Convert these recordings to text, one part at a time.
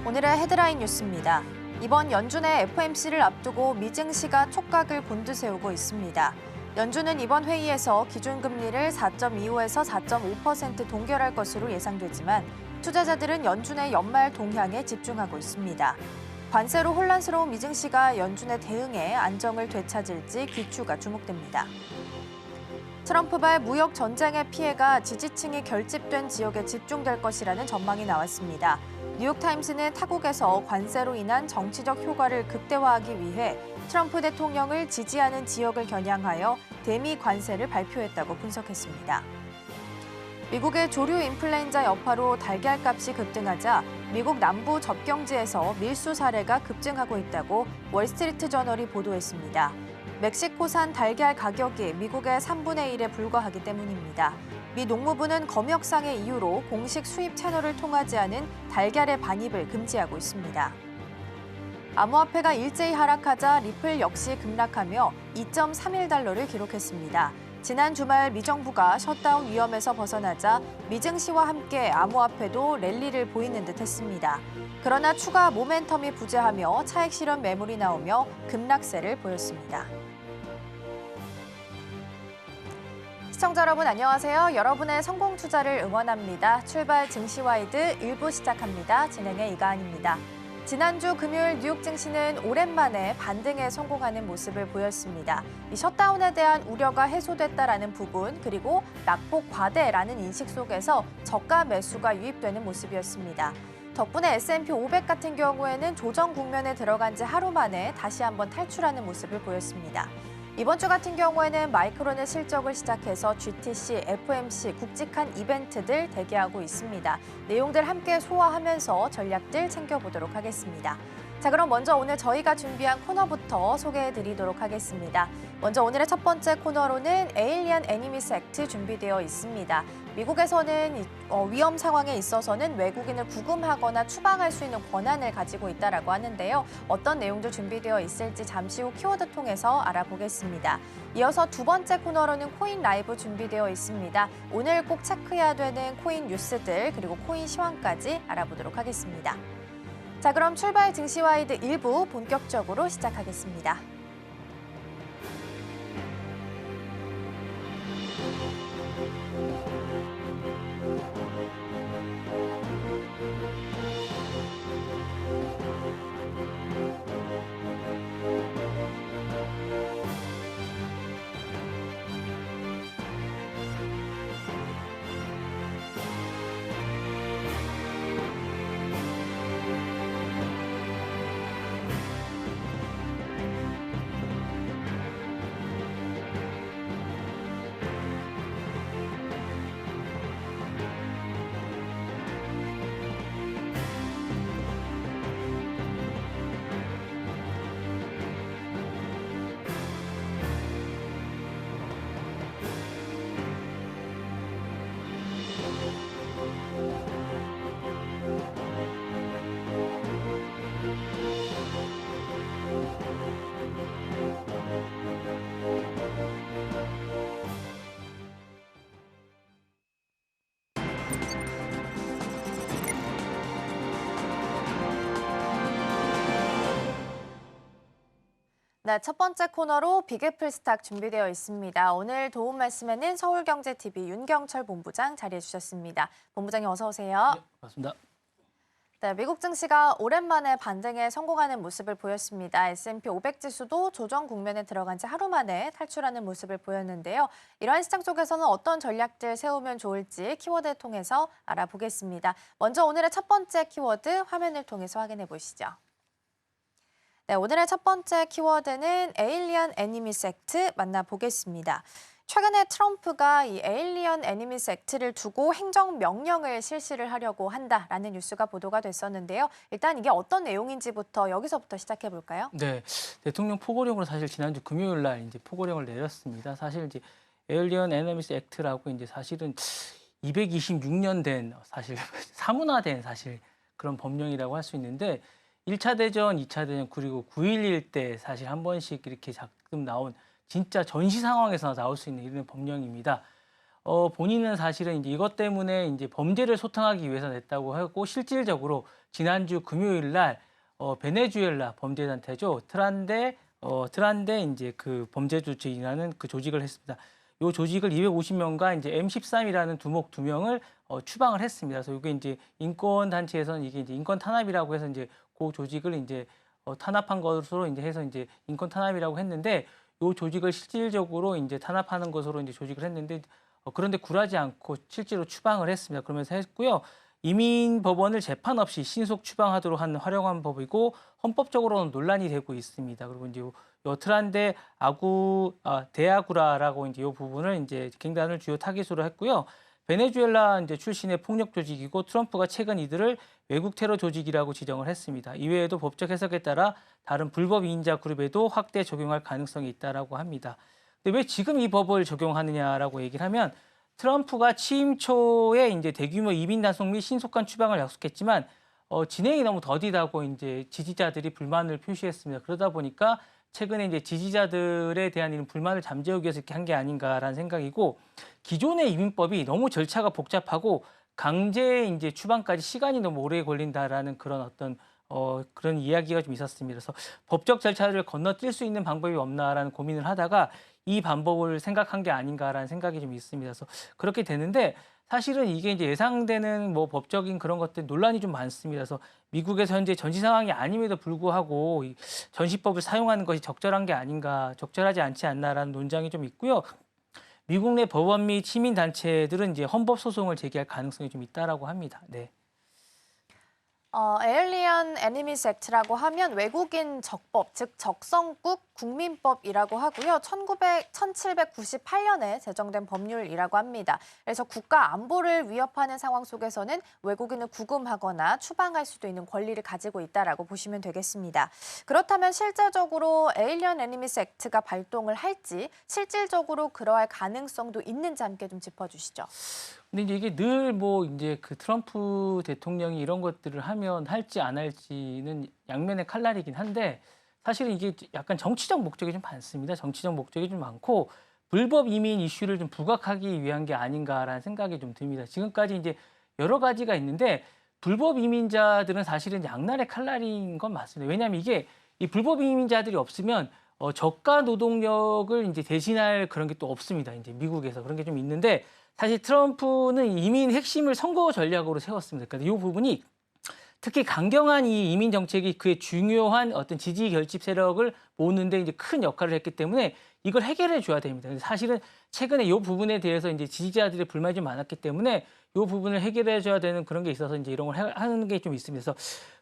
오늘의 헤드라인 뉴스입니다. 이번 연준의 FOMC를 앞두고 미증시가 촉각을 곤두세우고 있습니다. 연준은 이번 회의에서 기준금리를 4.25에서 4.5% 동결할 것으로 예상되지만 투자자들은 연준의 연말 동향에 집중하고 있습니다. 관세로 혼란스러운 미증시가 연준의 대응에 안정을 되찾을지 귀추가 주목됩니다. 트럼프발 무역 전쟁의 피해가 지지층이 결집된 지역에 집중될 것이라는 전망이 나왔습니다. 뉴욕타임스는 타국에서 관세로 인한 정치적 효과를 극대화하기 위해 트럼프 대통령을 지지하는 지역을 겨냥하여 대미 관세를 발표했다고 분석했습니다. 미국의 조류 인플루엔자 여파로 달걀값이 급등하자 미국 남부 접경지에서 밀수 사례가 급증하고 있다고 월스트리트 저널이 보도했습니다. 멕시코산 달걀 가격이 미국의 3분의 1에 불과하기 때문입니다. 미 농무부는 검역상의 이유로 공식 수입 채널을 통하지 않은 달걀의 반입을 금지하고 있습니다. 암호화폐가 일제히 하락하자 리플 역시 급락하며 2.31달러를 기록했습니다. 지난 주말 미 정부가 셧다운 위험에서 벗어나자 미증시와 함께 암호화폐도 랠리를 보이는 듯 했습니다. 그러나 추가 모멘텀이 부재하며 차익 실현 매물이 나오며 급락세를 보였습니다. 시청자 여러분 안녕하세요. 여러분의 성공 투자를 응원합니다. 출발 증시와이드 1부 시작합니다. 진행의 이가은입니다. 지난주 금요일 뉴욕 증시는 오랜만에 반등에 성공하는 모습을 보였습니다. 이 셧다운에 대한 우려가 해소됐다라는 부분 그리고 낙폭 과대라는 인식 속에서 저가 매수가 유입되는 모습이었습니다. 덕분에 S&P 500 같은 경우에는 조정 국면에 들어간 지 하루 만에 다시 한번 탈출하는 모습을 보였습니다. 이번 주 같은 경우에는 마이크론의 실적을 시작해서 GTC, FOMC, 굵직한 이벤트들 대기하고 있습니다. 내용들 함께 소화하면서 전략들 챙겨보도록 하겠습니다. 자, 그럼 먼저 오늘 저희가 준비한 코너부터 소개해드리도록 하겠습니다. 먼저 오늘의 첫 번째 코너로는 에일리언 애니미스 액트 준비되어 있습니다. 미국에서는 위험 상황에 있어서는 외국인을 구금하거나 추방할 수 있는 권한을 가지고 있다고 하는데요. 어떤 내용도 준비되어 있을지 잠시 후 키워드 통해서 알아보겠습니다. 이어서 두 번째 코너로는 코인 라이브 준비되어 있습니다. 오늘 꼭 체크해야 되는 코인 뉴스들 그리고 코인 시황까지 알아보도록 하겠습니다. 자, 그럼 출발 증시와이드 1부 본격적으로 시작하겠습니다. 네, 첫 번째 코너로 빅애플 스탁 준비되어 있습니다. 오늘 도움 말씀에는 서울경제TV 윤경철 본부장 자리해 주셨습니다. 본부장님 어서 오세요. 네, 맞습니다. 네, 미국 증시가 오랜만에 반등에 성공하는 모습을 보였습니다. S&P 500 지수도 조정 국면에 들어간 지 하루 만에 탈출하는 모습을 보였는데요. 이러한 시장 속에서는 어떤 전략들 세우면 좋을지 키워드를 통해서 알아보겠습니다. 먼저 오늘의 첫 번째 키워드 화면을 통해서 확인해 보시죠. 네, 오늘의 첫 번째 키워드는 에일리언 애니미스 액트 만나보겠습니다. 최근에 트럼프가 이 에일리언 애니미스 액트를 두고 행정명령을 실시를 하려고 한다라는 뉴스가 보도가 됐었는데요. 일단 이게 어떤 내용인지부터 여기서부터 시작해 볼까요? 네, 대통령 포고령으로 사실 지난주 금요일 날 이제 포고령을 내렸습니다. 사실 이제 에일리언 애니미스 액트라고 이제 사실은 226년 된 사실 사문화된 사실 그런 법령이라고 할 수 있는데 1차 대전, 2차 대전 그리고 9.11 때 사실 한 번씩 이렇게 가끔 나온 진짜 전시 상황에서 나올 수 있는 이런 법령입니다. 본인은 사실은 이제 이것 때문에 이제 범죄를 소탕하기 위해서 냈다고 하고 실질적으로 지난주 금요일 날 베네수엘라 범죄단체죠. 트란데 이제 그 범죄 조직이라는 그 조직을 했습니다. 이 조직을 250명과 이제 M13이라는 두목 2명을 추방을 했습니다. 그래서 이게 이제 인권 단체에서는 이게 이제 인권 탄압이라고 해서 이제 그 조직을 이제 탄압한 것으로 이제 해서 이제 인권 탄압이라고 했는데 이 조직을 실질적으로 이제 탄압하는 것으로 이제 조직을 했는데 그런데 굴하지 않고 실제로 추방을 했습니다. 그러면서 했고요. 이민법원을 재판 없이 신속 추방하도록 하는 활용한 법이고 헌법적으로는 논란이 되고 있습니다. 그리고 이제 요 트란데 데아구라라고 이제 이 부분을 이제 갱단을 주요 타깃으로 했고요. 베네수엘라 이제 출신의 폭력 조직이고 트럼프가 최근 이들을 외국 테러 조직이라고 지정을 했습니다. 이외에도 법적 해석에 따라 다른 불법 이민자 그룹에도 확대 적용할 가능성이 있다라고 합니다. 근데 왜 지금 이 법을 적용하느냐라고 얘기를 하면 트럼프가 취임 초에 이제 대규모 이민 단속 및 신속한 추방을 약속했지만 진행이 너무 더디다고 이제 지지자들이 불만을 표시했습니다. 그러다 보니까 최근에 이제 지지자들에 대한 이런 불만을 잠재우기 위해서 이렇게 한 게 아닌가라는 생각이고 기존의 이민법이 너무 절차가 복잡하고 강제 이제 추방까지 시간이 너무 오래 걸린다라는 그런 어떤 그런 이야기가 좀 있었습니다. 그래서 법적 절차를 건너뛸 수 있는 방법이 없나라는 고민을 하다가 이 방법을 생각한 게 아닌가라는 생각이 좀 있습니다. 그래서 그렇게 되는데 사실은 이게 이제 예상되는 뭐 법적인 그런 것들 논란이 좀 많습니다. 그래서 미국에서 현재 전시 상황이 아님에도 불구하고 이 전시법을 사용하는 것이 적절한 게 아닌가, 적절하지 않지 않나라는 논쟁이 좀 있고요. 미국 내 법원 및 시민 단체들은 이제 헌법 소송을 제기할 가능성이 좀 있다라고 합니다. 네. 에일리언 애니미스 액트라고 하면 외국인 적법, 즉 적성국 국민법이라고 하고요. 1798년에 제정된 법률이라고 합니다. 그래서 국가 안보를 위협하는 상황 속에서는 외국인을 구금하거나 추방할 수도 있는 권리를 가지고 있다라고 보시면 되겠습니다. 그렇다면 실제적으로 에일리언 애니미스 액트가 발동을 할지 실질적으로 그러할 가능성도 있는지 함께 좀 짚어주시죠. 근데 이제 이게 늘 뭐 이제 그 트럼프 대통령이 이런 것들을 하면 할지 안 할지는 양면의 칼날이긴 한데 사실은 이게 약간 정치적 목적이 좀 많습니다. 정치적 목적이 좀 많고 불법 이민 이슈를 좀 부각하기 위한 게 아닌가라는 생각이 좀 듭니다. 지금까지 이제 여러 가지가 있는데 불법 이민자들은 사실은 양날의 칼날인 건 맞습니다. 왜냐하면 이게 이 불법 이민자들이 없으면 저가 노동력을 이제 대신할 그런 게 또 없습니다. 이제 미국에서 그런 게 좀 있는데 사실 트럼프는 이민 핵심을 선거 전략으로 세웠습니다. 그러니까 이 부분이 특히 강경한 이 이민 정책이 그의 중요한 어떤 지지 결집 세력을 모으는데 이제 큰 역할을 했기 때문에 이걸 해결해 줘야 됩니다. 사실은 최근에 이 부분에 대해서 이제 지지자들의 불만이 좀 많았기 때문에 이 부분을 해결해 줘야 되는 그런 게 있어서 이제 이런 걸 하는 게 좀 있습니다. 그래서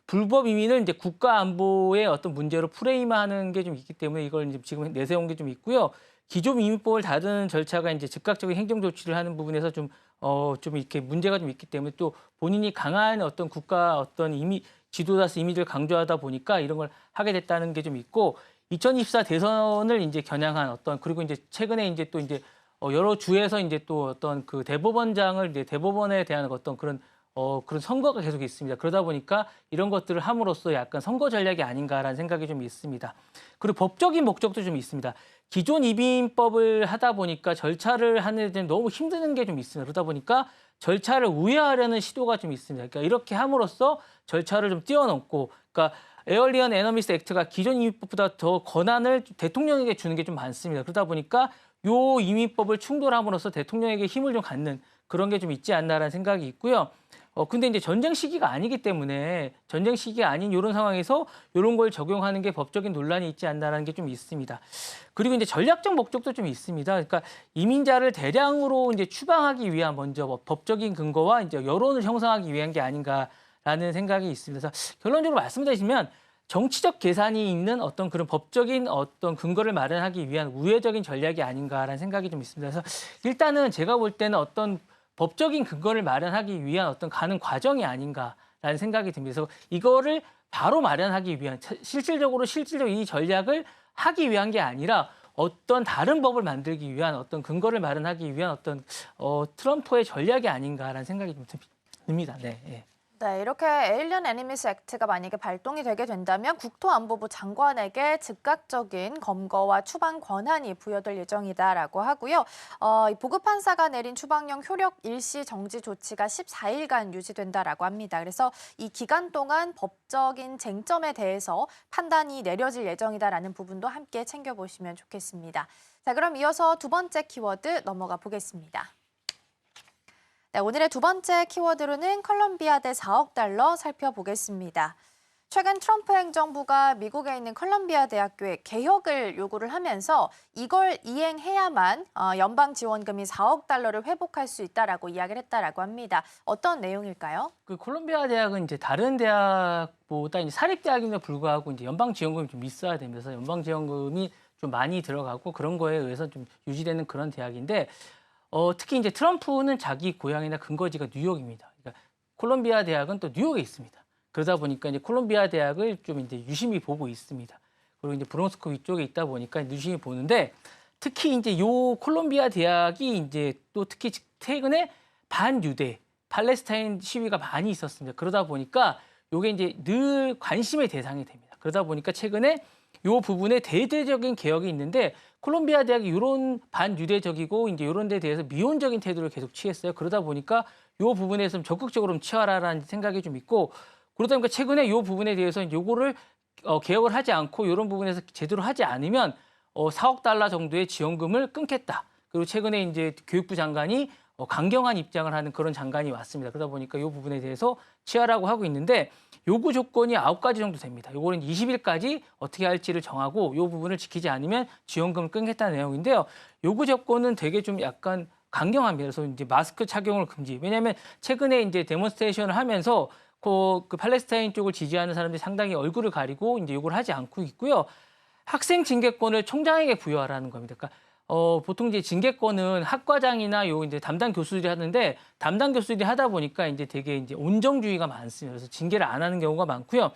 불법 이민을 이제 국가 안보의 어떤 문제로 프레임하는 게 좀 있기 때문에 이걸 이제 지금 내세운 게 좀 있고요. 기존 이민법을 다루는 절차가 이제 즉각적인 행정 조치를 하는 부분에서 좀 이렇게 문제가 좀 있기 때문에 또 본인이 강한 어떤 국가 어떤 지도자스 이미지를 강조하다 보니까 이런 걸 하게 됐다는 게 좀 있고 2024 대선을 이제 겨냥한 어떤 그리고 이제 최근에 이제 또 이제 여러 주에서 이제 또 어떤 그 대법원장을 이제 대법원에 대한 어떤 그런 선거가 계속 있습니다. 그러다 보니까 이런 것들을 함으로써 약간 선거 전략이 아닌가라는 생각이 좀 있습니다. 그리고 법적인 목적도 좀 있습니다. 기존 이민법을 하다 보니까 절차를 하는 데 너무 힘드는 게 좀 있습니다. 그러다 보니까 절차를 우회하려는 시도가 좀 있습니다. 그러니까 이렇게 함으로써 절차를 좀 뛰어넘고, 그러니까 에일리언 애너미스 액트가 기존 이민법보다 더 권한을 대통령에게 주는 게 좀 많습니다. 그러다 보니까 요 이민법을 충돌함으로써 대통령에게 힘을 좀 갖는 그런 게 좀 있지 않나라는 생각이 있고요. 근데 이제 전쟁 시기가 아니기 때문에 전쟁 시기가 아닌 이런 상황에서 이런 걸 적용하는 게 법적인 논란이 있지 않나라는 게 좀 있습니다. 그리고 이제 전략적 목적도 좀 있습니다. 그러니까 이민자를 대량으로 이제 추방하기 위한 먼저 법적인 근거와 이제 여론을 형성하기 위한 게 아닌가라는 생각이 있습니다. 그래서 결론적으로 말씀드리면 정치적 계산이 있는 어떤 그런 법적인 어떤 근거를 마련하기 위한 우회적인 전략이 아닌가라는 생각이 좀 있습니다. 그래서 일단은 제가 볼 때는 어떤 법적인 근거를 마련하기 위한 어떤 가는 과정이 아닌가라는 생각이 듭니다. 그래서 이거를 바로 마련하기 위한 실질적으로 이 전략을 하기 위한 게 아니라 어떤 다른 법을 만들기 위한 어떤 근거를 마련하기 위한 어떤 트럼프의 전략이 아닌가라는 생각이 좀 듭니다. 네. 예. 네, 이렇게 에일리언 애니미스 액트가 만약에 발동이 되게 된다면 국토안보부 장관에게 즉각적인 검거와 추방 권한이 부여될 예정이다라고 하고요. 이 보급 판사가 내린 추방령 효력 일시 정지 조치가 14일간 유지된다라고 합니다. 그래서 이 기간 동안 법적인 쟁점에 대해서 판단이 내려질 예정이다라는 부분도 함께 챙겨보시면 좋겠습니다. 자, 그럼 이어서 두 번째 키워드 넘어가 보겠습니다. 네, 오늘의 두 번째 키워드로는 컬럼비아 대 4억 달러 살펴보겠습니다. 최근 트럼프 행정부가 미국에 있는 컬럼비아 대학교에 개혁을 요구를 하면서 이걸 이행해야만 연방 지원금이 4억 달러를 회복할 수 있다라고 이야기를 했다라고 합니다. 어떤 내용일까요? 그 콜롬비아 대학은 이제 다른 대학보다 이제 사립 대학임에도 불구하고 이제 연방 지원금이 좀 있어야 되면서 연방 지원금이 좀 많이 들어가고 그런 거에 의해서 좀 유지되는 그런 대학인데 특히 이제 트럼프는 자기 고향이나 근거지가 뉴욕입니다. 그러니까 콜롬비아 대학은 또 뉴욕에 있습니다. 그러다 보니까 이제 콜롬비아 대학을 좀 이제 유심히 보고 있습니다. 그리고 이제 브론스코 위쪽에 있다 보니까 유심히 보는데 특히 이제 요 콜롬비아 대학이 이제 또 특히 최근에 반유대 팔레스타인 시위가 많이 있었습니다. 그러다 보니까 요게 이제 늘 관심의 대상이 됩니다. 그러다 보니까 최근에 요 부분에 대대적인 개혁이 있는데 콜롬비아 대학이 이런 반유대적이고 이제 이런 데 대해서 미온적인 태도를 계속 취했어요. 그러다 보니까 요 부분에서 좀 적극적으로 취하라라는 생각이 좀 있고 그러다 보니까 최근에 요 부분에 대해서 요거를 개혁을 하지 않고 이런 부분에서 제대로 하지 않으면 4억 달러 정도의 지원금을 끊겠다. 그리고 최근에 이제 교육부 장관이 강경한 입장을 하는 그런 장관이 왔습니다. 그러다 보니까 이 부분에 대해서 취하라고 하고 있는데 요구 조건이 9가지 정도 됩니다. 요거는 20일까지 어떻게 할지를 정하고 이 부분을 지키지 않으면 지원금을 끊겠다는 내용인데요. 요구 조건은 되게 좀 약간 강경합니다. 그래서 이제 마스크 착용을 금지. 왜냐하면 최근에 이제 데몬스트레이션을 하면서 그 팔레스타인 쪽을 지지하는 사람들이 상당히 얼굴을 가리고 이제 요구를 하지 않고 있고요. 학생 징계권을 총장에게 부여하라는 겁니다. 그러니까 보통 이제 징계권은 학과장이나 요 이제 담당 교수들이 하는데 담당 교수들이 하다 보니까 이제 되게 이제 온정주의가 많습니다. 그래서 징계를 안 하는 경우가 많고요.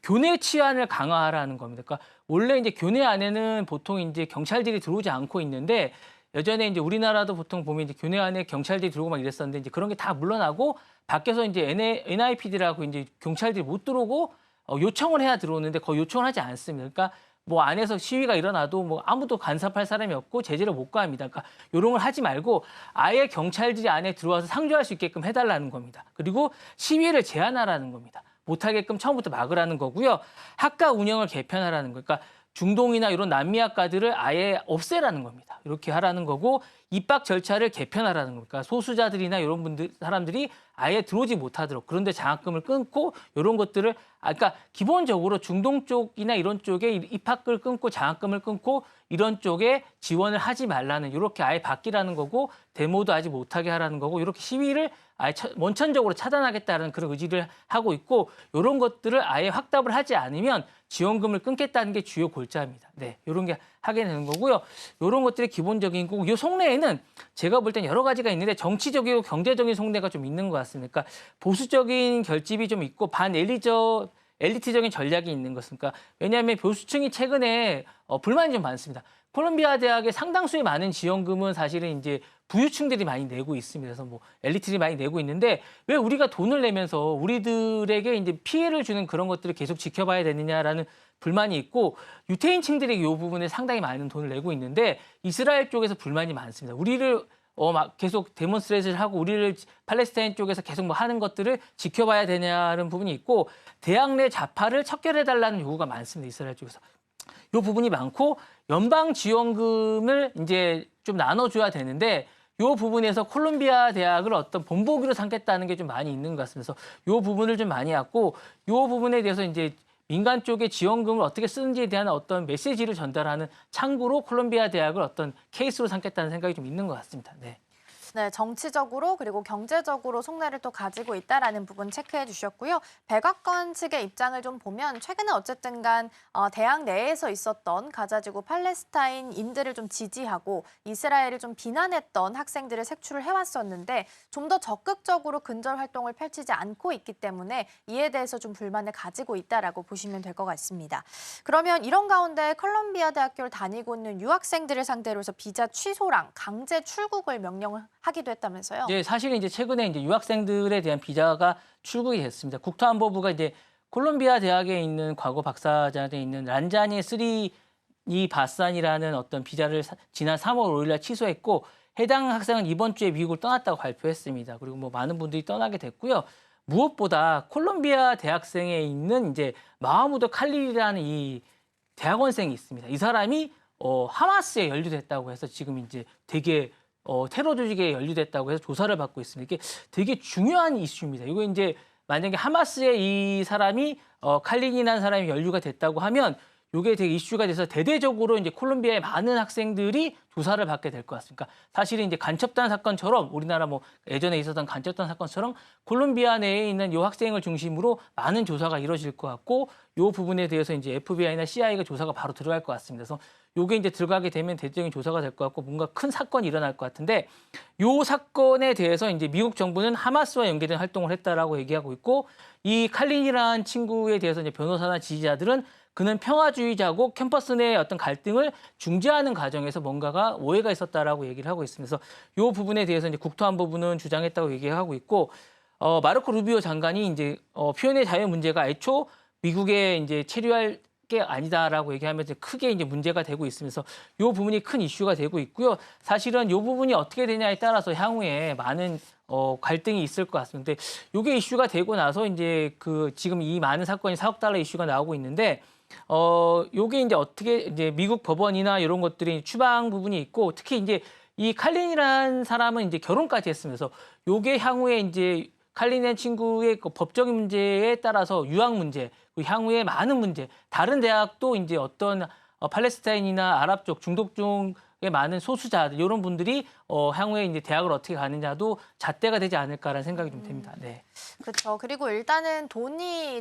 교내 치안을 강화하라는 겁니다. 그러니까 원래 이제 교내 안에는 보통 이제 경찰들이 들어오지 않고 있는데 예전에 이제 우리나라도 보통 보면 이제 교내 안에 경찰들이 들어오고 막 이랬었는데 이제 그런 게 다 물러나고 밖에서 이제 NIPD라고 이제 경찰들이 못 들어오고 요청을 해야 들어오는데 거의 요청을 하지 않습니다. 그러니까 뭐 안에서 시위가 일어나도 뭐 아무도 간섭할 사람이 없고 제재를 못 가합니다. 그러니까 이런 걸 하지 말고 아예 경찰들이 안에 들어와서 상주할 수 있게끔 해달라는 겁니다. 그리고 시위를 제한하라는 겁니다. 못하게끔 처음부터 막으라는 거고요. 학과 운영을 개편하라는 거예요. 그러니까 중동이나 이런 남미 학과들을 아예 없애라는 겁니다. 이렇게 하라는 거고 입학 절차를 개편하라는 겁니다. 그러니까 소수자들이나 이런 사람들이 아예 들어오지 못하도록 그런데 장학금을 끊고 이런 것들을 그러니까 기본적으로 중동 쪽이나 이런 쪽에 입학을 끊고 장학금을 끊고 이런 쪽에 지원을 하지 말라는 이렇게 아예 바뀌라는 거고 데모도 하지 못하게 하라는 거고 이렇게 시위를 아예 원천적으로 차단하겠다는 그런 의지를 하고 있고 이런 것들을 아예 확답을 하지 않으면 지원금을 끊겠다는 게 주요 골자입니다. 네, 이런 게 하게 되는 거고요. 이런 것들이 기본적인 거고 이 속내에는 제가 볼 땐 여러 가지가 있는데 정치적이고 경제적인 속내가 좀 있는 것 같습니다. 그러니까 보수적인 결집이 좀 있고 엘리트적인 전략이 있는 것입니까? 왜냐하면 보수층이 최근에 불만이 좀 많습니다. 콜롬비아 대학의 상당수의 많은 지원금은 사실은 이제 부유층들이 많이 내고 있습니다. 그래서 뭐 엘리트들이 많이 내고 있는데 왜 우리가 돈을 내면서 우리들에게 이제 피해를 주는 그런 것들을 계속 지켜봐야 되느냐라는 불만이 있고 유태인층들이 이 부분에 상당히 많은 돈을 내고 있는데 이스라엘 쪽에서 불만이 많습니다. 우리를 막 계속 데몬스트레이션을 하고 우리를 팔레스타인 쪽에서 계속 뭐 하는 것들을 지켜봐야 되냐는 부분이 있고 대학 내 좌파를 척결해달라는 요구가 많습니다. 이스라엘 쪽에서. 이 부분이 많고 연방 지원금을 이제 좀 나눠줘야 되는데 이 부분에서 콜롬비아 대학을 어떤 본보기로 삼겠다는 게 좀 많이 있는 것 같습니다. 그래서 이 부분을 좀 많이 했고 이 부분에 대해서 이제 민간 쪽의 지원금을 어떻게 쓰는지에 대한 어떤 메시지를 전달하는 창구로 콜롬비아 대학을 어떤 케이스로 삼겠다는 생각이 좀 있는 것 같습니다. 네. 네, 정치적으로 그리고 경제적으로 속내를 또 가지고 있다라는 부분 체크해 주셨고요. 백악관 측의 입장을 좀 보면 최근에 어쨌든 간 대학 내에서 있었던 가자지구 팔레스타인인들을 좀 지지하고 이스라엘을 좀 비난했던 학생들을 색출을 해왔었는데 좀 더 적극적으로 근절 활동을 펼치지 않고 있기 때문에 이에 대해서 좀 불만을 가지고 있다라고 보시면 될 것 같습니다. 그러면 이런 가운데 컬럼비아 대학교를 다니고 있는 유학생들을 상대로 해서 비자 취소랑 강제 출국을 명령을 하기도 했다면서요? 네, 사실은 이제 최근에 이제 유학생들에 대한 비자가 출국이 됐습니다. 국토안보부가 이제 콜롬비아 대학에 있는 과거 박사자에 있는 란자니 쓰리 이 바산이라는 어떤 비자를 지난 3월 5일 날 취소했고 해당 학생은 이번 주에 미국을 떠났다고 발표했습니다. 그리고 뭐 많은 분들이 떠나게 됐고요. 무엇보다 콜롬비아 대학생에 있는 이제 마하무드 칼릴이라는 이 대학원생이 있습니다. 이 사람이 하마스에 연루됐다고 해서 지금 이제 되게 테러 조직에 연루됐다고 해서 조사를 받고 있습니다. 이게 되게 중요한 이슈입니다. 이거 이제 만약에 하마스에 이 사람이 칼린이라는 사람이 연루가 됐다고 하면 이게 되게 이슈가 돼서 대대적으로 이제 콜롬비아의 많은 학생들이 조사를 받게 될 것 같습니다. 사실은 이제 간첩단 사건처럼 우리나라 뭐 예전에 있었던 간첩단 사건처럼 콜롬비아 내에 있는 이 학생을 중심으로 많은 조사가 이루어질 것 같고 이 부분에 대해서 이제 FBI나 CIA가 조사가 바로 들어갈 것 같습니다. 그래서 이게 이제 들어가게 되면 대대적인 조사가 될 것 같고 뭔가 큰 사건이 일어날 것 같은데 이 사건에 대해서 이제 미국 정부는 하마스와 연계된 활동을 했다라고 얘기하고 있고 이 칼린이라는 친구에 대해서 이제 변호사나 지지자들은 그는 평화주의자고 캠퍼스 내의 어떤 갈등을 중재하는 과정에서 뭔가가 오해가 있었다라고 얘기를 하고 있습니다. 그래서 이 부분에 대해서 이제 국토안보부는 주장했다고 얘기하고 있고 마르코 루비오 장관이 이제 표현의 자유 문제가 애초 미국에 이제 체류할 게 아니다라고 얘기하면서 크게 이제 문제가 되고 있으면서 이 부분이 큰 이슈가 되고 있고요. 사실은 이 부분이 어떻게 되냐에 따라서 향후에 많은 갈등이 있을 것 같습니다. 근데 이게 이슈가 되고 나서 이제 지금 이 많은 사건이 4억 달러 이슈가 나오고 있는데 요게 이제 어떻게 이제 미국 법원이나 이런 것들이 추방 부분이 있고 특히 이제 이 칼린이라는 사람은 이제 결혼까지 했으면서 요게 향후에 이제 칼린의 친구의 그 법적인 문제에 따라서 유학 문제, 그 향후에 많은 문제, 다른 대학도 이제 어떤 팔레스타인이나 아랍 쪽, 중동 쪽의 많은 소수자들 이런 분들이 향후에 이제 대학을 어떻게 가느냐도 잣대가 되지 않을까라는 생각이 좀 듭니다. 네. 그렇죠. 그리고 일단은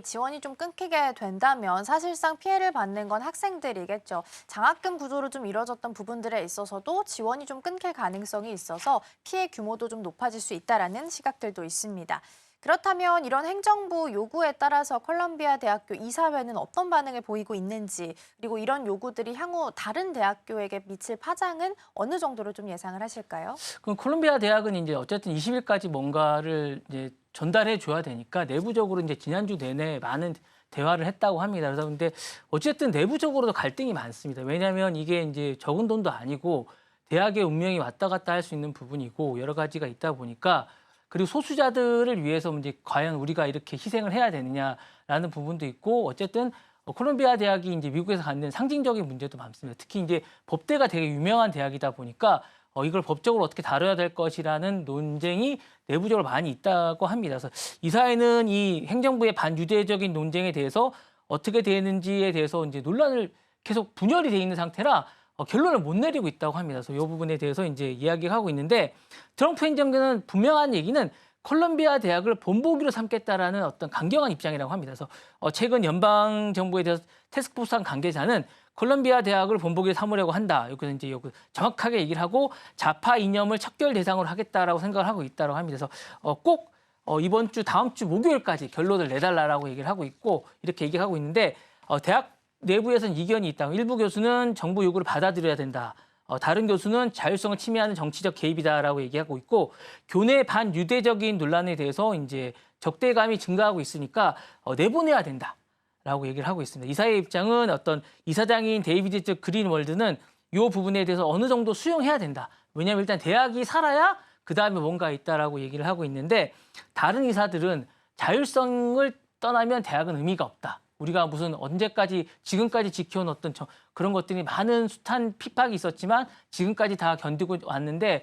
지원이 좀 끊기게 된다면 사실상 피해를 받는 건 학생들이겠죠. 장학금 구조로 좀 이뤄졌던 부분들에 있어서도 지원이 좀 끊길 가능성이 있어서 피해 규모도 좀 높아질 수 있다라는 시각들도 있습니다. 그렇다면 이런 행정부 요구에 따라서 콜롬비아 대학교 이사회는 어떤 반응을 보이고 있는지, 그리고 이런 요구들이 향후 다른 대학교에게 미칠 파장은 어느 정도로 좀 예상을 하실까요? 그럼 콜롬비아 대학은 이제 어쨌든 20일까지 뭔가를 이제 전달해 줘야 되니까 내부적으로 이제 지난주 내내 많은 대화를 했다고 합니다. 그래서 근데 어쨌든 내부적으로도 갈등이 많습니다. 왜냐하면 이게 이제 적은 돈도 아니고 대학의 운명이 왔다 갔다 할 수 있는 부분이고 여러 가지가 있다 보니까 그리고 소수자들을 위해서 이제 과연 우리가 이렇게 희생을 해야 되느냐라는 부분도 있고 어쨌든 콜롬비아 대학이 이제 미국에서 갖는 상징적인 문제도 많습니다. 특히 이제 법대가 되게 유명한 대학이다 보니까 이걸 법적으로 어떻게 다뤄야 될 것이라는 논쟁이 내부적으로 많이 있다고 합니다. 그래서 이 사회는 이 행정부의 반유대적인 논쟁에 대해서 어떻게 되는지에 대해서 이제 논란을 계속 분열이 돼 있는 상태라 결론을 못 내리고 있다고 합니다. 그래서 이 부분에 대해서 이제 이야기하고 있는데 트럼프 행정부는 분명한 얘기는 콜롬비아 대학을 본보기로 삼겠다라는 어떤 강경한 입장이라고 합니다. 그래서 최근 연방 정부에 대해서 태스크포스한 관계자는 콜롬비아 대학을 본보기로 삼으려고 한다. 여기서 이제 정확하게 얘기를 하고 좌파 이념을 척결 대상으로 하겠다라고 생각을 하고 있다고 합니다. 그래서 꼭 이번 주 다음 주 목요일까지 결론을 내달라라고 얘기를 하고 있고 이렇게 얘기하고 있는데 대학 내부에서는 이견이 있다. 일부 교수는 정부 요구를 받아들여야 된다. 다른 교수는 자율성을 침해하는 정치적 개입이다라고 얘기하고 있고 교내 반유대적인 논란에 대해서 이제 적대감이 증가하고 있으니까 내보내야 된다라고 얘기를 하고 있습니다. 이사의 입장은 어떤 이사장인 데이비드 그린월드는 이 부분에 대해서 어느 정도 수용해야 된다. 왜냐하면 일단 대학이 살아야 그다음에 뭔가 있다라고 얘기를 하고 있는데 다른 이사들은 자율성을 떠나면 대학은 의미가 없다. 우리가 무슨 언제까지 지금까지 지켜온 어떤 그런 것들이 많은 숱한 핍박이 있었지만 지금까지 다 견디고 왔는데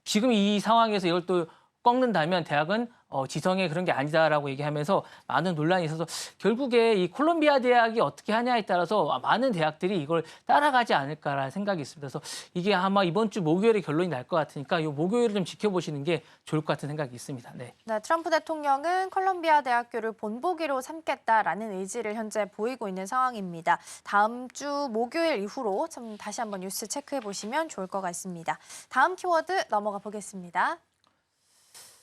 지금 이 상황에서 이걸 또 꺾는다면 대학은 지성의 그런 게 아니다라고 얘기하면서 많은 논란이 있어서 결국에 이 콜롬비아 대학이 어떻게 하냐에 따라서 많은 대학들이 이걸 따라가지 않을까라는 생각이 있습니다. 그래서 이게 아마 이번 주 목요일에 결론이 날 것 같으니까 이 목요일을 좀 지켜보시는 게 좋을 것 같은 생각이 있습니다. 네. 네, 트럼프 대통령은 콜롬비아 대학교를 본보기로 삼겠다라는 의지를 현재 보이고 있는 상황입니다. 다음 주 목요일 이후로 좀 다시 한번 뉴스 체크해 보시면 좋을 것 같습니다. 다음 키워드 넘어가 보겠습니다.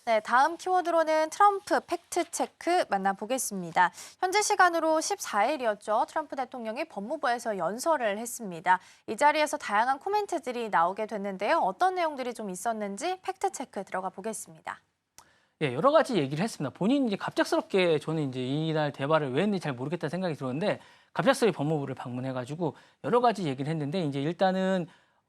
네, 다음 키워드로는 트럼프 팩트체크 만나보겠습니다. 현재 시간으로 14일이었죠. 트럼프 대통령이 법무부에서 연설을 했습니다. 이 자리에서 다양한 코멘트들이 나오게 됐는데요. 어떤 내용들이 좀 있었는지 팩트체크 들어가 보겠습니다. 예, 여러 가지 얘기를 했습니다. 본인이 이제 갑작스럽게 저는 이제 이날 대화를 왜 했는지 잘 모르겠다는 생각이 들었는데 갑작스럽게 법무부를 방문해가지고 여러 가지 얘기를 했는데 이제 일단은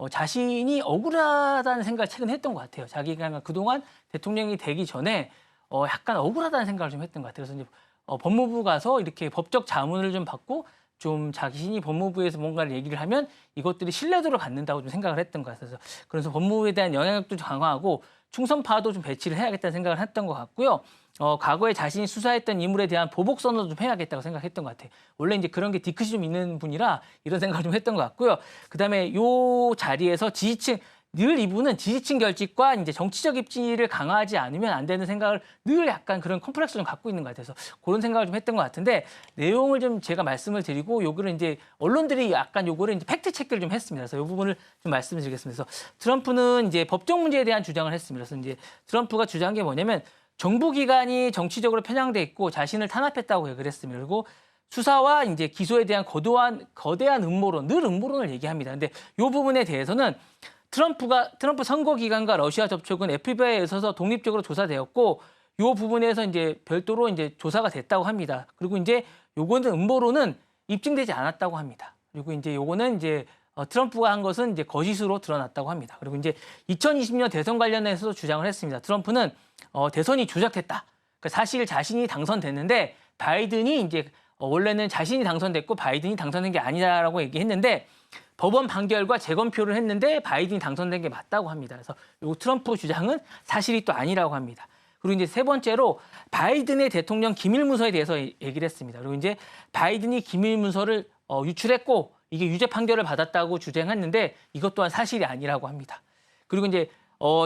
자신이 억울하다는 생각을 최근에 했던 것 같아요. 자기가 그동안 대통령이 되기 전에 약간 억울하다는 생각을 좀 했던 것 같아요. 그래서 이제 법무부 가서 이렇게 법적 자문을 좀 받고 좀 자신이 법무부에서 뭔가를 얘기를 하면 이것들이 신뢰도를 갖는다고 좀 생각을 했던 것 같아서 그래서 법무부에 대한 영향력도 좀 강화하고 충성파도 좀 배치를 해야겠다는 생각을 했던 것 같고요. 과거에 자신이 수사했던 인물에 대한 보복 선언도 좀 해야겠다고 생각했던 것 같아요. 원래 이제 그런 게 뒤끝이 좀 있는 분이라 이런 생각을 좀 했던 것 같고요. 그다음에 요 자리에서 지지층 늘 이분은 지지층 결집과 이제 정치적 입지를 강화하지 않으면 안 되는 생각을 늘 약간 그런 컴플렉스 좀 갖고 있는 것 같아서 그런 생각을 좀 했던 것 같은데 내용을 좀 제가 말씀을 드리고 요거를 이제 언론들이 약간 요거를 이제 팩트 체크를 좀 했습니다. 그래서 이 부분을 좀 말씀을 드리겠습니다. 그래서 트럼프는 이제 법적 문제에 대한 주장을 했습니다. 그래서 이제 트럼프가 주장한 게 뭐냐면 정부기관이 정치적으로 편향돼 있고 자신을 탄압했다고 얘기를 했습니다. 그리고 수사와 이제 기소에 대한 거대한 음모론, 늘 음모론을 얘기합니다. 근데 이 부분에 대해서는 트럼프 선거 기간과 러시아 접촉은 FBI에 있어서 독립적으로 조사되었고 이 부분에서 이제 별도로 이제 조사가 됐다고 합니다. 그리고 이제 요거는 음모론은 입증되지 않았다고 합니다. 그리고 이제 요거는 이제 트럼프가 한 것은 이제 거짓으로 드러났다고 합니다. 그리고 이제 2020년 대선 관련해서도 주장을 했습니다. 트럼프는 대선이 조작됐다. 그러니까 사실 자신이 당선됐는데 바이든이 이제 원래는 자신이 당선됐고 바이든이 당선된 게 아니다라고 얘기했는데 법원 판결과 재검표를 했는데 바이든이 당선된 게 맞다고 합니다. 그래서 이 트럼프 주장은 사실이 또 아니라고 합니다. 그리고 이제 세 번째로 바이든의 대통령 기밀 문서에 대해서 얘기를 했습니다. 그리고 이제 바이든이 기밀 문서를 유출했고 이게 유죄 판결을 받았다고 주장했는데 이것 또한 사실이 아니라고 합니다. 그리고 이제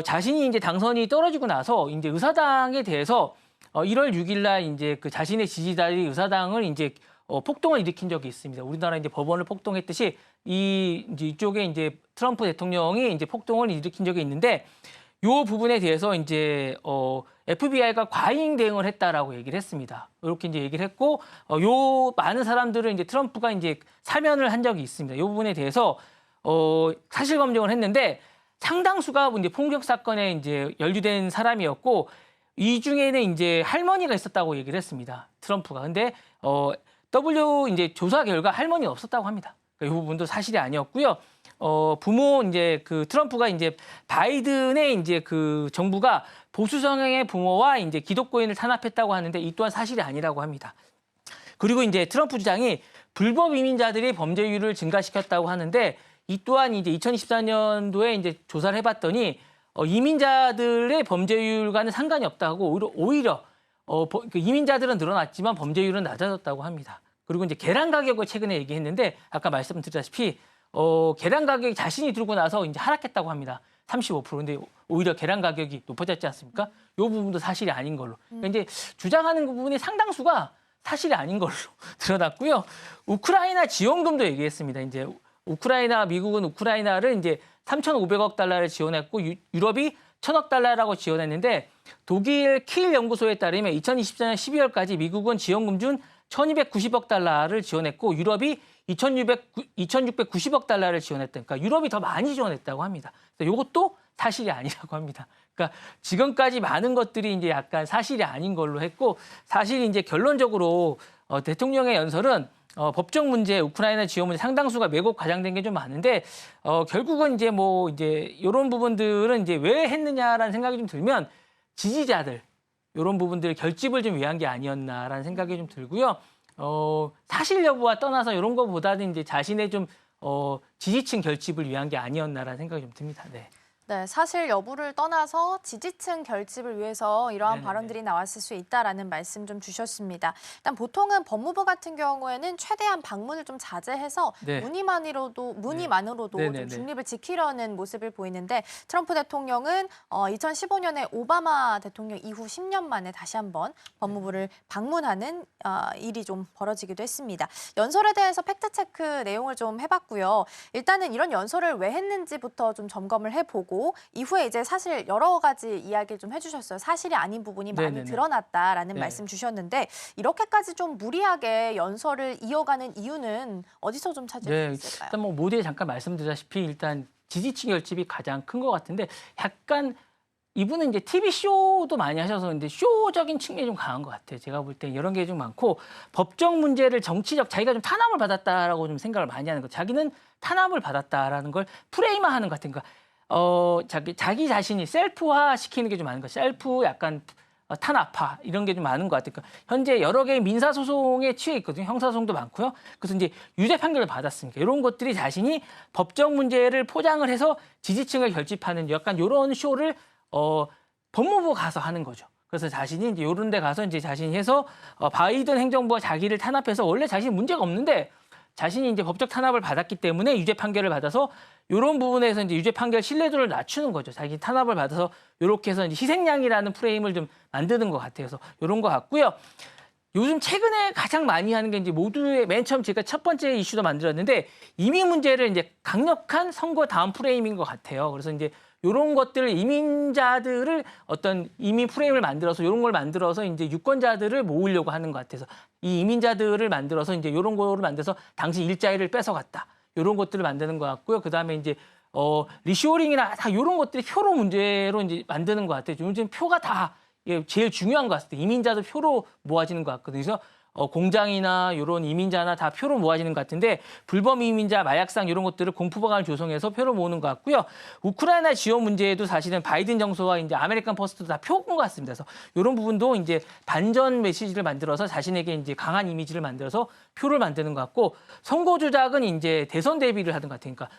자신이 이제 당선이 떨어지고 나서 이제 의사당에 대해서 1월 6일 날 이제 그 자신의 지지자들이 의사당을 이제 폭동을 일으킨 적이 있습니다. 우리나라 이제 법원을 폭동했듯이 이쪽에 이제 트럼프 대통령이 이제 폭동을 일으킨 적이 있는데 이 부분에 대해서 이제 FBI가 과잉 대응을 했다라고 얘기를 했습니다. 이렇게 이제 얘기를 했고 요 많은 사람들은 이제 트럼프가 이제 사면을 한 적이 있습니다. 이 부분에 대해서 사실 검증을 했는데 상당수가 이제 폭력 사건에 이제 연루된 사람이었고 이 중에는 이제 할머니가 있었다고 얘기를 했습니다. 트럼프가. 근데 이제 조사 결과 할머니는 없었다고 합니다. 이 부분도 사실이 아니었고요. 부모 이제 그 트럼프가 이제 바이든의 이제 그 정부가 보수 성향의 부모와 이제 기독교인을 탄압했다고 하는데 이 또한 사실이 아니라고 합니다. 그리고 이제 트럼프 주장이 불법 이민자들이 범죄율을 증가시켰다고 하는데 이 또한 이제 2024년도에 이제 조사를 해봤더니 이민자들의 범죄율과는 상관이 없다고 오히려 그 이민자들은 늘어났지만 범죄율은 낮아졌다고 합니다. 그리고 이제 계란 가격을 최근에 얘기했는데 아까 말씀드렸다시피 계란 가격이 자신이 들고 나서 이제 하락했다고 합니다. 35%. 근데 오히려 계란 가격이 높아졌지 않습니까? 이 부분도 사실이 아닌 걸로. 그러니까 이제 주장하는 부분이 상당수가 사실이 아닌 걸로 드러났고요. 우크라이나 지원금도 얘기했습니다. 이제 미국은 우크라이나를 이제 3,500억 달러를 지원했고 유럽이 1,000억 달러라고 지원했는데 독일 킬 연구소에 따르면 2024년 12월까지 미국은 지원금 중 1,290억 달러를 지원했고 유럽이 2,690억 달러를 지원했다. 그러니까 유럽이 더 많이 지원했다고 합니다. 이것도 사실이 아니라고 합니다. 그러니까 지금까지 많은 것들이 이제 약간 사실이 아닌 걸로 했고 사실 이제 결론적으로 대통령의 연설은 법적 문제, 우크라이나 지원 문제 상당수가 왜곡 과장된 게 좀 많은데 결국은 이제 뭐 이제 이런 부분들은 이제 왜 했느냐라는 생각이 좀 들면 지지자들 이런 부분들 결집을 좀 위한 게 아니었나라는 생각이 좀 들고요. 사실 여부와 떠나서 이런 거보다는 이제 자신의 좀 지지층 결집을 위한 게 아니었나라는 생각이 좀 듭니다. 네. 네, 사실 여부를 떠나서 지지층 결집을 위해서 이러한 네네네. 발언들이 나왔을 수 있다라는 말씀 좀 주셨습니다. 일단 보통은 법무부 같은 경우에는 최대한 방문을 좀 자제해서 네. 문의만으로도 좀 네네네. 중립을 지키려는 모습을 보이는데 트럼프 대통령은 2015년에 오바마 대통령 이후 10년 만에 다시 한번 법무부를 방문하는 일이 좀 벌어지기도 했습니다. 연설에 대해서 팩트체크 내용을 좀 해봤고요. 일단은 이런 연설을 왜 했는지부터 좀 점검을 해보고 있고 이후에 이제 사실 여러 가지 이야기를 좀 해주셨어요. 사실이 아닌 부분이 많이 네네네. 드러났다라는 네. 말씀 주셨는데 이렇게까지 좀 무리하게 연설을 이어가는 이유는 어디서 좀 찾을 네, 수 있을까요? 일단 뭐 모두에 잠깐 말씀드렸다시피 일단 지지층 결집이 가장 큰 것 같은데 약간 이분은 이제 TV 쇼도 많이 하셔서 근데 쇼적인 측면이 좀 강한 것 같아요. 제가 볼 때 이런 게 좀 많고 법적 문제를 정치적 자기가 좀 탄압을 받았다라고 좀 생각을 많이 하는 거. 자기는 탄압을 받았다라는 걸 프레임화하는 것 같은 거. 자기 자신이 셀프화 시키는 게 좀 많은 거. 셀프 약간 탄압화 이런 게 좀 많은 것 같아요. 그러니까 현재 여러 개의 민사 소송에 취해 있거든요. 형사 소송도 많고요. 그래서 이제 유죄 판결을 받았으니까 이런 것들이 자신이 법적 문제를 포장을 해서 지지층을 결집하는 약간 이런 쇼를 법무부 가서 하는 거죠. 그래서 자신이 이제 이런 데 가서 이제 자신이 해서 바이든 행정부가 자기를 탄압해서 원래 자신이 문제가 없는데 자신이 이제 법적 탄압을 받았기 때문에 유죄 판결을 받아서 이런 부분에서 이제 유죄 판결 신뢰도를 낮추는 거죠. 자기 탄압을 받아서 이렇게 해서 이제 희생양이라는 프레임을 좀 만드는 것 같아요. 그래서 이런 것 같고요. 요즘 최근에 가장 많이 하는 게 이제 모두의 맨 처음 제가 첫 번째 이슈도 만들었는데 이민 문제를 이제 강력한 선거 다음 프레임인 것 같아요. 그래서 이제 이런 것들을 이민자들을 어떤 이민 프레임을 만들어서 이런 걸 만들어서 이제 유권자들을 모으려고 하는 것 같아서 이 이민자들을 만들어서 이제 이런 거를 만들어서 당신 일자리를 뺏어갔다. 이런 것들을 만드는 것 같고요. 그 다음에 이제 리쇼링이나 다 이런 것들이 표로 문제로 이제 만드는 것 같아요. 요즘 표가 다 제일 중요한 것 같습니다. 이민자도 표로 모아지는 것 같거든요. 그래서 공장이나 이런 이민자나 다 표로 모아지는 것 같은데 불법 이민자, 마약상 이런 것들을 공포방안을 조성해서 표로 모으는 것 같고요. 우크라이나 지원 문제에도 사실은 바이든 정서와 이제 아메리칸 퍼스트도 다 표인 것 같습니다. 그래서 이런 부분도 이제 반전 메시지를 만들어서 자신에게 이제 강한 이미지를 만들어서 표를 만드는 것 같고 선거 조작은 이제 대선 대비를 하는 것 같으니까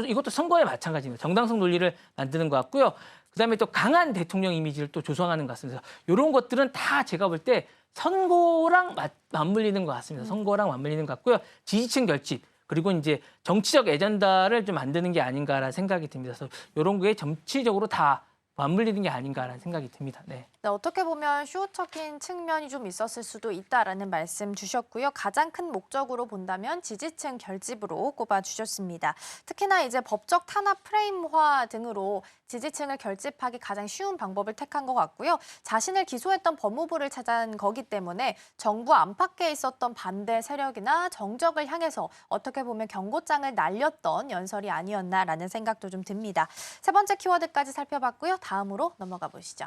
이것도 선거에 마찬가지입니다. 정당성 논리를 만드는 것 같고요. 그다음에 또 강한 대통령 이미지를 또 조성하는 것 같습니다. 이런 것들은 다 제가 볼 때 선거랑 맞물리는 것 같습니다. 선거랑 맞물리는 것 같고요. 지지층 결집 그리고 이제 정치적 애전다를 좀 만드는 게 아닌가라는 생각이 듭니다. 그래서 이런 게 정치적으로 다 맞물리는 게 아닌가라는 생각이 듭니다. 네. 네, 어떻게 보면 쇼적인 측면이 좀 있었을 수도 있다라는 말씀 주셨고요. 가장 큰 목적으로 본다면 지지층 결집으로 꼽아주셨습니다. 특히나 이제 법적 탄압 프레임화 등으로 지지층을 결집하기 가장 쉬운 방법을 택한 것 같고요. 자신을 기소했던 법무부를 찾아낸 거기 때문에 정부 안팎에 있었던 반대 세력이나 정적을 향해서 어떻게 보면 경고장을 날렸던 연설이 아니었나라는 생각도 좀 듭니다. 세 번째 키워드까지 살펴봤고요. 다음으로 넘어가 보시죠.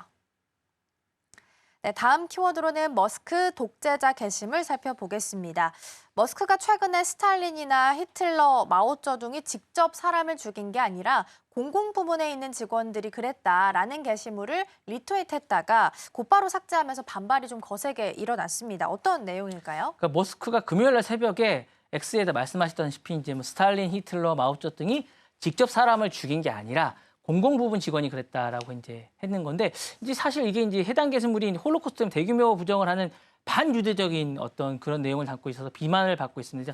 네, 다음 키워드로는 머스크 독재자 게시물 살펴보겠습니다. 머스크가 최근에 스탈린이나 히틀러, 마오쩌둥이 직접 사람을 죽인 게 아니라 공공부문에 있는 직원들이 그랬다라는 게시물을 리트윗했다가 곧바로 삭제하면서 반발이 좀 거세게 일어났습니다. 어떤 내용일까요? 그러니까 머스크가 금요일 날 새벽에 X에다 말씀하셨다시피 이제 뭐 스탈린, 히틀러, 마오쩌둥이 직접 사람을 죽인 게 아니라 공공부문 직원이 그랬다라고 이제 했는 건데 이제 사실 이게 이제 해당 게시물이 홀로코스트 대규모 부정을 하는 반유대적인 어떤 그런 내용을 담고 있어서 비난을 받고 있습니다.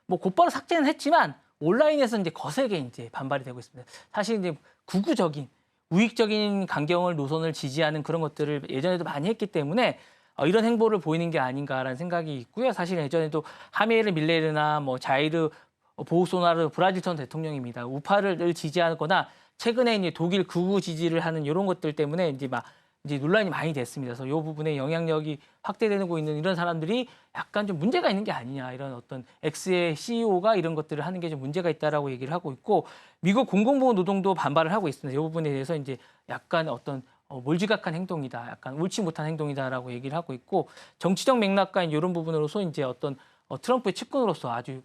뭐 곧바로 삭제는 했지만 온라인에서 이제 거세게 이제 반발이 되고 있습니다. 사실 이제 구구적인 우익적인 강경을 노선을 지지하는 그런 것들을 예전에도 많이 했기 때문에 이런 행보를 보이는 게 아닌가라는 생각이 있고요. 사실 예전에도 하미에르 밀레르나 뭐 자이르 보우소나르 브라질 전 대통령입니다. 우파를 지지하거나 최근에 이제 독일 극우 지지를 하는 이런 것들 때문에 이제 논란이 많이 됐습니다. 그래서 이 부분에 영향력이 확대되고 있는 이런 사람들이 약간 좀 문제가 있는 게 아니냐 이런 어떤 X의 CEO가 이런 것들을 하는 게 좀 문제가 있다라고 얘기를 하고 있고 미국 공공보건 노동도 반발을 하고 있습니다. 이 부분에 대해서 이제 약간 어떤 몰지각한 행동이다, 약간 옳지 못한 행동이다라고 얘기를 하고 있고 정치적 맥락과 이런 부분으로서 이제 어떤 트럼프의 측근으로서 아주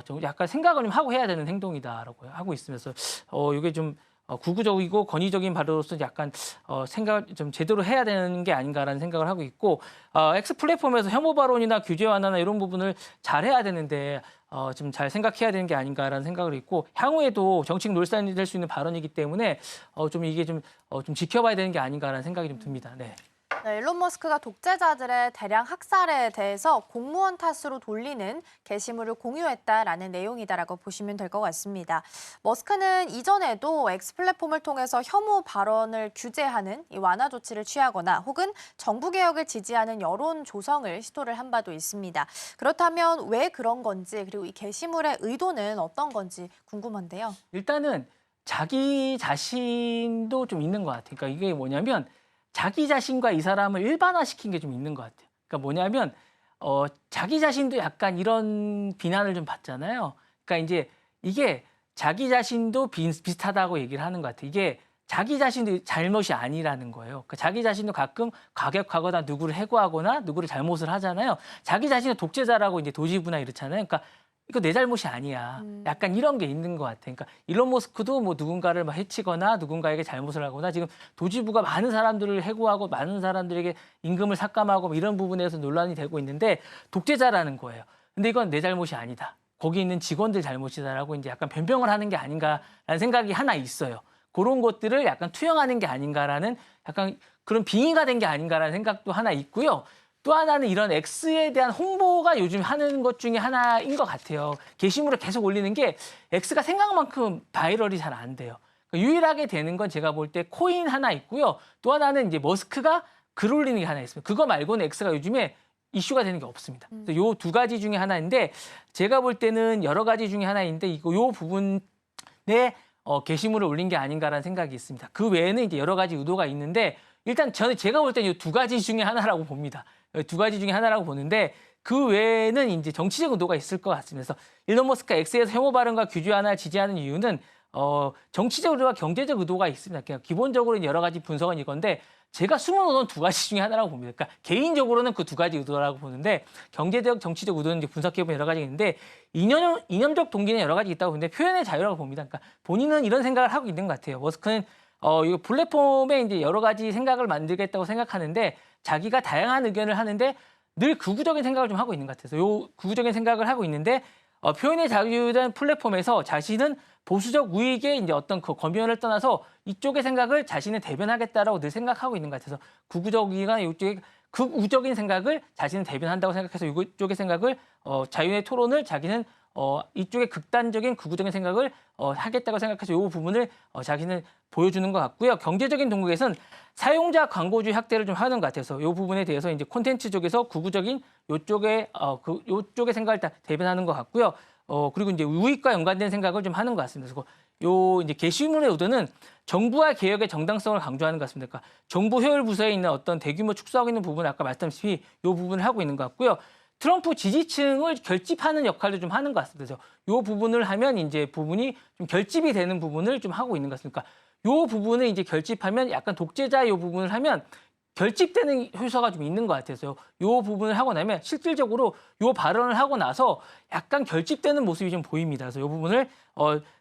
좀 약간 생각을 좀 하고 해야 되는 행동이다라고 하고 있으면서 이게 좀 구구적이고 권위적인 발언으로서 약간 생각을 좀 제대로 해야 되는 게 아닌가라는 생각을 하고 있고 X 플랫폼에서 혐오 발언이나 규제 완화나 이런 부분을 잘 해야 되는데 좀 잘 생각해야 되는 게 아닌가라는 생각을 있고 향후에도 정책 놀산이 될 수 있는 발언이기 때문에 좀 이게 좀 지켜봐야 되는 게 아닌가라는 생각이 좀 듭니다. 네. 네, 일론 머스크가 독재자들의 대량 학살에 대해서 공무원 탓으로 돌리는 게시물을 공유했다라는 내용이다라고 보시면 될 것 같습니다. 머스크는 이전에도 X 플랫폼을 통해서 혐오 발언을 규제하는 이 완화 조치를 취하거나 혹은 정부 개혁을 지지하는 여론 조성을 시도를 한 바도 있습니다. 그렇다면 왜 그런 건지 그리고 이 게시물의 의도는 어떤 건지 궁금한데요. 일단은 자기 자신도 좀 있는 것 같아요. 그러니까 이게 뭐냐면 자기 자신과 이 사람을 일반화시킨 게 좀 있는 것 같아요. 그러니까 뭐냐면 자기 자신도 약간 이런 비난을 좀 받잖아요. 그러니까 이제 이게 자기 자신도 비슷하다고 얘기를 하는 것 같아요. 이게 자기 자신도 잘못이 아니라는 거예요. 그러니까 자기 자신도 가끔 과격하거나 누구를 해고하거나 누구를 잘못을 하잖아요. 자기 자신은 독재자라고 이제 도지부나 이렇잖아요. 그러니까 이거 내 잘못이 아니야. 약간 이런 게 있는 것 같아요. 그러니까 일론 머스크도 뭐 누군가를 막 해치거나 누군가에게 잘못을 하거나 지금 도지부가 많은 사람들을 해고하고 많은 사람들에게 임금을 삭감하고 뭐 이런 부분에서 논란이 되고 있는데 독재자라는 거예요. 근데 이건 내 잘못이 아니다. 거기 있는 직원들 잘못이다라고 이제 약간 변명을 하는 게 아닌가라는 생각이 하나 있어요. 그런 것들을 약간 투영하는 게 아닌가라는 약간 그런 빙의가 된 게 아닌가라는 생각도 하나 있고요. 또 하나는 이런 X에 대한 홍보가 요즘 하는 것 중에 하나인 것 같아요. 게시물을 계속 올리는 게 X가 생각만큼 바이럴이 잘 안 돼요. 유일하게 되는 건 제가 볼 때 코인 하나 있고요. 또 하나는 이제 머스크가 글 올리는 게 하나 있습니다. 그거 말고는 X가 요즘에 이슈가 되는 게 없습니다. 요 두 가지 중에 하나인데 제가 볼 때는 여러 가지 중에 하나인데 요 부분에 게시물을 올린 게 아닌가라는 생각이 있습니다. 그 외에는 이제 여러 가지 의도가 있는데 일단 제가 볼 때는 이 두 가지 중에 하나라고 봅니다. 두 가지 중에 하나라고 보는데 그 외에는 이제 정치적 의도가 있을 것 같습니다. 그래서 일론 머스크가 X에서 혐오 발언과 규제 하나를 지지하는 이유는 정치적 의도와 경제적 의도가 있습니다. 그냥 기본적으로 여러 가지 분석은 이건데 제가 숨은 의도는 두 가지 중에 하나라고 봅니다. 그러니까 개인적으로는 그 두 가지 의도라고 보는데 경제적, 정치적 의도는 이제 분석해보면 여러 가지가 있는데 이념적 동기는 여러 가지 있다고 보는데 표현의 자유라고 봅니다. 그러니까 본인은 이런 생각을 하고 있는 것 같아요. 머스크는 이 플랫폼에 이제 여러 가지 생각을 만들겠다고 생각하는데 자기가 다양한 의견을 하는데 늘 극우적인 생각을 좀 하고 있는 것 같아서 요 극우적인 생각을 하고 있는데 표현의 자유된 플랫폼에서 자신은 보수적 우익의 이제 어떤 그 검열을 떠나서 이쪽의 생각을 자신은 대변하겠다라고 늘 생각하고 있는 것 같아서 극우적이거나 이쪽의 극우적인 생각을 자신은 대변한다고 생각해서 이쪽의 생각을 자유의 토론을 자기는 이쪽의 극단적인 극우적인 생각을 하겠다고 생각해서 이 부분을 자기는 보여주는 것 같고요. 경제적인 동국에서는 사용자 광고주의 확대를 좀 하는 것 같아서 이 부분에 대해서 이제 콘텐츠 쪽에서 극우적인 요쪽의 요쪽의 생각을 다 대변하는 것 같고요. 그리고 이제 우익과 연관된 생각을 좀 하는 것 같습니다. 그래서 요 이제 게시물의 의도는 정부와 개혁의 정당성을 강조하는 것 같습니다. 그러니까 정부 효율 부서에 있는 어떤 대규모 축소하고 있는 부분을 아까 말씀드렸듯이 이 부분을 하고 있는 것 같고요. 트럼프 지지층을 결집하는 역할도 좀 하는 것 같습니다. 그래서 이 부분을 하면 이제 부분이 좀 결집이 되는 부분을 좀 하고 있는 것 같습니다. 그러니까 이 부분을 이제 결집하면 약간 독재자 이 부분을 하면 결집되는 효소가 좀 있는 것 같아서 이 부분을 하고 나면 실질적으로 이 발언을 하고 나서 약간 결집되는 모습이 좀 보입니다. 그래서 이 부분을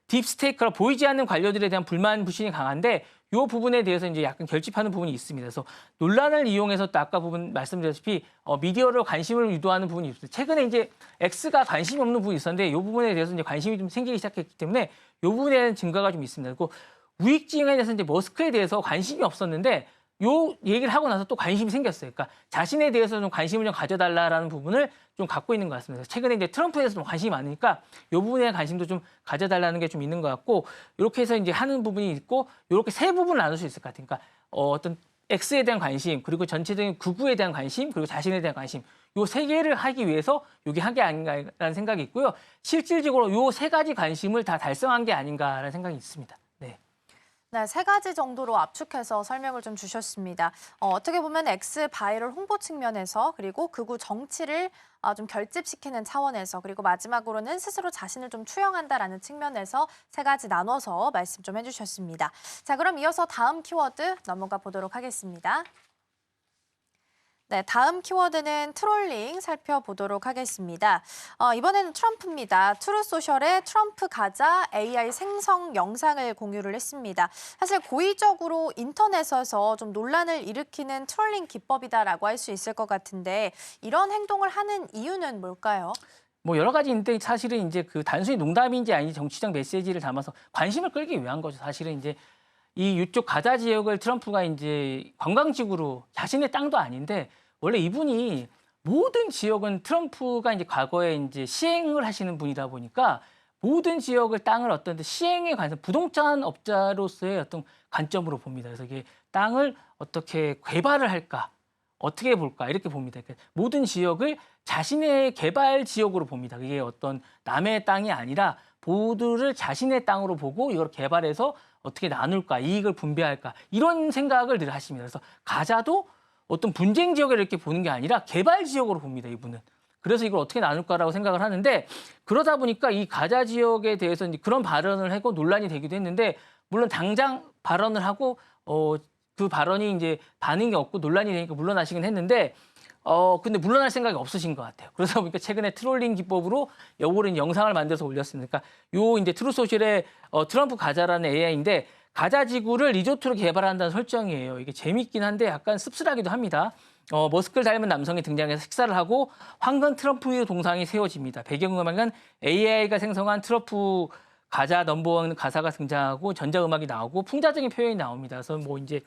딥스테이크라 보이지 않는 관료들에 대한 불만 불신이 강한데 이 부분에 대해서 이제 약간 결집하는 부분이 있습니다. 그래서 논란을 이용해서 또 아까 부분 말씀드렸다시피 미디어로 관심을 유도하는 부분이 있습니다. 최근에 이제 X가 관심이 없는 부분이 있었는데 이 부분에 대해서 이제 관심이 좀 생기기 시작했기 때문에 이 부분에 대한 증거가 좀 있습니다. 그리고 우익지형에 대해서 이제 머스크에 대해서 관심이 없었는데 요 얘기를 하고 나서 또 관심이 생겼어요. 그러니까 자신에 대해서 좀 관심을 좀 가져달라라는 부분을 좀 갖고 있는 것 같습니다. 최근에 이제 트럼프에 대해서 좀 관심이 많으니까 요 부분에 관심도 좀 가져달라는 게 좀 있는 것 같고 이렇게 해서 이제 하는 부분이 있고 이렇게 세 부분을 나눌 수 있을 것 같아요. 그러니까 어떤 X에 대한 관심 그리고 전체적인 극우에 대한 관심 그리고 자신에 대한 관심 요 세 개를 하기 위해서 요게 한 게 아닌가라는 생각이 있고요. 실질적으로 요 세 가지 관심을 다 달성한 게 아닌가라는 생각이 있습니다. 네. 네, 세 가지 정도로 압축해서 설명을 좀 주셨습니다. 어떻게 보면 X 바이럴 홍보 측면에서 그리고 극우 정치를 좀 결집시키는 차원에서 그리고 마지막으로는 스스로 자신을 좀 투영한다라는 측면에서 세 가지 나눠서 말씀 좀 해주셨습니다. 자, 그럼 이어서 다음 키워드 넘어가 보도록 하겠습니다. 네, 다음 키워드는 트롤링 살펴보도록 하겠습니다. 이번에는 트럼프입니다. 트루소셜에 트럼프 가짜 AI 생성 영상을 공유를 했습니다. 사실 고의적으로 인터넷에서 좀 논란을 일으키는 트롤링 기법이다라고 할 수 있을 것 같은데 이런 행동을 하는 이유는 뭘까요? 뭐 여러 가지인데 사실은 이제 그 단순히 농담인지 아닌지 정치적 메시지를 담아서 관심을 끌기 위한 거죠. 사실은 이제 이 이쪽 가자 지역을 트럼프가 이제 관광지구로 자신의 땅도 아닌데 원래 이분이 모든 지역은 트럼프가 이제 과거에 이제 시행을 하시는 분이다 보니까 모든 지역을 땅을 어떤 시행에 관해서 부동산 업자로서의 어떤 관점으로 봅니다. 그래서 이게 땅을 어떻게 개발을 할까, 어떻게 볼까 이렇게 봅니다. 그러니까 모든 지역을 자신의 개발 지역으로 봅니다. 이게 어떤 남의 땅이 아니라 모두를 자신의 땅으로 보고 이걸 개발해서 어떻게 나눌까, 이익을 분배할까 이런 생각을 늘 하십니다. 그래서 가자도 어떤 분쟁 지역을 이렇게 보는 게 아니라 개발 지역으로 봅니다, 이분은. 그래서 이걸 어떻게 나눌까라고 생각을 하는데 그러다 보니까 이 가자 지역에 대해서 이제 그런 발언을 하고 논란이 되기도 했는데 물론 당장 발언을 하고 그 발언이 이제 반응이 없고 논란이 되니까 물러나시긴 했는데 근데 물러날 생각이 없으신 것 같아요. 그러다 보니까 최근에 트롤링 기법으로 요거를 영상을 만들어서 올렸습니다. 그러니까 요 이제 트루소셜의 트럼프 가자라는 AI인데 가자 지구를 리조트로 개발한다는 설정이에요. 이게 재밌긴 한데 약간 씁쓸하기도 합니다. 머스크를 닮은 남성이 등장해서 식사를 하고 황금 트럼프의 동상이 세워집니다. 배경음악은 AI가 생성한 트럼프 가자 넘버원 가사가 등장하고 전자음악이 나오고 풍자적인 표현이 나옵니다. 그래서 뭐 이제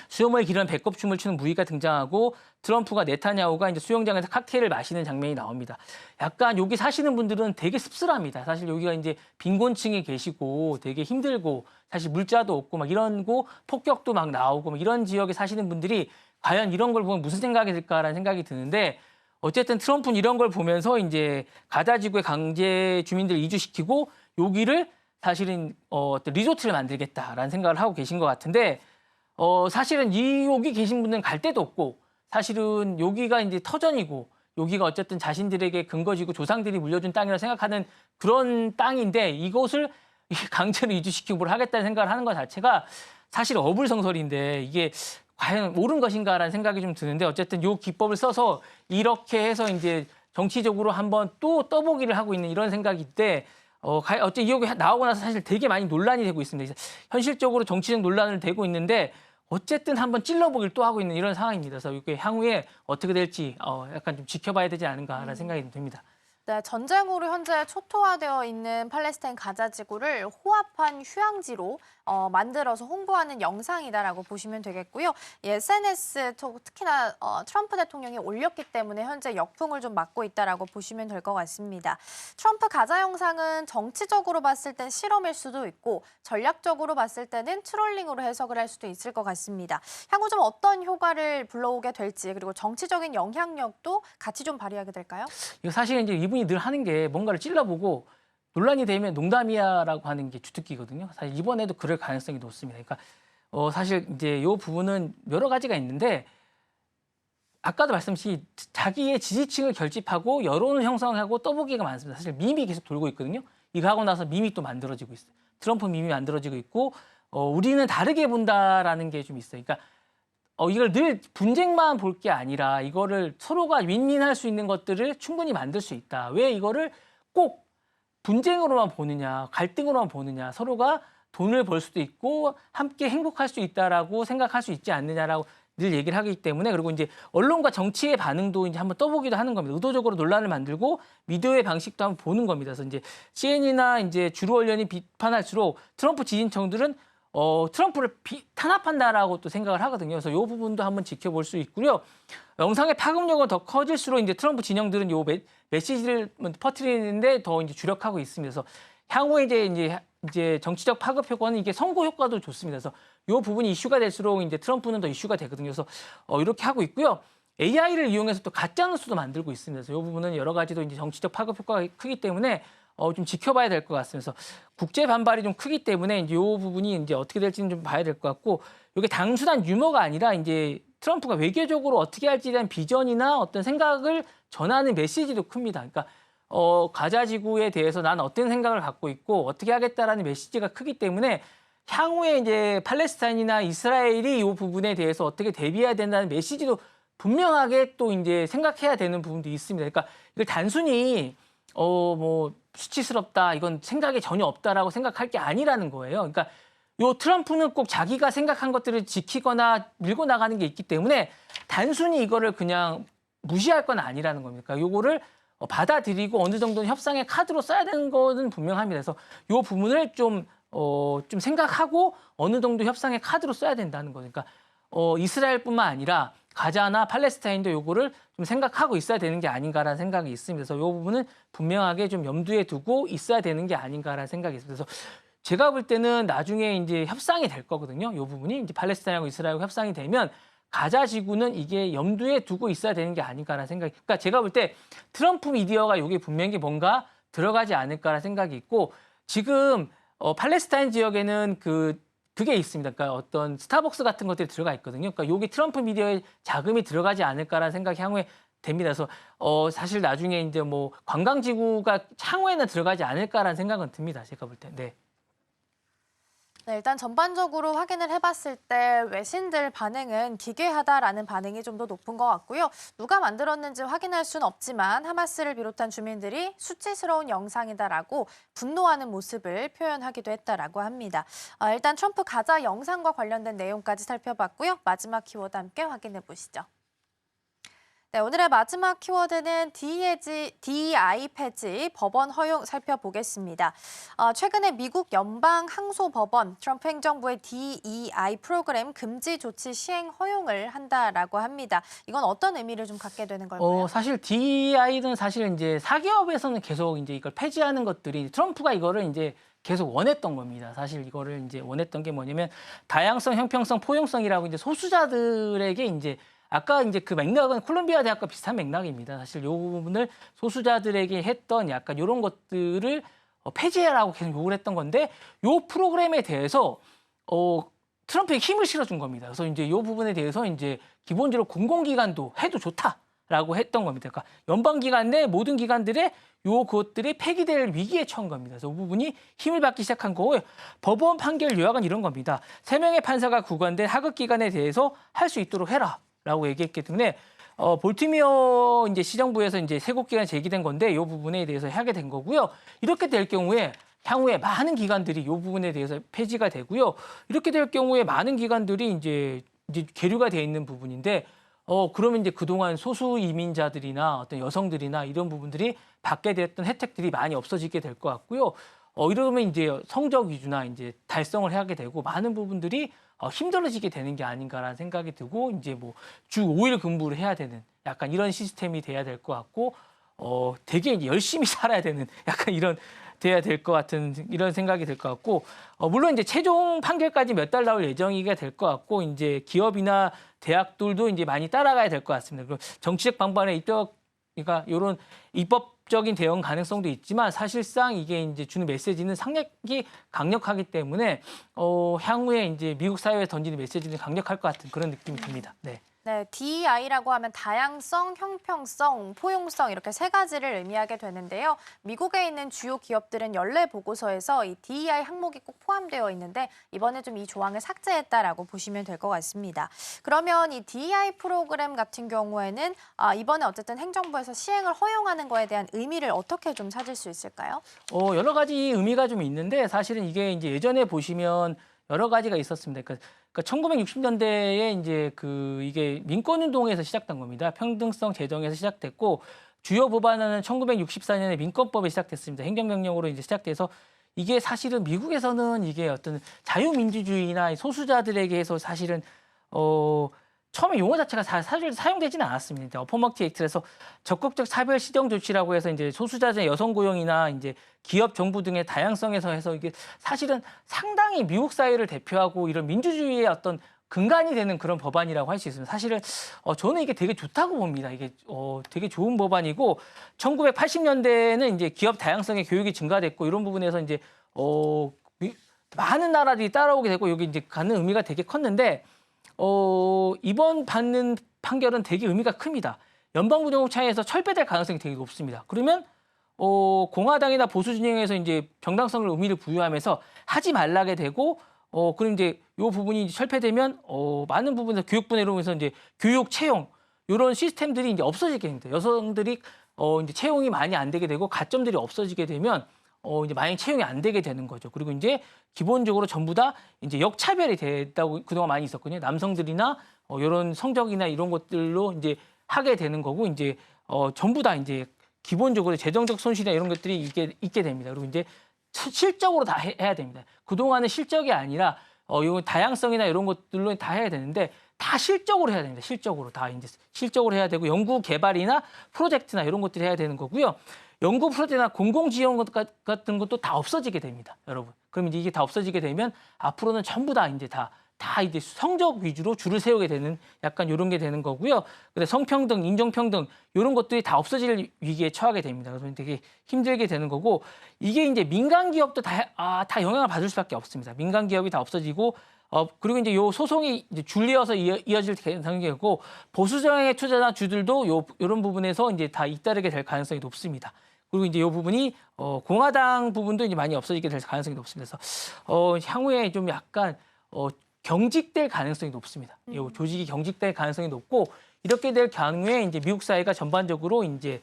수염을 기르는 배꼽춤을 추는 무희가 등장하고 트럼프가 네타냐후가 이제 수영장에서 칵테일을 마시는 장면이 나옵니다. 약간 여기 사시는 분들은 되게 씁쓸합니다. 사실 여기가 이제 빈곤층에 계시고 되게 힘들고 사실 물자도 없고 막 이런고 폭격도 막 나오고 막 이런 지역에 사시는 분들이 과연 이런 걸 보면 무슨 생각이 들까라는 생각이 드는데 어쨌든 트럼프는 이런 걸 보면서 이제 가자 지구에 강제 주민들을 이주시키고 여기를 사실은 어떤 리조트를 만들겠다라는 생각을 하고 계신 것 같은데 사실은 여기 계신 분들은 갈 데도 없고 사실은 여기가 이제 터전이고 여기가 어쨌든 자신들에게 근거지고 조상들이 물려준 땅이라고 생각하는 그런 땅인데 이곳을 강제로 이주시키고 뭘 하겠다는 생각을 하는 것 자체가 사실 어불성설인데 이게 과연 옳은 것인가라는 생각이 좀 드는데 어쨌든 이 기법을 써서 이렇게 해서 이제 정치적으로 한번 또 떠보기를 하고 있는 이런 생각인데 어째 이 얘기 나오고 나서 사실 되게 많이 논란이 되고 있습니다. 현실적으로 정치적 논란을 되고 있는데 어쨌든 한번 찔러보기를 또 하고 있는 이런 상황입니다. 그래서 이게 향후에 어떻게 될지 약간 좀 지켜봐야 되지 않은가라는 생각이 듭니다. 네, 전쟁으로 현재 초토화되어 있는 팔레스타인 가자 지구를 호합한 휴양지로 만들어서 홍보하는 영상이다라고 보시면 되겠고요. SNS 특히나 트럼프 대통령이 올렸기 때문에 현재 역풍을 좀 맞고 있다라고 보시면 될 것 같습니다. 트럼프 가자 영상은 정치적으로 봤을 땐 실험일 수도 있고 전략적으로 봤을 때는 트롤링으로 해석을 할 수도 있을 것 같습니다. 향후 좀 어떤 효과를 불러오게 될지 그리고 정치적인 영향력도 같이 좀 발휘하게 될까요? 이거 사실 이제 이분이 늘 하는 게 뭔가를 찔러보고 논란이 되면 농담이야라고 하는 게 주특기거든요. 사실 이번에도 그럴 가능성이 높습니다. 그러니까 사실 이제 이 부분은 여러 가지가 있는데 아까도 말씀드린 자기의 지지층을 결집하고 여론을 형성하고 떠보기가 많습니다. 사실 밈이 계속 돌고 있거든요. 이거 하고 나서 밈이 또 만들어지고 있어요. 트럼프 밈이 만들어지고 있고 우리는 다르게 본다라는 게 좀 있어요. 그러니까 이걸 늘 분쟁만 볼 게 아니라 이거를 서로가 윈윈할 수 있는 것들을 충분히 만들 수 있다. 왜 이거를 꼭 분쟁으로만 보느냐, 갈등으로만 보느냐, 서로가 돈을 벌 수도 있고 함께 행복할 수 있다라고 생각할 수 있지 않느냐라고 늘 얘기를 하기 때문에 그리고 이제 언론과 정치의 반응도 이제 한번 떠보기도 하는 겁니다. 의도적으로 논란을 만들고 미디어의 방식도 한번 보는 겁니다. 그래서 이제 CNN이나 이제 주류 언론이 비판할수록 트럼프 지지층들은 트럼프를 탄압한다라고 또 생각을 하거든요. 그래서 이 부분도 한번 지켜볼 수 있고요. 영상의 파급력은 더 커질수록 이제 트럼프 진영들은 요 메시지를 퍼뜨리는데 더 이제 주력하고 있습니다. 그래서 향후에 이제 정치적 파급 효과는 이게 선거 효과도 좋습니다. 그래서 이 부분이 이슈가 될수록 이제 트럼프는 더 이슈가 되거든요. 그래서 이렇게 하고 있고요. AI를 이용해서 또 가짜 뉴스도 만들고 있습니다. 그래서 이 부분은 여러 가지도 이제 정치적 파급 효과가 크기 때문에 좀 지켜봐야 될 것 같습니다. 그래서 국제 반발이 좀 크기 때문에 이제 이 부분이 이제 어떻게 될지는 좀 봐야 될 것 같고 이게 단순한 유머가 아니라 이제 트럼프가 외교적으로 어떻게 할지에 대한 비전이나 어떤 생각을 전하는 메시지도 큽니다. 그러니까 가자 지구에 대해서 난 어떤 생각을 갖고 있고 어떻게 하겠다라는 메시지가 크기 때문에 향후에 이제 팔레스타인이나 이스라엘이 이 부분에 대해서 어떻게 대비해야 된다는 메시지도 분명하게 또 이제 생각해야 되는 부분도 있습니다. 그러니까 이걸 단순히 뭐 수치스럽다 이건 생각이 전혀 없다라고 생각할 게 아니라는 거예요. 그러니까 요 트럼프는 꼭 자기가 생각한 것들을 지키거나 밀고 나가는 게 있기 때문에 단순히 이거를 그냥 무시할 건 아니라는 겁니다. 그러니까 요거를 받아들이고 어느 정도는 협상의 카드로 써야 되는 거는 분명합니다. 그래서 요 부분을 좀 생각하고 어느 정도 협상의 카드로 써야 된다는 거니까 이스라엘뿐만 아니라 가자나 팔레스타인도 요거를 좀 생각하고 있어야 되는 게 아닌가라는 생각이 있습니다. 그래서 이 부분은 분명하게 좀 염두에 두고 있어야 되는 게 아닌가라는 생각이 있습니다. 그래서 제가 볼 때는 나중에 이제 협상이 될 거거든요. 이 부분이 이제 팔레스타인하고 이스라엘하고 협상이 되면 가자 지구는 이게 염두에 두고 있어야 되는 게 아닌가라는 생각이. 그러니까 제가 볼 때 트럼프 미디어가 이게 분명히 뭔가 들어가지 않을까라는 생각이 있고 지금 팔레스타인 지역에는 그게 있습니다. 그러니까 어떤 스타벅스 같은 것들이 들어가 있거든요. 그러니까 여기 트럼프 미디어에 자금이 들어가지 않을까라는 생각이 향후에 됩니다. 그래서 사실 나중에 이제 뭐 관광지구가 향후에는 들어가지 않을까라는 생각은 듭니다. 제가 볼 때. 네. 네, 일단 전반적으로 확인을 해봤을 때 외신들 반응은 기괴하다라는 반응이 좀 더 높은 것 같고요. 누가 만들었는지 확인할 수는 없지만 하마스를 비롯한 주민들이 수치스러운 영상이다라고 분노하는 모습을 표현하기도 했다라고 합니다. 일단 트럼프 가짜 영상과 관련된 내용까지 살펴봤고요. 마지막 키워드 함께 확인해 보시죠. 네, 오늘의 마지막 키워드는 DEI 폐지 법원 허용 살펴보겠습니다. 최근에 미국 연방항소법원 트럼프 행정부의 DEI 프로그램 금지 조치 시행 허용을 한다라고 합니다. 이건 어떤 의미를 좀 갖게 되는 걸까요? 사실 DEI는 사실 이제 사기업에서는 계속 이제 이걸 폐지하는 것들이 트럼프가 이거를 이제 계속 원했던 겁니다. 사실 이거를 이제 원했던 게 뭐냐면 다양성, 형평성, 포용성이라고 이제 소수자들에게 이제 아까 이제 그 맥락은 콜롬비아 대학과 비슷한 맥락입니다. 사실 요 부분을 소수자들에게 했던 약간 이런 것들을 폐지해라고 계속 요구를 했던 건데 요 프로그램에 대해서 트럼프에게 힘을 실어준 겁니다. 그래서 이제 요 부분에 대해서 이제 기본적으로 공공기관도 해도 좋다라고 했던 겁니다. 그러니까 연방기관 내 모든 기관들의 그것들이 폐기될 위기에 처한 겁니다. 그래서 이 부분이 힘을 받기 시작한 거고요. 법원 판결 요약은 이런 겁니다. 3명의 판사가 구관된 하급기관에 대해서 할 수 있도록 해라. 라고 얘기했기 때문에 볼티미어 이제 시정부에서 이제 세곡기간이 제기된 건데 이 부분에 대해서 하게 된 거고요. 이렇게 될 경우에 향후에 많은 기관들이 이 부분에 대해서 폐지가 되고요. 이렇게 될 경우에 많은 기관들이 이제 계류가 돼 있는 부분인데 그러면 이제 그동안 소수 이민자들이나 어떤 여성들이나 이런 부분들이 받게 됐던 혜택들이 많이 없어지게 될 것 같고요. 이러면 이제 성적 위주나 이제 달성을 하게 되고 많은 부분들이 힘들어지게 되는 게 아닌가라는 생각이 들고 이제 뭐 주 5일 근무를 해야 되는 약간 이런 시스템이 돼야 될 것 같고 되게 이제 열심히 살아야 되는 약간 이런 돼야 될 것 같은 이런 생각이 들 것 같고 물론 이제 최종 판결까지 몇 달 나올 예정이가 될 것 같고 이제 기업이나 대학들도 이제 많이 따라가야 될 것 같습니다. 그리고 정치적 방법에 그러니까 이런 입법적인 대응 가능성도 있지만 사실상 이게 이제 주는 메시지는 상당히 강력하기 때문에 향후에 이제 미국 사회에 던지는 메시지는 강력할 것 같은 그런 느낌이 듭니다. 네. 네, DEI라고 하면 다양성, 형평성, 포용성 이렇게 3가지를 의미하게 되는데요. 미국에 있는 주요 기업들은 연례 보고서에서 이 DEI 항목이 꼭 포함되어 있는데 이번에 좀 이 조항을 삭제했다라고 보시면 될 것 같습니다. 그러면 이 DEI 프로그램 같은 경우에는 이번에 어쨌든 행정부에서 시행을 허용하는 거에 대한 의미를 어떻게 좀 찾을 수 있을까요? 여러 가지 의미가 좀 있는데 사실은 이게 이제 예전에 보시면 여러 가지가 있었습니다. 그러니까 1960년대에 이제 이게 민권운동에서 시작된 겁니다. 평등성 제정에서 시작됐고 주요 법안은 1964년에 민권법에 시작됐습니다. 행정명령으로 이제 시작돼서 이게 사실은 미국에서는 이게 어떤 자유민주주의나 소수자들에게 해서 사실은 처음에 용어 자체가 사실 사용되지는 않았습니다. 어퍼머티 액트에서 적극적 차별 시정 조치라고 해서 이제 소수자의 여성 고용이나 이제 기업 정부 등의 다양성에서 해서 이게 사실은 상당히 미국 사회를 대표하고 이런 민주주의의 어떤 근간이 되는 그런 법안이라고 할 수 있습니다. 사실은 저는 이게 되게 좋다고 봅니다. 이게 되게 좋은 법안이고 1980년대에는 이제 기업 다양성의 교육이 증가됐고 이런 부분에서 이제 많은 나라들이 따라오게 되고 여기 이제 갖는 의미가 되게 컸는데 이번 받는 판결은 되게 의미가 큽니다. 연방부정부차에서 철폐될 가능성이 되게 높습니다. 그러면 공화당이나 보수 진영에서 이제 정당성을 의미를 부여하면서 하지 말라게 되고 그럼 이제 이 부분이 이제 철폐되면 많은 부분에서 교육부나 이러면서 이제 교육 채용 이런 시스템들이 이제 없어지게 됩니다. 여성들이 이제 채용이 많이 안 되게 되고 가점들이 없어지게 되면 이제 많이 채용이 안 되게 되는 거죠. 그리고 이제 기본적으로 전부 다 이제 역차별이 됐다고 그동안 많이 있었거든요. 남성들이나 이런 성적이나 이런 것들로 이제 하게 되는 거고 이제 전부 다 이제 기본적으로 재정적 손실이나 이런 것들이 이게 있게 됩니다. 그리고 이제 실적으로 다 해야 됩니다. 그동안은 실적이 아니라 요 다양성이나 이런 것들로 다 해야 되는데 다 실적으로 해야 됩니다. 실적으로 다 이제 실적으로 해야 되고 연구 개발이나 프로젝트나 이런 것들이 해야 되는 거고요. 연구 프로젝트나 공공 지원 같은 것도 다 없어지게 됩니다, 여러분. 그럼 이제 이게 다 없어지게 되면 앞으로는 전부 다 이제 다 다 이제 성적 위주로 줄을 세우게 되는 약간 이런 게 되는 거고요. 근데 성평등, 인종평등 이런 것들이 다 없어질 위기에 처하게 됩니다. 그래서 되게 힘들게 되는 거고 이게 이제 민간 기업도 다 영향을 받을 수밖에 없습니다. 민간 기업이 다 없어지고 그리고 이제 요 소송이 이제 줄리어서 이어질 가능성이고 보수 정당의 투자자 주들도 요런 부분에서 이제 다 잇따르게 될 가능성이 높습니다. 그리고 이제 이 부분이 공화당 부분도 이제 많이 없어지게 될 가능성이 높습니다. 그래서 향후에 좀 약간 경직될 가능성이 높습니다. 이 조직이 경직될 가능성이 높고 이렇게 될 경우에 이제 미국 사회가 전반적으로 이제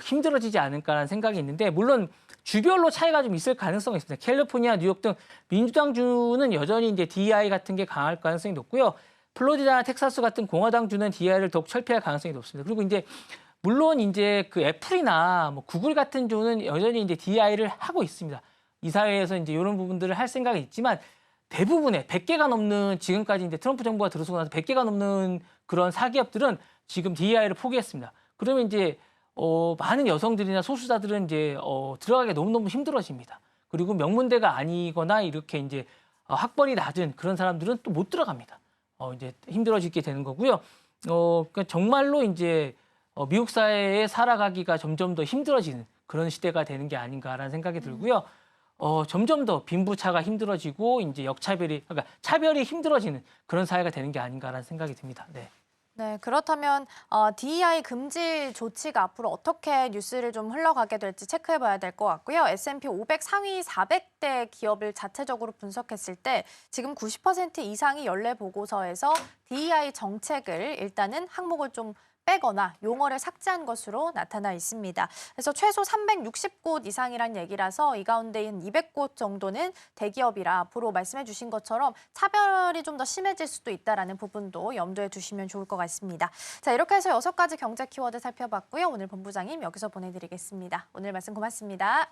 힘들어지지 않을까라는 생각이 있는데 물론 주별로 차이가 좀 있을 가능성이 있습니다. 캘리포니아, 뉴욕 등 민주당 주는 여전히 이제 DEI 같은 게 강할 가능성이 높고요. 플로리다나 텍사스 같은 공화당 주는 DEI를 더욱 철폐할 가능성이 높습니다. 그리고 이제 물론 이제 그 애플이나 뭐 구글 같은 주는 여전히 이제 DEI를 하고 있습니다. 이 사회에서 이제 이런 부분들을 할 생각이 있지만 대부분의 100개가 넘는 지금까지 이제 트럼프 정부가 들어서고 나서 100개가 넘는 그런 사기업들은 지금 DEI를 포기했습니다. 그러면 이제 많은 여성들이나 소수자들은 이제 들어가기 너무너무 힘들어집니다. 그리고 명문대가 아니거나 이렇게 이제 학벌이 낮은 그런 사람들은 또 못 들어갑니다. 이제 힘들어지게 되는 거고요. 그러니까 정말로 이제 미국 사회에 살아가기가 점점 더 힘들어지는 그런 시대가 되는 게 아닌가라는 생각이 들고요. 점점 더 빈부차가 힘들어지고 이제 그러니까 차별이 힘들어지는 그런 사회가 되는 게 아닌가라는 생각이 듭니다. 네. 네, 그렇다면 DEI 금지 조치가 앞으로 어떻게 뉴스를 좀 흘러가게 될지 체크해봐야 될 것 같고요. S&P 500 상위 400대 기업을 자체적으로 분석했을 때 지금 90% 이상이 연례 보고서에서 DEI 정책을 일단은 항목을 좀 빼거나 용어를 삭제한 것으로 나타나 있습니다. 그래서 최소 360곳 이상이란 얘기라서 이 가운데 한 200곳 정도는 대기업이라 앞으로 말씀해 주신 것처럼 차별이 좀 더 심해질 수도 있다는 부분도 염두에 두시면 좋을 것 같습니다. 자, 이렇게 해서 6가지 경제 키워드 살펴봤고요. 오늘 본부장님 여기서 보내드리겠습니다. 오늘 말씀 고맙습니다.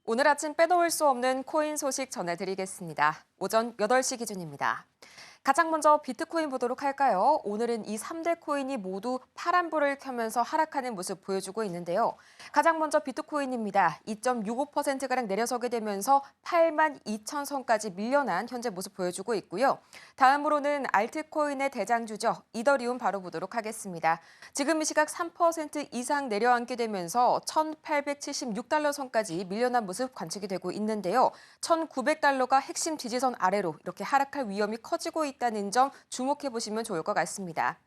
오늘 아침 빼놓을 수 없는 코인 소식 전해드리겠습니다. 오전 8시 기준입니다. 가장 먼저 비트코인 보도록 할까요? 오늘은 이 3대 코인이 모두 파란불을 켜면서 하락하는 모습 보여주고 있는데요. 가장 먼저 비트코인입니다. 2.65%가량 내려서게 되면서 82,000선까지 밀려난 현재 모습 보여주고 있고요. 다음으로는 알트코인의 대장주죠. 이더리움 바로 보도록 하겠습니다. 지금 이 시각 3% 이상 내려앉게 되면서 1,876달러 선까지 밀려난 모습 관측이 되고 있는데요. 1,900달러가 핵심 지지선 아래로 이렇게 하락할 위험이 커지고 있다는 점 주목해 보시면 좋을 것 같습니다.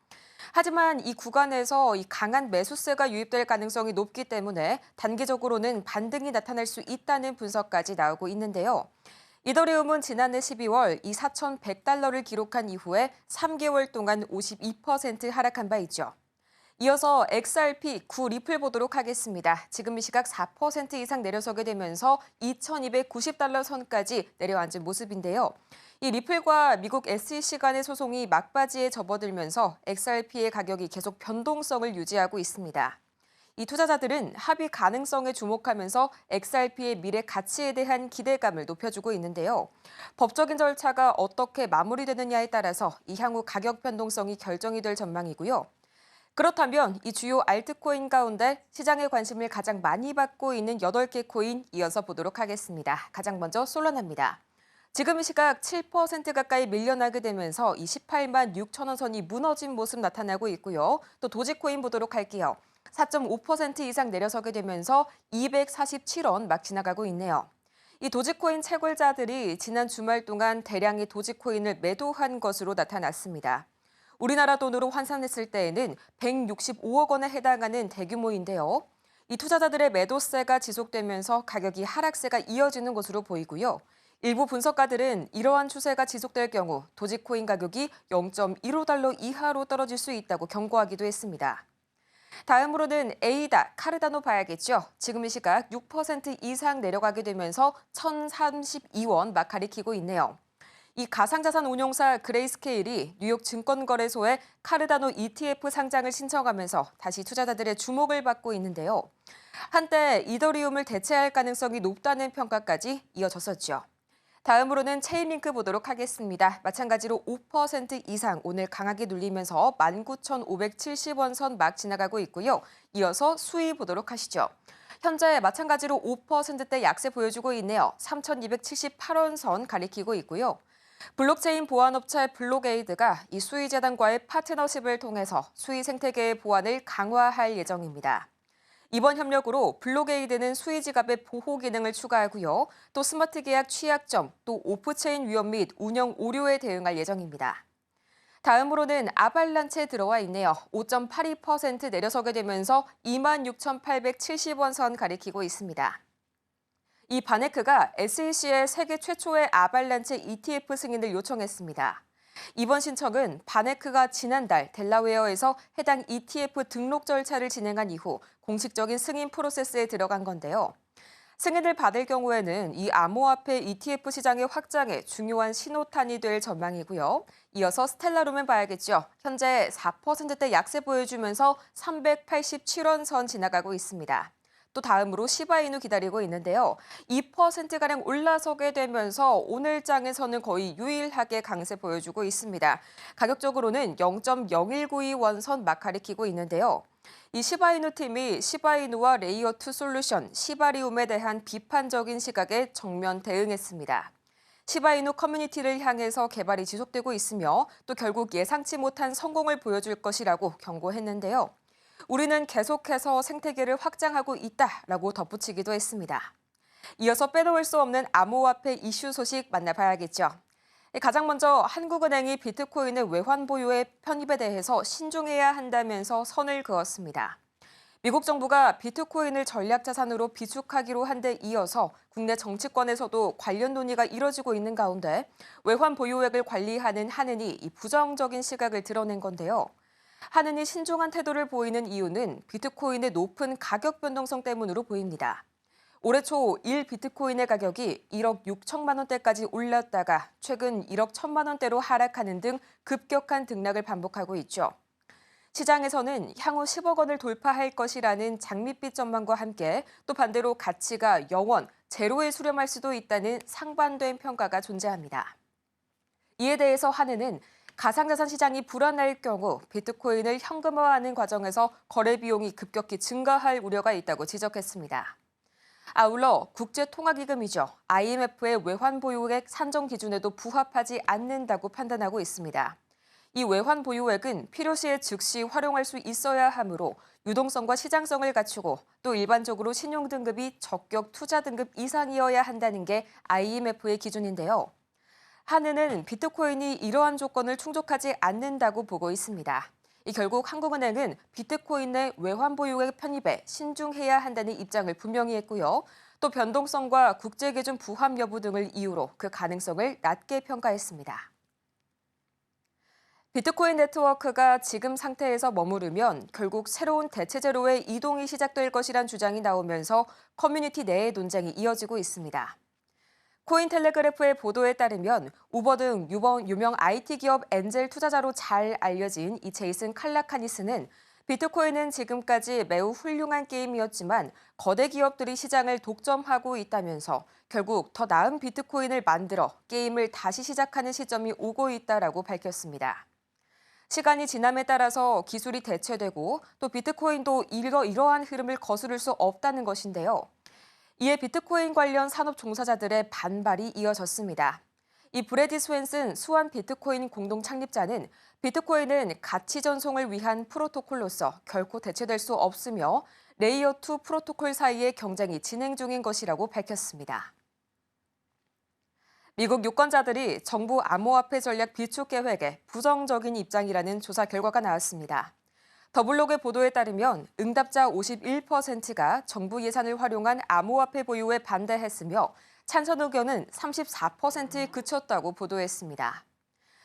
하지만 이 구간에서 이 강한 매수세가 유입될 가능성이 높기 때문에 단기적으로는 반등이 나타날 수 있다는 분석까지 나오고 있는데요. 이더리움은 지난해 12월 이 4,100달러를 기록한 이후에 3개월 동안 52% 하락한 바 있죠. 이어서 XRP 9 리플 보도록 하겠습니다. 지금 이 시각 4% 이상 내려서게 되면서 2,290달러 선까지 내려앉은 모습인데요. 이 리플과 미국 SEC 간의 소송이 막바지에 접어들면서 XRP의 가격이 계속 변동성을 유지하고 있습니다. 이 투자자들은 합의 가능성에 주목하면서 XRP의 미래 가치에 대한 기대감을 높여주고 있는데요. 법적인 절차가 어떻게 마무리되느냐에 따라서 이 향후 가격 변동성이 결정이 될 전망이고요. 그렇다면 이 주요 알트코인 가운데 시장의 관심을 가장 많이 받고 있는 8개 코인 이어서 보도록 하겠습니다. 가장 먼저 솔라나입니다. 지금 이 시각 7% 가까이 밀려나게 되면서 이 18만 6천 원 선이 무너진 모습 나타나고 있고요. 또 도지코인 보도록 할게요. 4.5% 이상 내려서게 되면서 247원 막 지나가고 있네요. 이 도지코인 채굴자들이 지난 주말 동안 대량의 도지코인을 매도한 것으로 나타났습니다. 우리나라 돈으로 환산했을 때에는 165억 원에 해당하는 대규모인데요. 이 투자자들의 매도세가 지속되면서 가격이 하락세가 이어지는 것으로 보이고요. 일부 분석가들은 이러한 추세가 지속될 경우 도지코인 가격이 0.15달러 이하로 떨어질 수 있다고 경고하기도 했습니다. 다음으로는 에이다, 카르다노 봐야겠죠. 지금 이 시각 6% 이상 내려가게 되면서 1,032원 막 가리키고 있네요. 이 가상자산 운용사 그레이스케일이 뉴욕 증권거래소에 카르다노 ETF 상장을 신청하면서 다시 투자자들의 주목을 받고 있는데요. 한때 이더리움을 대체할 가능성이 높다는 평가까지 이어졌었죠. 다음으로는 체인링크 보도록 하겠습니다. 마찬가지로 5% 이상 오늘 강하게 눌리면서 19,570원 선 막 지나가고 있고요. 이어서 수위 보도록 하시죠. 현재 마찬가지로 5%대 약세 보여주고 있네요. 3,278원 선 가리키고 있고요. 블록체인 보안업체 블록에이드가 이 수의 재단과의 파트너십을 통해서 수의 생태계의 보안을 강화할 예정입니다. 이번 협력으로 블록에이드는 수의 지갑의 보호 기능을 추가하고요. 또 스마트 계약 취약점, 또 오프체인 위험 및 운영 오류에 대응할 예정입니다. 다음으로는 아발란체에 들어와 있네요. 5.82% 내려서게 되면서 26,870원 선 가리키고 있습니다. 이 바네크가 SEC의 세계 최초의 아발란체 ETF 승인을 요청했습니다. 이번 신청은 바네크가 지난달 델라웨어에서 해당 ETF 등록 절차를 진행한 이후 공식적인 승인 프로세스에 들어간 건데요. 승인을 받을 경우에는 이 암호화폐 ETF 시장의 확장에 중요한 신호탄이 될 전망이고요. 이어서 스텔라룸을 봐야겠죠. 현재 4%대 약세 보여주면서 387원 선 지나가고 있습니다. 또 다음으로 시바이누 기다리고 있는데요. 2%가량 올라서게 되면서 오늘 장에서는 거의 유일하게 강세 보여주고 있습니다. 가격적으로는 0.0192원 선 막 가리키고 있는데요. 이 시바이누 팀이 시바이누와 레이어2 솔루션, 시바리움에 대한 비판적인 시각에 정면 대응했습니다. 시바이누 커뮤니티를 향해서 개발이 지속되고 있으며 또 결국 예상치 못한 성공을 보여줄 것이라고 경고했는데요. 우리는 계속해서 생태계를 확장하고 있다라고 덧붙이기도 했습니다. 이어서 빼놓을 수 없는 암호화폐 이슈 소식 만나봐야겠죠. 가장 먼저 한국은행이 비트코인의 외환 보유의 편입에 대해서 신중해야 한다면서 선을 그었습니다. 미국 정부가 비트코인을 전략자산으로 비축하기로 한 데 이어서 국내 정치권에서도 관련 논의가 이뤄지고 있는 가운데 외환 보유액을 관리하는 한은이 이 부정적인 시각을 드러낸 건데요. 한은이 신중한 태도를 보이는 이유는 비트코인의 높은 가격 변동성 때문으로 보입니다. 올해 초 1비트코인의 가격이 1억 6천만 원대까지 올랐다가 최근 1억 1천만 원대로 하락하는 등 급격한 등락을 반복하고 있죠. 시장에서는 향후 10억 원을 돌파할 것이라는 장밋빛 전망과 함께 또 반대로 가치가 0원, 제로에 수렴할 수도 있다는 상반된 평가가 존재합니다. 이에 대해서 한은은 가상자산 시장이 불안할 경우 비트코인을 현금화하는 과정에서 거래 비용이 급격히 증가할 우려가 있다고 지적했습니다. 아울러 국제통화기금이죠. IMF의 외환 보유액 산정 기준에도 부합하지 않는다고 판단하고 있습니다. 이 외환 보유액은 필요시에 즉시 활용할 수 있어야 하므로 유동성과 시장성을 갖추고 또 일반적으로 신용 등급이 적격 투자 등급 이상이어야 한다는 게 IMF의 기준인데요. 한은은 비트코인이 이러한 조건을 충족하지 않는다고 보고 있습니다. 결국 한국은행은 비트코인의 외환 보유액 편입에 신중해야 한다는 입장을 분명히 했고요. 또 변동성과 국제기준 부합 여부 등을 이유로 그 가능성을 낮게 평가했습니다. 비트코인 네트워크가 지금 상태에서 머무르면 결국 새로운 대체제로의 이동이 시작될 것이란 주장이 나오면서 커뮤니티 내의 논쟁이 이어지고 있습니다. 코인텔레그래프의 보도에 따르면 우버 등 유명 IT 기업 엔젤 투자자로 잘 알려진 이 제이슨 칼라카니스는 비트코인은 지금까지 매우 훌륭한 게임이었지만 거대 기업들이 시장을 독점하고 있다면서 결국 더 나은 비트코인을 만들어 게임을 다시 시작하는 시점이 오고 있다라고 밝혔습니다. 시간이 지남에 따라서 기술이 대체되고 또 비트코인도 이러한 흐름을 거스를 수 없다는 것인데요. 이에 비트코인 관련 산업 종사자들의 반발이 이어졌습니다. 이 브래디 스웬슨 수완 비트코인 공동 창립자는 비트코인은 가치 전송을 위한 프로토콜로서 결코 대체될 수 없으며 레이어2 프로토콜 사이의 경쟁이 진행 중인 것이라고 밝혔습니다. 미국 유권자들이 정부 암호화폐 전략 비축 계획에 부정적인 입장이라는 조사 결과가 나왔습니다. 더블록의 보도에 따르면 응답자 51%가 정부 예산을 활용한 암호화폐 보유에 반대했으며 찬성 의견은 34%에 그쳤다고 보도했습니다.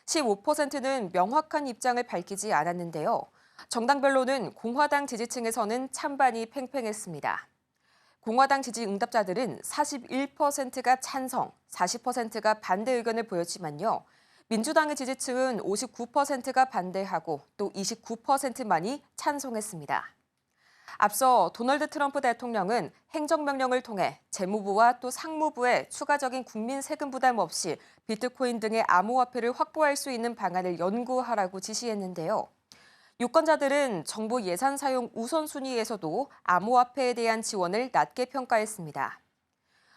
15%는 명확한 입장을 밝히지 않았는데요. 정당별로는 공화당 지지층에서는 찬반이 팽팽했습니다. 공화당 지지 응답자들은 41%가 찬성, 40%가 반대 의견을 보였지만요. 민주당의 지지층은 59%가 반대하고 또 29%만이 찬성했습니다. 앞서 도널드 트럼프 대통령은 행정명령을 통해 재무부와 또 상무부에 추가적인 국민 세금 부담 없이 비트코인 등의 암호화폐를 확보할 수 있는 방안을 연구하라고 지시했는데요. 유권자들은 정부 예산 사용 우선순위에서도 암호화폐에 대한 지원을 낮게 평가했습니다.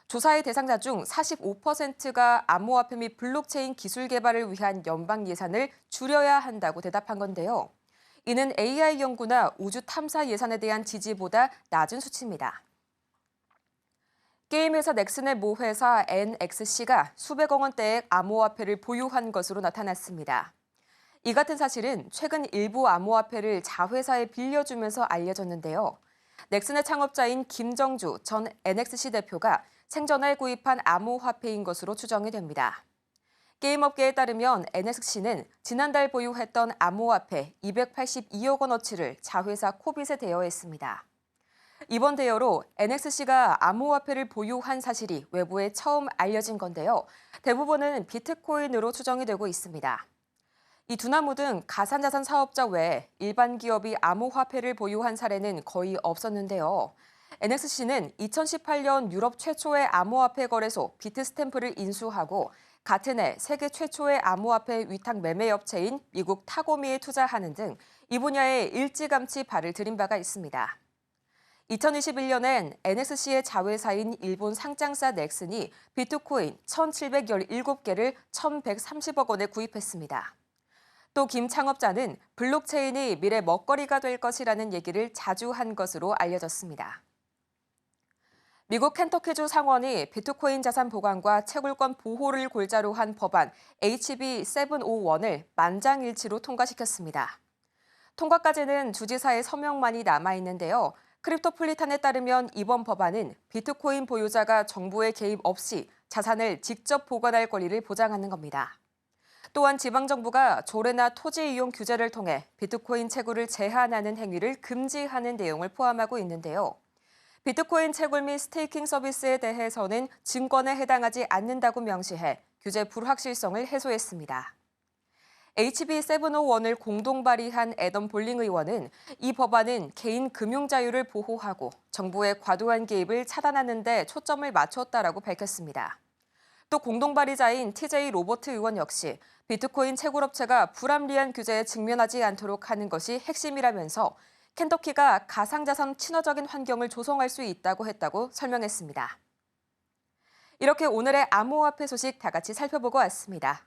조사의 대상자 중 45%가 암호화폐 및 블록체인 기술 개발을 위한 연방 예산을 줄여야 한다고 대답한 건데요. 이는 AI 연구나 우주 탐사 예산에 대한 지지보다 낮은 수치입니다. 게임 회사 넥슨의 모회사 NXC가 수백억 원대의 암호화폐를 보유한 것으로 나타났습니다. 이 같은 사실은 최근 일부 암호화폐를 자회사에 빌려주면서 알려졌는데요. 넥슨의 창업자인 김정주 전 NXC 대표가 생전에 구입한 암호화폐인 것으로 추정이 됩니다. 게임업계에 따르면 NXC는 지난달 보유했던 암호화폐 282억 원어치를 자회사 코빗에 대여했습니다. 이번 대여로 NXC가 암호화폐를 보유한 사실이 외부에 처음 알려진 건데요. 대부분은 비트코인으로 추정이 되고 있습니다. 이 두나무 등 가상자산 사업자 외에 일반 기업이 암호화폐를 보유한 사례는 거의 없었는데요. NXC는 2018년 유럽 최초의 암호화폐 거래소 비트스탬프를 인수하고 같은 해 세계 최초의 암호화폐 위탁 매매 업체인 미국 타고미에 투자하는 등 이 분야에 일찌감치 발을 들인 바가 있습니다. 2021년엔 NXC의 자회사인 일본 상장사 넥슨이 비트코인 1,717개를 1,130억 원에 구입했습니다. 또 김 창업자는 블록체인이 미래 먹거리가 될 것이라는 얘기를 자주 한 것으로 알려졌습니다. 미국 켄터키주 상원이 비트코인 자산 보관과 채굴권 보호를 골자로 한 법안 HB 701을 만장일치로 통과시켰습니다. 통과까지는 주지사의 서명만이 남아있는데요. 크립토플리탄에 따르면 이번 법안은 비트코인 보유자가 정부의 개입 없이 자산을 직접 보관할 권리를 보장하는 겁니다. 또한 지방정부가 조례나 토지 이용 규제를 통해 비트코인 채굴을 제한하는 행위를 금지하는 내용을 포함하고 있는데요. 비트코인 채굴 및 스테이킹 서비스에 대해서는 증권에 해당하지 않는다고 명시해 규제 불확실성을 해소했습니다. HB 701을 공동 발의한 애덤 볼링 의원은 이 법안은 개인 금융 자유를 보호하고 정부의 과도한 개입을 차단하는 데 초점을 맞췄다라고 밝혔습니다. 또 공동 발의자인 TJ 로버트 의원 역시 비트코인 채굴업체가 불합리한 규제에 직면하지 않도록 하는 것이 핵심이라면서 켄터키가 가상자산 친화적인 환경을 조성할 수 있다고 했다고 설명했습니다. 이렇게 오늘의 암호화폐 소식 다 같이 살펴보고 왔습니다.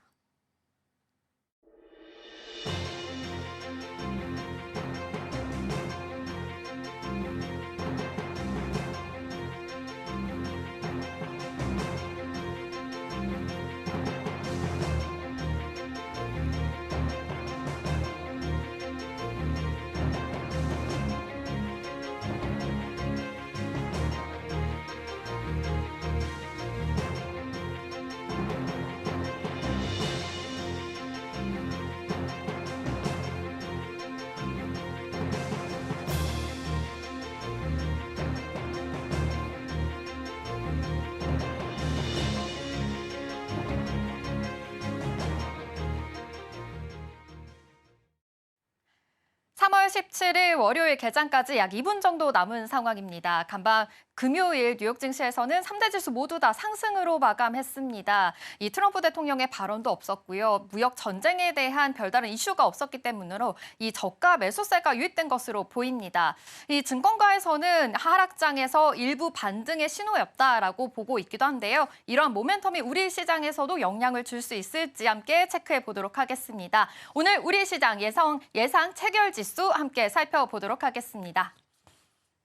(3월 17일) 월요일 개장까지 약 2분 정도 남은 상황입니다. 간밤 금요일 뉴욕 증시에서는 3대 지수 모두 다 상승으로 마감했습니다. 이 트럼프 대통령의 발언도 없었고요. 무역 전쟁에 대한 별다른 이슈가 없었기 때문으로 이 저가 매수세가 유입된 것으로 보입니다. 이 증권가에서는 하락장에서 일부 반등의 신호였다라고 보고 있기도 한데요. 이러한 모멘텀이 우리 시장에서도 영향을 줄 수 있을지 함께 체크해 보도록 하겠습니다. 오늘 우리 시장 예상 체결 지수 함께 살펴보도록 하겠습니다.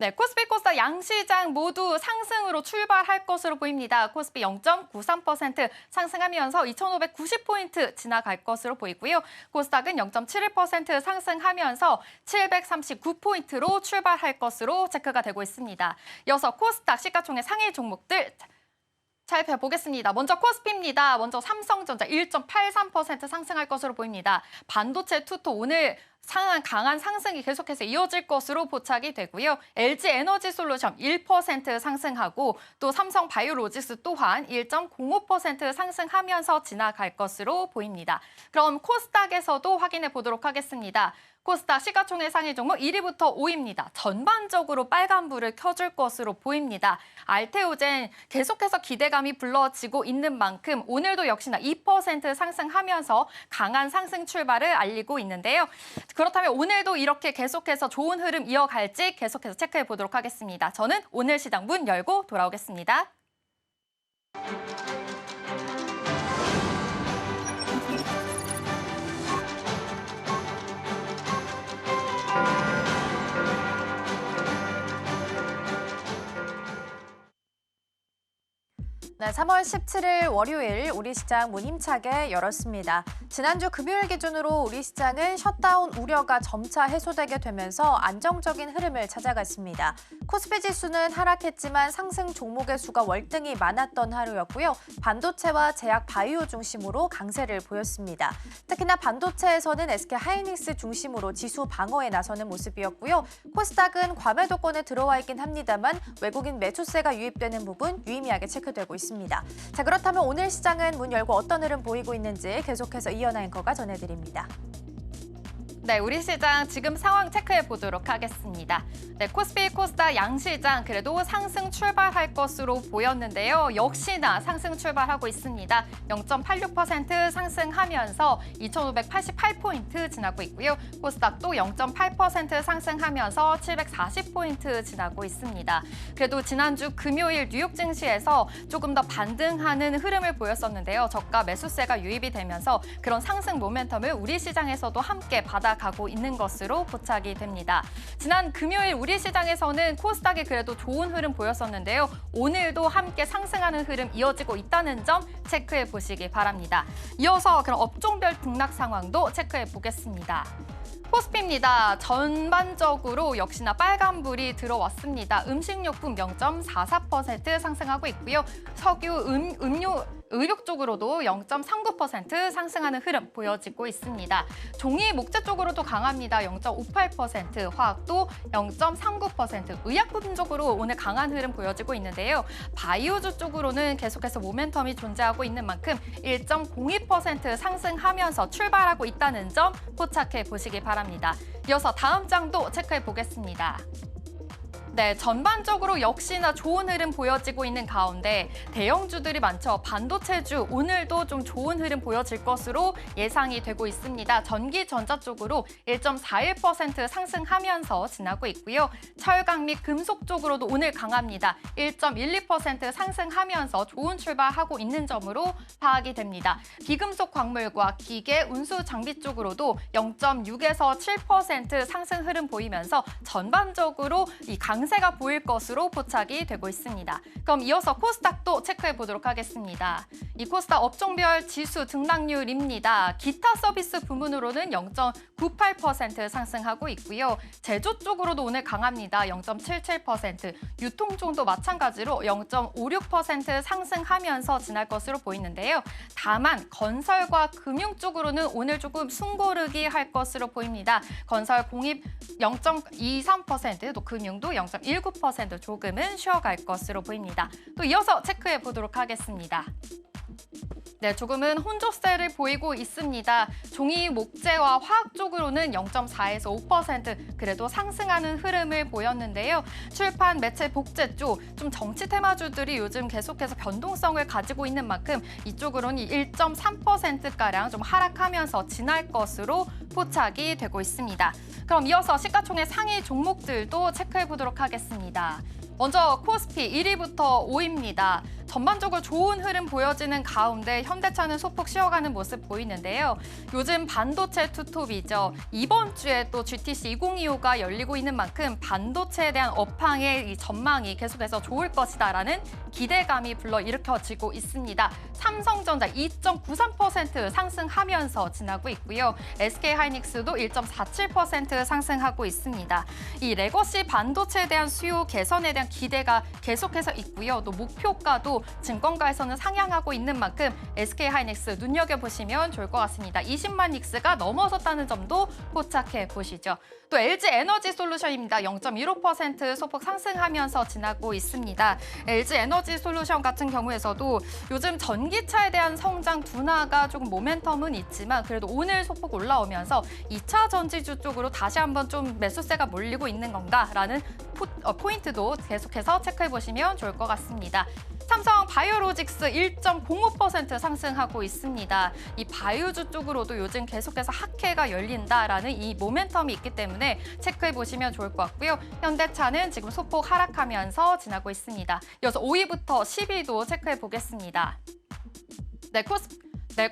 네, 코스피, 코스닥 양시장 모두 상승으로 출발할 것으로 보입니다. 코스피 0.93% 상승하면서 2,590포인트 지나갈 것으로 보이고요. 코스닥은 0.71% 상승하면서 739포인트로 출발할 것으로 체크가 되고 있습니다. 이어서 코스닥 시가총액 상위 종목들 살펴보겠습니다. 먼저 코스피입니다. 먼저 삼성전자 1.83% 상승할 것으로 보입니다. 반도체 투토 오늘 강한 상승이 계속해서 이어질 것으로 포착이 되고요. LG 에너지 솔루션 1% 상승하고 또 삼성 바이오로직스 또한 1.05% 상승하면서 지나갈 것으로 보입니다. 그럼 코스닥에서도 확인해 보도록 하겠습니다. 코스닥 시가총액 상위 종목 1위부터 5위입니다. 전반적으로 빨간불을 켜줄 것으로 보입니다. 알테오젠 계속해서 기대감이 불러지고 있는 만큼 오늘도 역시나 2% 상승하면서 강한 상승 출발을 알리고 있는데요. 그렇다면 오늘도 이렇게 계속해서 좋은 흐름 이어갈지 계속해서 체크해 보도록 하겠습니다. 저는 오늘 시장 문 열고 돌아오겠습니다. 네, 3월 17일 월요일 우리 시장 문 힘차게 열었습니다. 지난주 금요일 기준으로 우리 시장은 셧다운 우려가 점차 해소되게 되면서 안정적인 흐름을 찾아갔습니다. 코스피 지수는 하락했지만 상승 종목의 수가 월등히 많았던 하루였고요. 반도체와 제약 바이오 중심으로 강세를 보였습니다. 특히나 반도체에서는 SK 하이닉스 중심으로 지수 방어에 나서는 모습이었고요. 코스닥은 과매도권에 들어와 있긴 합니다만 외국인 매수세가 유입되는 부분 유의미하게 체크되고 있습니다. 자, 그렇다면 오늘 시장은 문 열고 어떤 흐름 보이고 있는지 계속해서 이현아 앵커가 전해드립니다. 네, 우리 시장 지금 상황 체크해 보도록 하겠습니다. 네, 코스피, 코스닥 양시장 그래도 상승 출발할 것으로 보였는데요. 역시나 상승 출발하고 있습니다. 0.86% 상승하면서 2,588포인트 지나고 있고요. 코스닥도 0.8% 상승하면서 740포인트 지나고 있습니다. 그래도 지난주 금요일 뉴욕 증시에서 조금 더 반등하는 흐름을 보였었는데요. 저가 매수세가 유입이 되면서 그런 상승 모멘텀을 우리 시장에서도 함께 받아가고 있는 것으로 포착이 됩니다. 지난 금요일 우리 시장에서는 코스닥이 그래도 좋은 흐름 보였었는데요. 오늘도 함께 상승하는 흐름 이어지고 있다는 점 체크해 보시기 바랍니다. 이어서 그럼 업종별 등락 상황도 체크해 보겠습니다. 코스피입니다. 전반적으로 역시나 빨간불이 들어왔습니다. 음식료품 0.44% 상승하고 있고요. 석유, 음료, 의료 쪽으로도 0.39% 상승하는 흐름 보여지고 있습니다. 종이, 목재 쪽으로도 강합니다. 0.58%, 화학도 0.39%, 의약품 쪽으로 오늘 강한 흐름 보여지고 있는데요. 바이오주 쪽으로는 계속해서 모멘텀이 존재하고 있는 만큼 1.02% 상승하면서 출발하고 있다는 점 포착해 보시기 바랍니다. 이어서 다음 장도 체크해 보겠습니다. 네, 전반적으로 역시나 좋은 흐름 보여지고 있는 가운데 대형주들이 많죠. 반도체주 오늘도 좀 좋은 흐름 보여질 것으로 예상이 되고 있습니다. 전기전자 쪽으로 1.41% 상승하면서 지나고 있고요. 철강 및 금속 쪽으로도 오늘 강합니다. 1.12% 상승하면서 좋은 출발하고 있는 점으로 파악이 됩니다. 비금속 광물과 기계, 운수 장비 쪽으로도 0.6에서 7% 상승 흐름 보이면서 전반적으로 이 강세가 보일 것으로 포착이 되고 있습니다. 그럼 이어서 코스닥도 체크해 보도록 하겠습니다. 이 코스닥 업종별 지수 등락률입니다. 기타 서비스 부문으로는 0.98% 상승하고 있고요. 제조 쪽으로도 오늘 강합니다. 0.77%, 유통 쪽도 마찬가지로 0.56% 상승하면서 지날 것으로 보이는데요. 다만 건설과 금융 쪽으로는 오늘 조금 숨고르기 할 것으로 보입니다. 건설 공입 0.23%, 또 금융도 0.19% 조금은 쉬어갈 것으로 보입니다. 또 이어서 체크해 보도록 하겠습니다. 네, 조금은 혼조세를 보이고 있습니다. 종이, 목재와 화학 쪽으로는 0.4에서 5% 그래도 상승하는 흐름을 보였는데요. 출판, 매체, 복제 쪽 좀 정치 테마주들이 요즘 계속해서 변동성을 가지고 있는 만큼 이쪽으로는 1.3%가량 좀 하락하면서 지날 것으로 포착이 되고 있습니다. 그럼 이어서 시가총액 상위 종목들도 체크해 보도록 하겠습니다. 먼저 코스피 1위부터 5위입니다. 전반적으로 좋은 흐름 보여지는 가운데 현대차는 소폭 쉬어가는 모습 보이는데요. 요즘 반도체 투톱이죠. 이번 주에 또 GTC 2025가 열리고 있는 만큼 반도체에 대한 업황의 이 전망이 계속해서 좋을 것이다라는 기대감이 불러일으켜지고 있습니다. 삼성전자 2.93% 상승하면서 지나고 있고요. SK하이닉스도 1.47% 상승하고 있습니다. 이 레거시 반도체에 대한 수요 개선에 대한 기대가 계속해서 있고요. 또 목표가도 증권가에서는 상향하고 있는 만큼 SK하이닉스 눈여겨보시면 좋을 것 같습니다. 20만 닉스가 넘어섰다는 점도 포착해 보시죠. 또 LG에너지솔루션입니다. 0.15% 소폭 상승하면서 지나고 있습니다. LG에너지솔루션 같은 경우에서도 요즘 전기차에 대한 성장 둔화가 조금 모멘텀은 있지만 그래도 오늘 소폭 올라오면서 2차 전지주 쪽으로 다시 한번 좀 매수세가 몰리고 있는 건가라는 포인트도 계속해서 체크해 보시면 좋을 것 같습니다. 삼성 바이오로직스 1.05% 상승하고 있습니다. 이 바이오주 쪽으로도 요즘 계속해서 학회가 열린다라는 이 모멘텀이 있기 때문에 체크해 보시면 좋을 것 같고요. 현대차는 지금 소폭 하락하면서 지나고 있습니다. 이어서 5위부터 10위도 체크해 보겠습니다.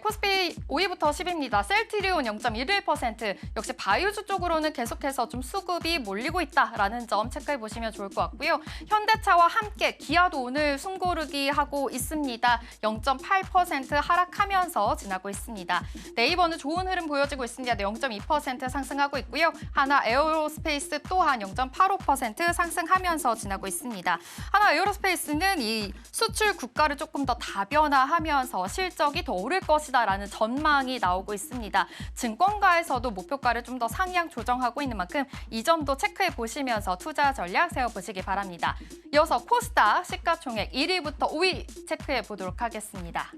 코스피 5위부터 10위입니다. 셀트리온 0.11%. 역시 바이오주 쪽으로는 계속해서 좀 수급이 몰리고 있다라는 점 체크해 보시면 좋을 것 같고요. 현대차와 함께 기아도 오늘 숨고르기 하고 있습니다. 0.8% 하락하면서 지나고 있습니다. 네이버는 좋은 흐름 보여지고 있습니다. 0.2% 상승하고 있고요. 하나 에어로스페이스 또한 0.85% 상승하면서 지나고 있습니다. 하나 에어로스페이스는 이 수출 국가를 조금 더 다변화하면서 실적이 더 오를 것이다라는 전망이 나오고 있습니다. 증권가에서도 목표가를 좀 더 상향 조정하고 있는 만큼 이 점도 체크해 보시면서 투자 전략 세워보시기 바랍니다. 이어서 코스닥 시가총액 1위부터 5위 체크해 보도록 하겠습니다.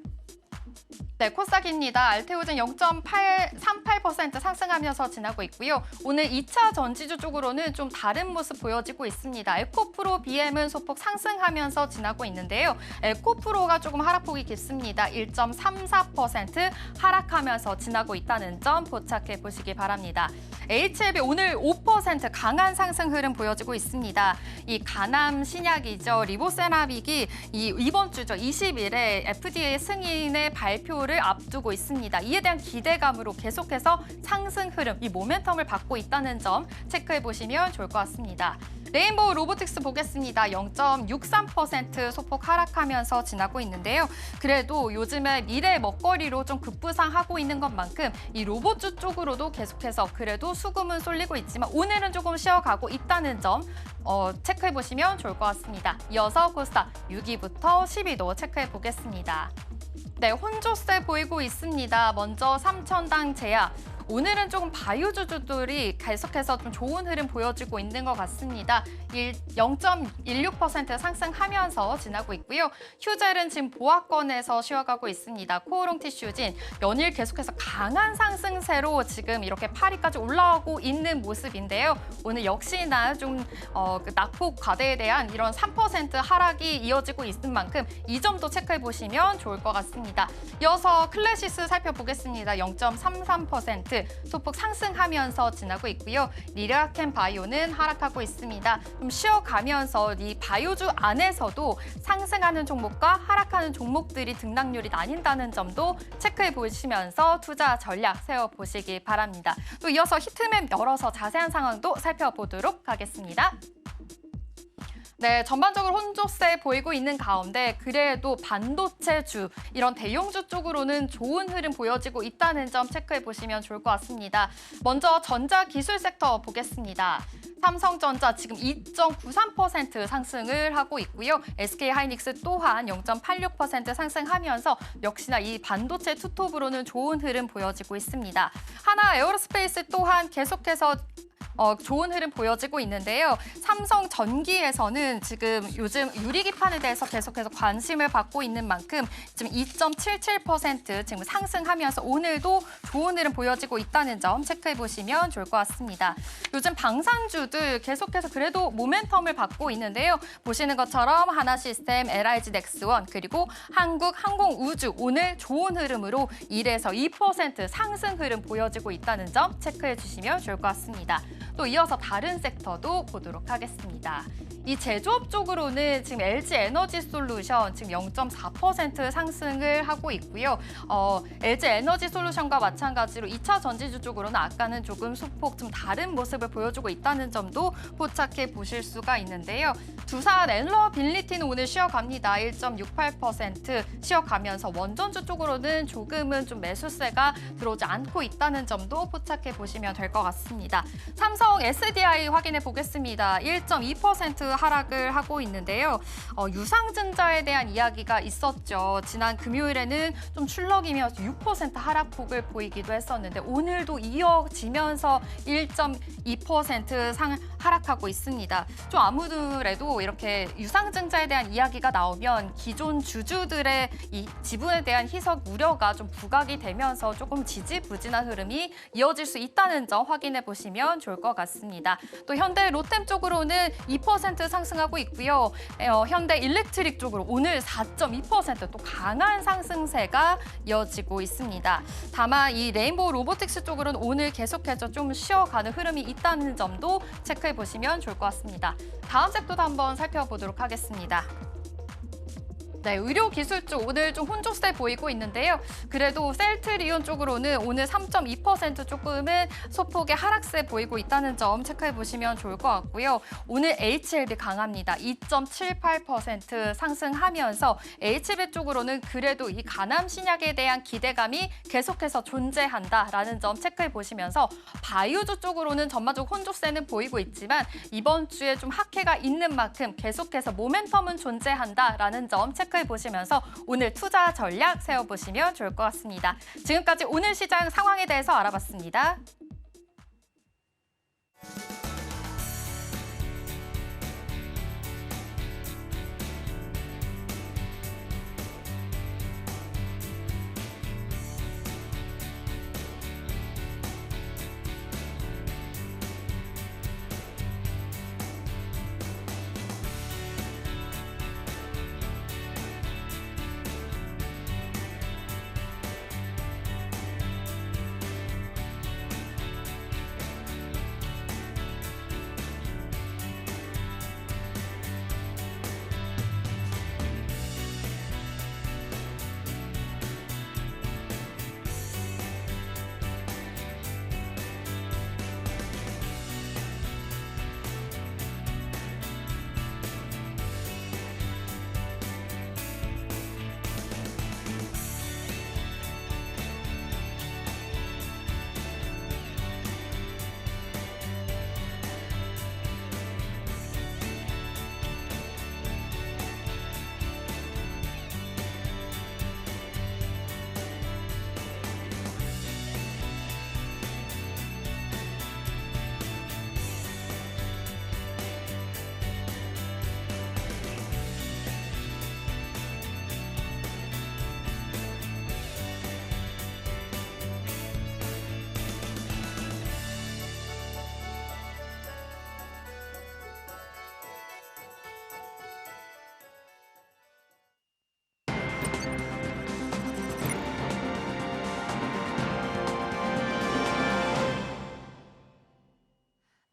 코스닥입니다. 알테오젠 0.38% 상승하면서 지나고 있고요. 오늘 2차 전지주 쪽으로는 좀 다른 모습 보여지고 있습니다. 에코프로 BM은 소폭 상승하면서 지나고 있는데요. 에코프로가 조금 하락폭이 깊습니다. 1.34% 하락하면서 지나고 있다는 점 포착해 보시기 바랍니다. HLB 오늘 5% 강한 상승 흐름 보여지고 있습니다. 이 가남 신약이죠. 리보세라빅이 이번 주죠. 20일에 FDA 승인의 발표를 앞두고 있습니다. 이에 대한 기대감으로 계속해서 상승 흐름, 이 모멘텀을 받고 있다는 점 체크해 보시면 좋을 것 같습니다. 레인보우 로보틱스 보겠습니다. 0.63% 소폭 하락하면서 지나고 있는데요. 그래도 요즘에 미래 먹거리로 좀 급부상하고 있는 것만큼 이 로봇주 쪽으로도 계속해서 그래도 수급은 쏠리고 있지만 오늘은 조금 쉬어가고 있다는 점 체크해 보시면 좋을 것 같습니다. 이어서 코스닥 6위부터 10위도 체크해 보겠습니다. 혼조세 보이고 있습니다. 먼저 삼천당 제약. 오늘은 조금 바이오주주들이 계속해서 좀 좋은 흐름 보여주고 있는 것 같습니다. 0.16% 상승하면서 지나고 있고요. 휴젤은 지금 보합권에서 쉬어가고 있습니다. 코오롱 티슈진 연일 계속해서 강한 상승세로 지금 이렇게 8위까지 올라오고 있는 모습인데요. 오늘 역시나 좀 낙폭 과대에 대한 이런 3% 하락이 이어지고 있는 만큼 이 점도 체크해 보시면 좋을 것 같습니다. 이어서 클래시스 살펴보겠습니다. 0.33% 소폭 상승하면서 지나고 있고요. 리라켄 바이오는 하락하고 있습니다. 좀 쉬어가면서 이 바이오주 안에서도 상승하는 종목과 하락하는 종목들이 등락률이 나뉜다는 점도 체크해 보시면서 투자 전략 세워보시기 바랍니다. 또 이어서 히트맵 열어서 자세한 상황도 살펴보도록 하겠습니다. 전반적으로 혼조세 보이고 있는 가운데 그래도 반도체주, 이런 대형주 쪽으로는 좋은 흐름 보여지고 있다는 점 체크해 보시면 좋을 것 같습니다. 먼저 전자기술 섹터 보겠습니다. 삼성전자 지금 2.93% 상승을 하고 있고요. SK하이닉스 또한 0.86% 상승하면서 역시나 이 반도체 투톱으로는 좋은 흐름 보여지고 있습니다. 하나 에어로스페이스 또한 계속해서 좋은 흐름 보여지고 있는데요. 삼성전기에서는 지금 요즘 유리기판에 대해서 계속해서 관심을 받고 있는 만큼 지금 2.77% 지금 상승하면서 오늘도 좋은 흐름 보여지고 있다는 점 체크해 보시면 좋을 것 같습니다. 요즘 방산주들 계속해서 그래도 모멘텀을 받고 있는데요. 보시는 것처럼 하나시스템, LIG 넥스원 그리고 한국항공우주 오늘 좋은 흐름으로 1에서 2% 상승 흐름 보여지고 있다는 점 체크해 주시면 좋을 것 같습니다. 또 이어서 다른 섹터도 보도록 하겠습니다. 이 제조업 쪽으로는 지금 LG 에너지 솔루션 지금 0.4% 상승을 하고 있고요. LG 에너지 솔루션과 마찬가지로 2차 전지주 쪽으로는 아까는 조금 소폭 좀 다른 모습을 보여주고 있다는 점도 포착해 보실 수가 있는데요. 두산 엔러빌리티는 오늘 쉬어갑니다. 1.68% 쉬어가면서 원전주 쪽으로는 조금은 좀 매수세가 들어오지 않고 있다는 점도 포착해 보시면 될 것 같습니다. 삼성 SDI 확인해 보겠습니다. 1.2% 하락을 하고 있는데요. 유상증자에 대한 이야기가 있었죠. 지난 금요일에는 좀 출렁이면서 6% 하락폭을 보이기도 했었는데 오늘도 이어지면서 1.2% 하락하고 있습니다. 좀 아무래도 이렇게 유상증자에 대한 이야기가 나오면 기존 주주들의 이 지분에 대한 희석 우려가 좀 부각이 되면서 조금 지지부진한 흐름이 이어질 수 있다는 점 확인해 보시면 좋을 것 같습니다. 또 현대 로템 쪽으로는 2% 상승하고 있고요. 현대 일렉트릭 쪽으로 오늘 4.2% 또 강한 상승세가 이어지고 있습니다. 다만 이 레인보우 로보틱스 쪽으로는 오늘 계속해서 좀 쉬어가는 흐름이 있다는 점도 체크해 보시면 좋을 것 같습니다. 다음 섹터도 한번 살펴보도록 하겠습니다. 네, 의료기술 쪽 오늘 좀 혼조세 보이고 있는데요. 그래도 셀트리온 쪽으로는 오늘 3.2% 조금은 소폭의 하락세 보이고 있다는 점 체크해 보시면 좋을 것 같고요. 오늘 HLB 강합니다. 2.78% 상승하면서 HLB 쪽으로는 그래도 이 간암 신약에 대한 기대감이 계속해서 존재한다라는 점 체크해 보시면서 바이오주 쪽으로는 전반적으로 혼조세는 보이고 있지만 이번 주에 좀 학회가 있는 만큼 계속해서 모멘텀은 존재한다라는 점 체크해 보시면서 오늘 투자 전략 세워보시면 좋을 것 같습니다. 지금까지 오늘 시장 상황에 대해서 알아봤습니다.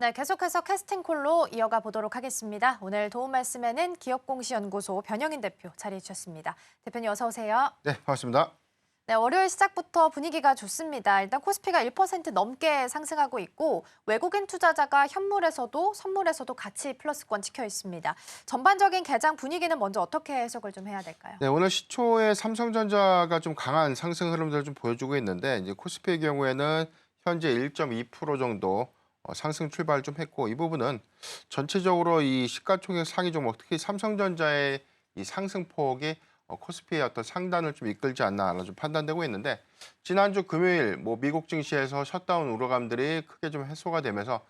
네, 계속해서 캐스팅콜로 이어가 보도록 하겠습니다. 오늘 도움 말씀에는 기업공시연구소 변영인 대표 자리해 주셨습니다. 대표님 어서 오세요. 네, 반갑습니다. 네, 월요일 시작부터 분위기가 좋습니다. 일단 코스피가 1% 넘게 상승하고 있고 외국인 투자자가 현물에서도 선물에서도 같이 플러스권 찍혀 있습니다. 전반적인 개장 분위기는 먼저 어떻게 해석을 좀 해야 될까요? 네, 오늘 시초에 삼성전자가 좀 강한 상승 흐름들을 좀 보여주고 있는데 이제 코스피의 경우에는 현재 1.2% 정도 상승 출발을 좀 했고 이 부분은 전체적으로 이 시가총액 상위 종목 특히 삼성전자의 이 상승폭이 코스피의 어떤 상단을 좀 이끌지 않나라는 좀 판단되고 있는데 지난주 금요일 미국 증시에서 셧다운 우려감들이 크게 좀 해소가 되면서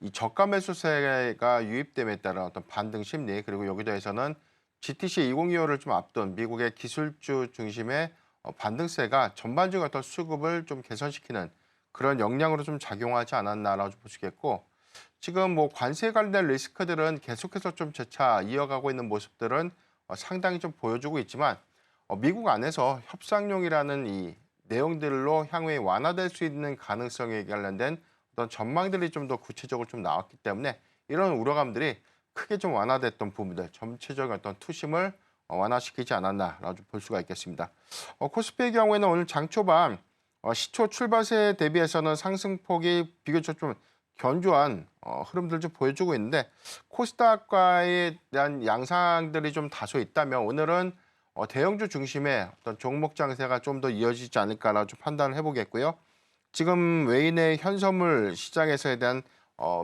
이 저가 매수세가 유입됨에 따른 어떤 반등 심리 그리고 여기도 해서는 GTC 2025를 좀 앞둔 미국의 기술주 중심의 반등세가 전반적인 어떤 수급을 좀 개선시키는 그런 역량으로 좀 작용하지 않았나라고 볼 수 있겠고 지금 뭐 관세 관련 리스크들은 계속해서 좀 재차 이어가고 있는 모습들은 상당히 좀 보여주고 있지만 미국 안에서 협상용이라는 이 내용들로 향후에 완화될 수 있는 가능성에 관련된 어떤 전망들이 좀 더 구체적으로 좀 나왔기 때문에 이런 우려감들이 크게 좀 완화됐던 부분들, 전체적인 어떤 투심을 완화시키지 않았나라고 볼 수가 있겠습니다. 코스피의 경우에는 오늘 장 초반 시초 출발세 대비해서는 상승폭이 비교적 좀 견조한 흐름들 좀 보여주고 있는데 코스닥과에 대한 양상들이 좀 다소 있다면 오늘은 대형주 중심의 어떤 종목 장세가 좀 더 이어지지 않을까라고 좀 판단을 해보겠고요. 지금 외인의 현선물 시장에서에 대한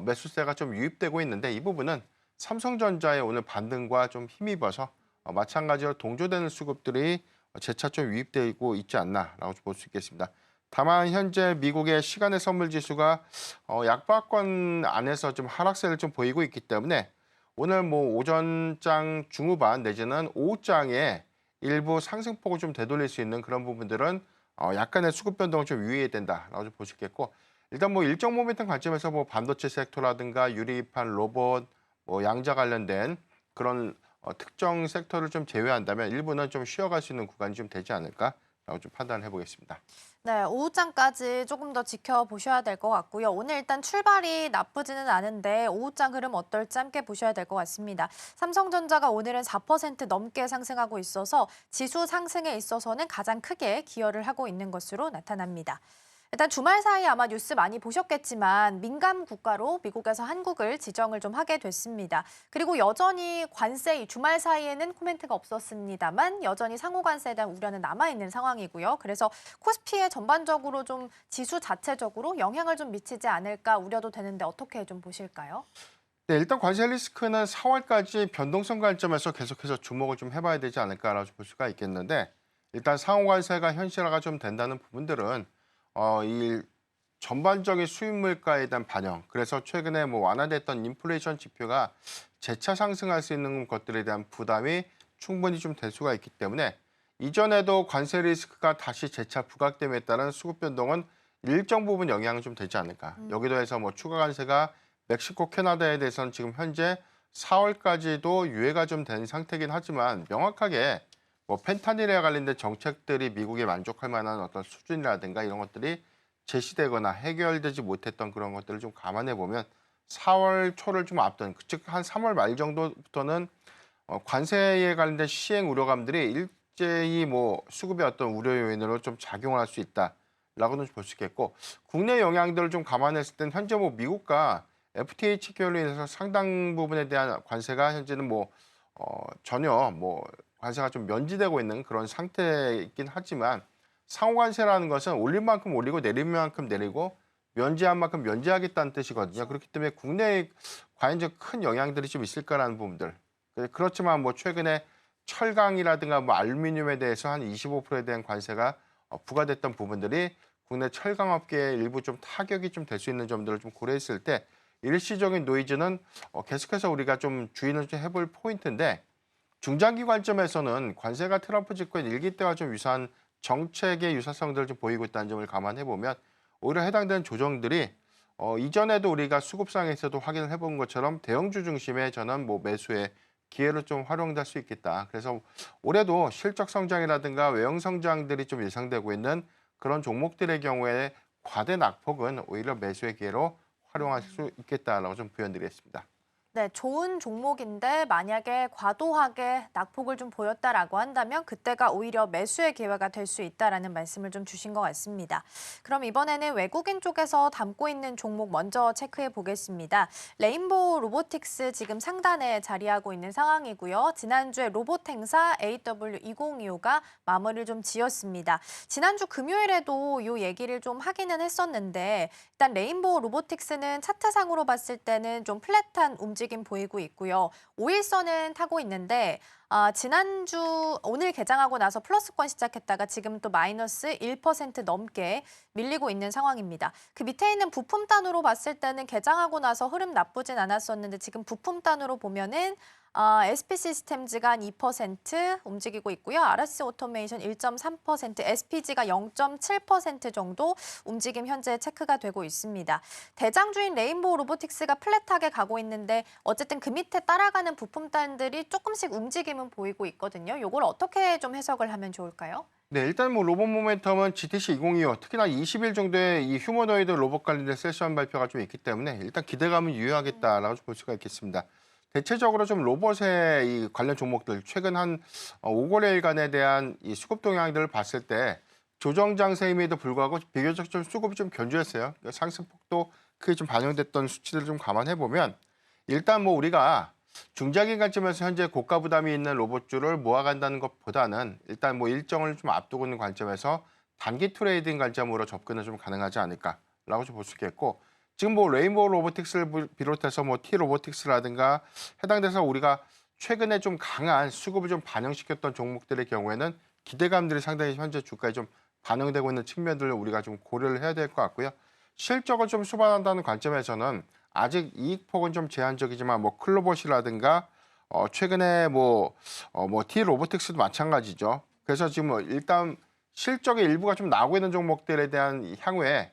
매수세가 좀 유입되고 있는데 이 부분은 삼성전자의 오늘 반등과 좀 힘입어서 마찬가지로 동조되는 수급들이 재차 좀 유입되고 있지 않나라고 볼 수 있겠습니다. 다만 현재 미국의 시간의 선물 지수가 약박권 안에서 좀 하락세를 좀 보이고 있기 때문에 오늘 뭐 오전장 중후반 내지는 오후장에 일부 상승폭을 좀 되돌릴 수 있는 그런 부분들은 약간의 수급 변동을 좀 유의해야 된다라고 볼 수 있겠고 일단 뭐 일정 모멘텀 관점에서 뭐 반도체 섹터라든가 유리판, 로봇, 뭐 양자 관련된 그런 특정 섹터를 좀 제외한다면 일부는 좀 쉬어갈 수 있는 구간이 좀 되지 않을까라고 좀 판단을 해보겠습니다. 네, 오후장까지 조금 더 지켜보셔야 될 것 같고요. 오늘 일단 출발이 나쁘지는 않은데 오후장 흐름 어떨지 함께 보셔야 될 것 같습니다. 삼성전자가 오늘은 4% 넘게 상승하고 있어서 지수 상승에 있어서는 가장 크게 기여를 하고 있는 것으로 나타납니다. 일단 주말 사이 아마 뉴스 많이 보셨겠지만 민감 국가로 미국에서 한국을 지정을 좀 하게 됐습니다. 그리고 여전히 관세 주말 사이에는 코멘트가 없었습니다만 여전히 상호 관세에 대한 우려는 남아있는 상황이고요. 그래서 코스피에 전반적으로 좀 지수 자체적으로 영향을 좀 미치지 않을까 우려도 되는데 어떻게 좀 보실까요? 네, 일단 관세 리스크는 4월까지 변동성 관점에서 계속해서 주목을 좀 해봐야 되지 않을까라고 볼 수가 있겠는데 일단 상호 관세가 현실화가 좀 된다는 부분들은 이 전반적인 수입 물가에 대한 반영, 그래서 최근에 뭐 완화됐던 인플레이션 지표가 재차 상승할 수 있는 것들에 대한 부담이 충분히 좀 될 수가 있기 때문에 이전에도 관세 리스크가 다시 재차 부각됨에 따른 수급 변동은 일정 부분 영향은 좀 되지 않을까. 여기도 해서 뭐 추가 관세가 멕시코, 캐나다에 대해서는 지금 현재 4월까지도 유예가 좀 된 상태긴 하지만 명확하게 뭐 펜타닐에 관련된 정책들이 미국에 만족할 만한 어떤 수준이라든가 이런 것들이 제시되거나 해결되지 못했던 그런 것들을 좀 감안해 보면 4월 초를 좀 앞둔, 즉 한 3월 말 정도부터는 관세에 관련된 시행 우려감들이 일제히 뭐 수급의 어떤 우려 요인으로 좀 작용할 수 있다라고는 볼 수 있겠고 국내 영향들을 좀 감안했을 땐 현재 뭐 미국과 FTA 체결로 인해서 상당 부분에 대한 관세가 현재는 뭐 전혀 뭐 관세가 좀 면제되고 있는 그런 상태이긴 하지만 상호 관세라는 것은 올릴 만큼 올리고 내릴 만큼 내리고 면제한 만큼 면제하겠다는 뜻이거든요. 그렇기 때문에 국내에 과연 큰 영향들이 좀 있을까라는 부분들. 그렇지만 뭐 최근에 철강이라든가 뭐 알루미늄에 대해서 한 25%에 대한 관세가 부과됐던 부분들이 국내 철강업계에 일부 좀 타격이 좀 될 수 있는 점들을 좀 고려했을 때 일시적인 노이즈는 계속해서 우리가 좀 주의를 좀 해볼 포인트인데 중장기 관점에서는 관세가 트럼프 집권 1기 때와 좀 유사한 정책의 유사성들을 좀 보이고 있다는 점을 감안해 보면 오히려 해당되는 조정들이 이전에도 우리가 수급상에서도 확인을 해본 것처럼 대형주 중심의 저는 뭐 매수의 기회로 좀 활용될 수 있겠다. 그래서 올해도 실적 성장이라든가 외형 성장들이 좀 예상되고 있는 그런 종목들의 경우에 과대 낙폭은 오히려 매수의 기회로 활용할 수 있겠다라고 좀 부연드리겠습니다. 네, 좋은 종목인데 만약에 과도하게 낙폭을 좀 보였다라고 한다면 그때가 오히려 매수의 기회가 될 수 있다라는 말씀을 좀 주신 것 같습니다. 그럼 이번에는 외국인 쪽에서 담고 있는 종목 먼저 체크해 보겠습니다. 레인보우 로보틱스 지금 상단에 자리하고 있는 상황이고요. 지난주에 로봇 행사 AW2025가 마무리를 좀 지었습니다. 지난주 금요일에도 이 얘기를 좀 하기는 했었는데 일단 레인보우 로보틱스는 차트상으로 봤을 때는 좀 플랫한 움직임 보이고 있고요. 5일선은 타고 있는데 지난주 오늘 개장하고 나서 플러스권 시작했다가 지금 또 마이너스 1% 넘게 밀리고 있는 상황입니다. 그 밑에 있는 부품 단으로 봤을 때는 개장하고 나서 흐름 나쁘진 않았었는데 지금 부품 단으로 보면은 SP 시스템즈가 한 2% 움직이고 있고요. RS 오토메이션 1.3%, SPG가 0.7% 정도 움직임 현재 체크가 되고 있습니다. 대장주인 레인보우 로보틱스가 플랫하게 가고 있는데 어쨌든 그 밑에 따라가는 부품단들이 조금씩 움직임은 보이고 있거든요. 이걸 어떻게 좀 해석을 하면 좋을까요? 네, 일단 뭐 로봇 모멘텀은 GTC 2025, 특히나 20일 정도의 이 휴머노이드 로봇 관련된 세션 발표가 좀 있기 때문에 일단 기대감은 유효하겠다라고 볼 수가 있겠습니다. 대체적으로 좀 로봇의 이 관련 종목들 최근 한 5거래일간에 대한 이 수급 동향들을 봤을 때 조정 장세임에도 불구하고 비교적 좀 수급이 좀 견조했어요. 상승폭도 크게 좀 반영됐던 수치들을 좀 감안해 보면 일단 뭐 우리가 중장기 관점에서 현재 고가 부담이 있는 로봇주를 모아간다는 것보다는 일단 뭐 일정을 좀 앞두고 있는 관점에서 단기 트레이딩 관점으로 접근은 좀 가능하지 않을까라고 좀 볼 수 있겠고, 지금 뭐 레인보우 로보틱스를 비롯해서 뭐 T 로보틱스라든가 해당돼서 우리가 최근에 좀 강한 수급을 좀 반영시켰던 종목들의 경우에는 기대감들이 상당히 현재 주가에 좀 반영되고 있는 측면들을 우리가 좀 고려를 해야 될 것 같고요. 실적을 좀 수반한다는 관점에서는 아직 이익폭은 좀 제한적이지만 뭐 클로봇이라든가 최근에 뭐 T 로보틱스도 마찬가지죠. 그래서 지금 뭐 일단 실적의 일부가 좀 나오고 있는 종목들에 대한 향후에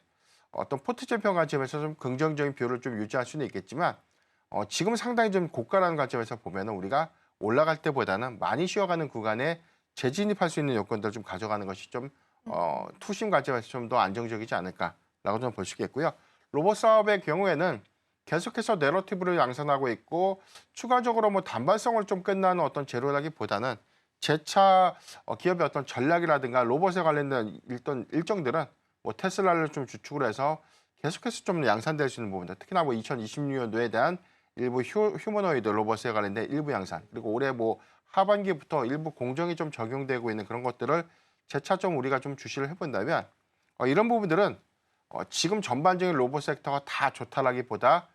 어떤 포트젠평 관점에서 좀 긍정적인 뷰를 좀 유지할 수는 있겠지만 지금 상당히 좀 고가라는 관점에서 보면은 우리가 올라갈 때보다는 많이 쉬어가는 구간에 재진입할 수 있는 요건들을 좀 가져가는 것이 좀 투심 관점에서 좀 더 안정적이지 않을까라고 좀 볼 수 있겠고요. 로봇 사업의 경우에는 계속해서 내러티브를 양산하고 있고 추가적으로 뭐 단발성을 좀 끝나는 어떤 재료라기보다는 재차 기업의 어떤 전략이라든가 로봇에 관련된 일정들은 뭐 테슬라를 좀 주축으로 해서 계속해서 좀 양산될 수 있는 부분들, 특히나 뭐 2026년도에 대한 일부 휴머노이드 로봇에 관련된 일부 양산, 그리고 올해 뭐 하반기부터 일부 공정이 좀 적용되고 있는 그런 것들을 재차 좀 우리가 좀 주시를 해본다면 이런 부분들은 지금 전반적인 로봇 섹터가 다 좋다라기보다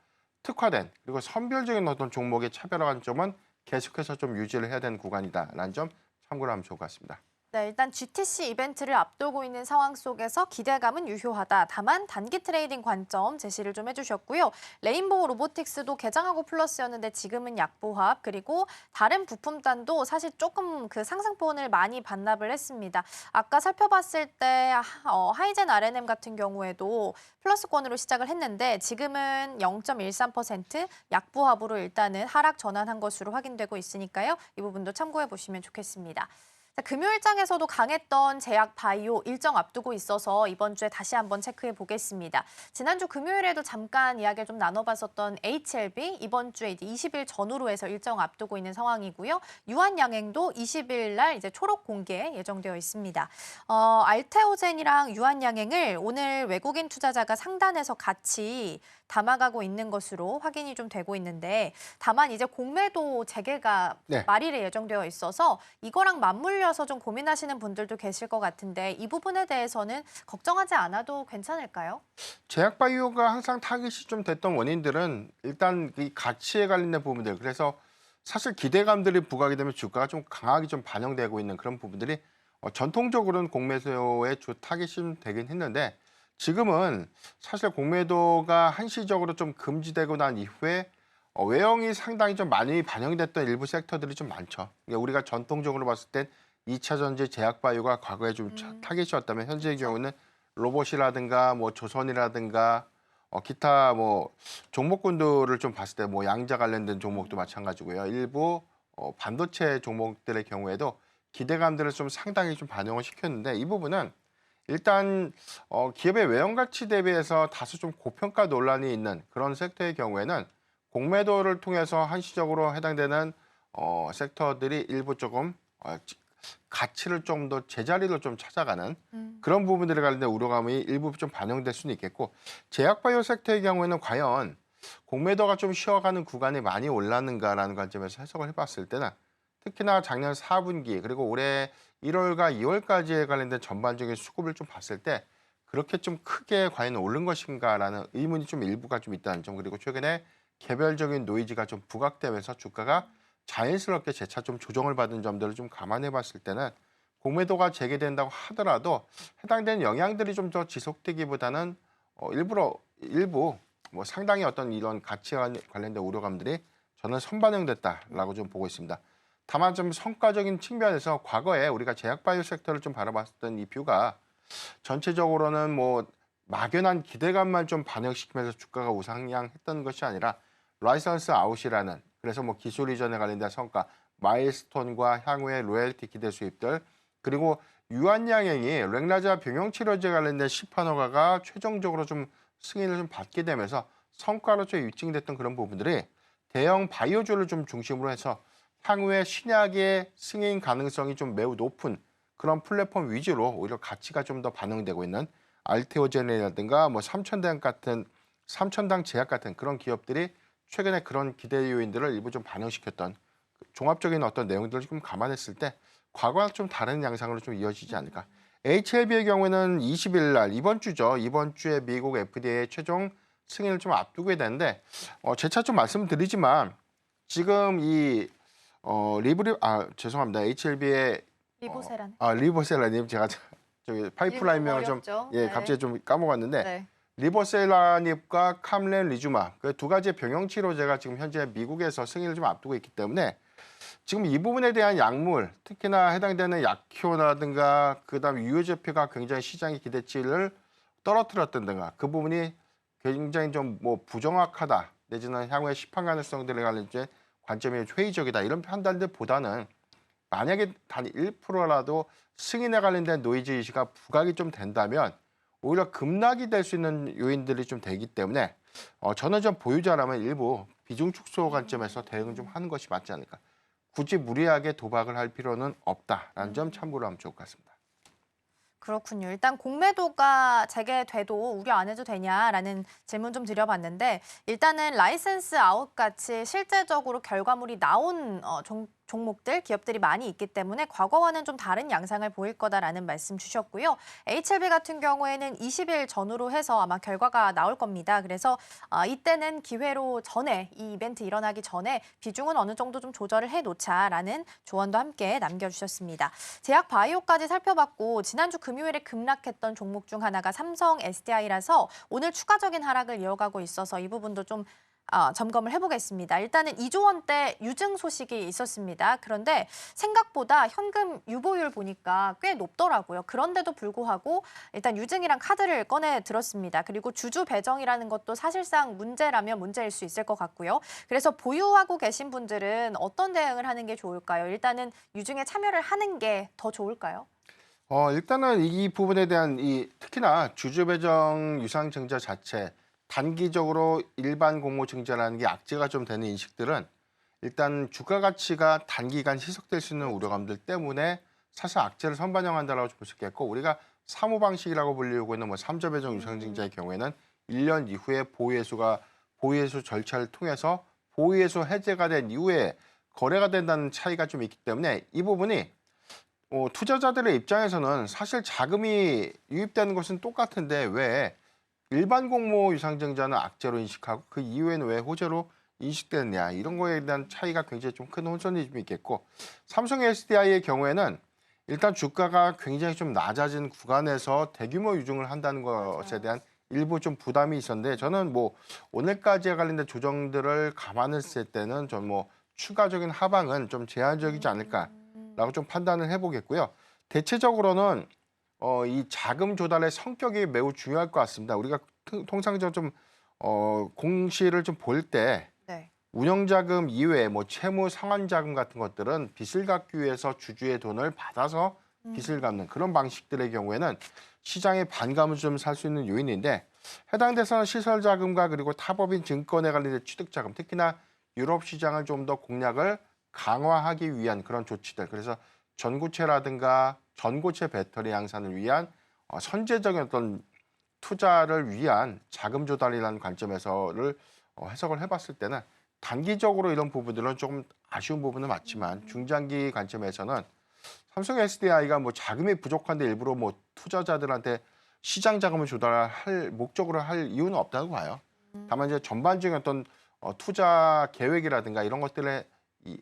특화된 그리고 선별적인 어떤 종목의 차별화 관점은 계속해서 좀 유지를 해야 되는 구간이다라는 점 참고를 하면 좋을 것 같습니다. 네, 일단 GTC 이벤트를 앞두고 있는 상황 속에서 기대감은 유효하다. 다만 단기 트레이딩 관점 제시를 좀 해주셨고요. 레인보우 로보틱스도 개장하고 플러스였는데 지금은 약보합, 그리고 다른 부품단도 사실 조금 그 상승분을 많이 반납을 했습니다. 아까 살펴봤을 때 하이젠 R&M 같은 경우에도 플러스권으로 시작을 했는데 지금은 0.13% 약보합으로 일단은 하락 전환한 것으로 확인되고 있으니까요. 이 부분도 참고해 보시면 좋겠습니다. 자, 금요일장에서도 강했던 제약 바이오 일정 앞두고 있어서 이번 주에 다시 한번 체크해 보겠습니다. 지난주 금요일에도 잠깐 이야기를 좀 나눠봤었던 HLB 이번 주에 이제 20일 전후로 해서 일정 앞두고 있는 상황이고요. 유한양행도 20일 날 이제 초록 공개 예정되어 있습니다. 알테오젠이랑 유한양행을 오늘 외국인 투자자가 상단에서 같이 담아가고 있는 것으로 확인이 좀 되고 있는데, 다만 이제 공매도 재개가 말일에 예정되어 있어서 이거랑 맞물려서 좀 고민하시는 분들도 계실 것 같은데 이 부분에 대해서는 걱정하지 않아도 괜찮을까요? 제약바이오가 항상 타깃이 좀 됐던 원인들은 일단 이 가치에 관련된 부분들, 그래서 사실 기대감들이 부각이 되면 주가가 좀 강하게 좀 반영되고 있는 그런 부분들이 전통적으로는 공매도의 주 타깃이 좀 되긴 했는데, 지금은 사실 공매도가 한시적으로 좀 금지되고 난 이후에 외형이 상당히 좀 많이 반영됐던 일부 섹터들이 좀 많죠. 그러니까 우리가 전통적으로 봤을 땐 2차 전지 제약바이오가 과거에 좀 타깃이었다면 현재의 경우는 로봇이라든가 뭐 조선이라든가 기타 뭐 종목군들을 좀 봤을 때 뭐 양자 관련된 종목도 마찬가지고요. 일부 반도체 종목들의 경우에도 기대감들을 좀 상당히 좀 반영을 시켰는데, 이 부분은 일단 기업의 외형 가치 대비해서 다소 좀 고평가 논란이 있는 그런 섹터의 경우에는 공매도를 통해서 한시적으로 해당되는 섹터들이 일부 조금 가치를 좀 더 제자리로 좀 찾아가는 그런 부분들에 관련된 우려감이 일부 좀 반영될 수는 있겠고, 제약바이오 섹터의 경우에는 과연 공매도가 좀 쉬어가는 구간이 많이 올랐는가라는 관점에서 해석을 해봤을 때는 특히나 작년 4분기 그리고 올해 1월과 2월까지에 관련된 전반적인 수급을 좀 봤을 때 그렇게 좀 크게 과연 오른 것인가라는 의문이 좀 일부가 좀 있다는 점, 그리고 최근에 개별적인 노이즈가 좀 부각되면서 주가가 자연스럽게 재차 좀 조정을 받은 점들을 좀 감안해 봤을 때는 공매도가 재개된다고 하더라도 해당되는 영향들이 좀 더 지속되기보다는 일부 뭐 상당히 어떤 이런 가치와 관련된 우려감들이 저는 선반영됐다라고 좀 보고 있습니다. 다만 좀 성과적인 측면에서 과거에 우리가 제약바이오 섹터를 좀 바라봤던 이 뷰가 전체적으로는 뭐 막연한 기대감만 좀 반영시키면서 주가가 우상향했던 것이 아니라 라이선스 아웃이라는, 그래서 뭐 기술 이전에 관련된 성과, 마일스톤과 향후의 로열티 기대 수입들, 그리고 유한양행이 렉라자 병용치료제 관련된 시판 허가가 최종적으로 좀 승인을 좀 받게 되면서 성과로 좀 입증됐던 그런 부분들이 대형 바이오주를 좀 중심으로 해서 향후에 신약의 승인 가능성이 좀 매우 높은 그런 플랫폼 위주로 오히려 가치가 좀 더 반영되고 있는 알테오젠이라든가 뭐 삼천당 제약 같은 그런 기업들이 최근에 그런 기대 요인들을 일부 좀 반영시켰던 종합적인 어떤 내용들을 좀 감안했을 때 과거와 좀 다른 양상으로 좀 이어지지 않을까. HLB의 경우에는 20일 날 이번 주에 미국 FDA의 최종 승인을 좀 앞두게 되는데 재차 좀 말씀드리지만 지금 이 죄송합니다. HLB의 리보세란. 리보셀라님 제가 저기 파이프라인명을 좀 어렵죠? 예 네. 갑자기 좀 까먹었는데 네. 리보셀라닙과 캄렌리주마 그 두 가지 병용 치료제가 지금 현재 미국에서 승인을 좀 앞두고 있기 때문에 지금 이 부분에 대한 약물, 특히나 해당되는 약효라든가 그다음 유효제표가 굉장히 시장의 기대치를 떨어뜨렸던가 그 부분이 굉장히 좀 뭐 부정확하다 내지는 향후의 시판 가능성들에 관련된 관점이 회의적이다 이런 판단들보다는 만약에 단 1%라도 승인에 관련된 노이즈 이슈가 부각이 좀 된다면 오히려 급락이 될 수 있는 요인들이 좀 되기 때문에 저는 좀 보유자라면 일부 비중 축소 관점에서 대응을 좀 하는 것이 맞지 않을까. 굳이 무리하게 도박을 할 필요는 없다라는 점 참고로 하면 좋을 것 같습니다. 그렇군요. 일단 공매도가 재개돼도 우려 안 해도 되냐라는 질문 좀 드려봤는데 일단은 라이센스 아웃 같이 실제적으로 결과물이 나온 종목들, 기업들이 많이 있기 때문에 과거와는 좀 다른 양상을 보일 거다라는 말씀 주셨고요. HLB 같은 경우에는 20일 전후로 해서 아마 결과가 나올 겁니다. 그래서 이때는 기회로 전에 이 이벤트 일어나기 전에 비중은 어느 정도 좀 조절을 해놓자라는 조언도 함께 남겨주셨습니다. 제약 바이오까지 살펴봤고 지난주 금요일에 급락했던 종목 중 하나가 삼성 SDI라서 오늘 추가적인 하락을 이어가고 있어서 이 부분도 좀 점검을 해보겠습니다. 일단은 2조 원대 유증 소식이 있었습니다. 그런데 생각보다 현금 유보율 보니까 꽤 높더라고요. 그런데도 불구하고 일단 유증이랑 카드를 꺼내 들었습니다. 그리고 주주 배정이라는 것도 사실상 문제라면 문제일 수 있을 것 같고요. 그래서 보유하고 계신 분들은 어떤 대응을 하는 게 좋을까요? 일단은 유증에 참여를 하는 게 더 좋을까요? 일단은 이 부분에 대한 특히나 주주 배정 유상증자 자체 단기적으로 일반 공모 증자라는 게 악재가 좀 되는 인식들은 일단 주가 가치가 단기간 희석될 수 있는 우려감들 때문에 사실 악재를 선반영한다라고 볼 수 있겠고 우리가 사모 방식이라고 불리고 있는 뭐 3자 배정 유상증자의 경우에는 1년 이후에 보유예수 절차를 통해서 보유예수 해제가 된 이후에 거래가 된다는 차이가 좀 있기 때문에 이 부분이 투자자들의 입장에서는 사실 자금이 유입되는 것은 똑같은데 왜 일반 공모 유상증자는 악재로 인식하고 그 이후에는 왜 호재로 인식되느냐 이런 거에 대한 차이가 굉장히 좀 큰 혼선이 좀 있겠고 삼성 SDI의 경우에는 일단 주가가 굉장히 좀 낮아진 구간에서 대규모 유증을 한다는 것에 대한 일부 좀 부담이 있었는데 저는 뭐 오늘까지에 관련된 조정들을 감안했을 때는 좀 뭐 추가적인 하방은 좀 제한적이지 않을까라고 좀 판단을 해보겠고요. 대체적으로는 이 자금 조달의 성격이 매우 중요할 것 같습니다. 우리가 통상적으로 좀 공시를 좀 볼 때 네. 운영자금 이외에 뭐 채무 상환자금 같은 것들은 빚을 갚기 위해서 주주의 돈을 받아서 빚을 갚는 그런 방식들의 경우에는 시장의 반감을 좀 살 수 있는 요인인데 해당돼서는 시설자금과 그리고 타법인 증권에 관련된 취득자금 특히나 유럽 시장을 좀 더 공략을 강화하기 위한 그런 조치들 그래서 전고체라든가 전고체 배터리 양산을 위한 선제적인 어떤 투자를 위한 자금 조달이라는 관점에서를 해석을 해봤을 때는 단기적으로 이런 부분들은 조금 아쉬운 부분은 맞지만 중장기 관점에서는 삼성 SDI가 뭐 자금이 부족한데 일부러 뭐 투자자들한테 시장 자금을 조달할 목적으로 할 이유는 없다고 봐요. 다만 이제 전반적인 어떤 투자 계획이라든가 이런 것들에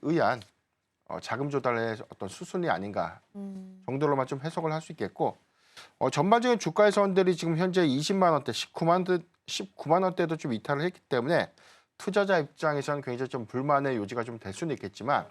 의한 자금 조달의 어떤 수순이 아닌가 정도로만 좀 해석을 할 수 있겠고 전반적인 주가의 선들이 지금 현재 20만 원대, 19만 원대도 좀 이탈을 했기 때문에 투자자 입장에서는 굉장히 좀 불만의 요지가 좀 될 수는 있겠지만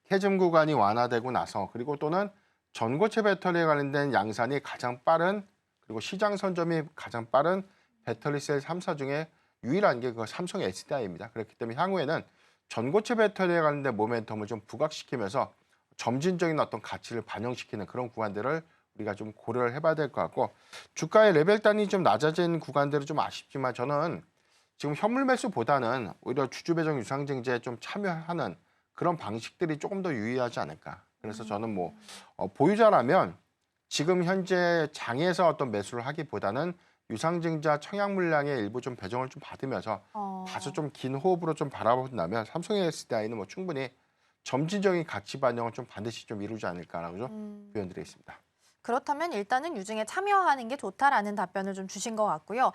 캐즘 구간이 완화되고 나서 그리고 또는 전고체 배터리에 관련된 양산이 가장 빠른 그리고 시장 선점이 가장 빠른 배터리 셀 3사 중에 유일한 게 그 삼성 SDI입니다. 그렇기 때문에 향후에는 전고체 배터리에 관련된 모멘텀을 좀 부각시키면서 점진적인 어떤 가치를 반영시키는 그런 구간들을 우리가 좀 고려를 해봐야 될 것 같고 주가의 레벨 단위 좀 낮아진 구간들은 좀 아쉽지만 저는 지금 현물 매수보다는 오히려 주주 배정 유상증자에 좀 참여하는 그런 방식들이 조금 더 유의하지 않을까. 그래서 저는 뭐 보유자라면 지금 현재 장에서 어떤 매수를 하기보다는 유상증자 청약 물량의 일부 좀 배정을 좀 받으면서 다소 좀 긴 호흡으로 좀 바라본다면 삼성 SDI는 뭐 충분히 점진적인 가치 반영을 좀 반드시 좀 이루지 않을까라고 좀 표현드리겠습니다. 그렇다면 일단은 유증에 참여하는 게 좋다라는 답변을 좀 주신 것 같고요.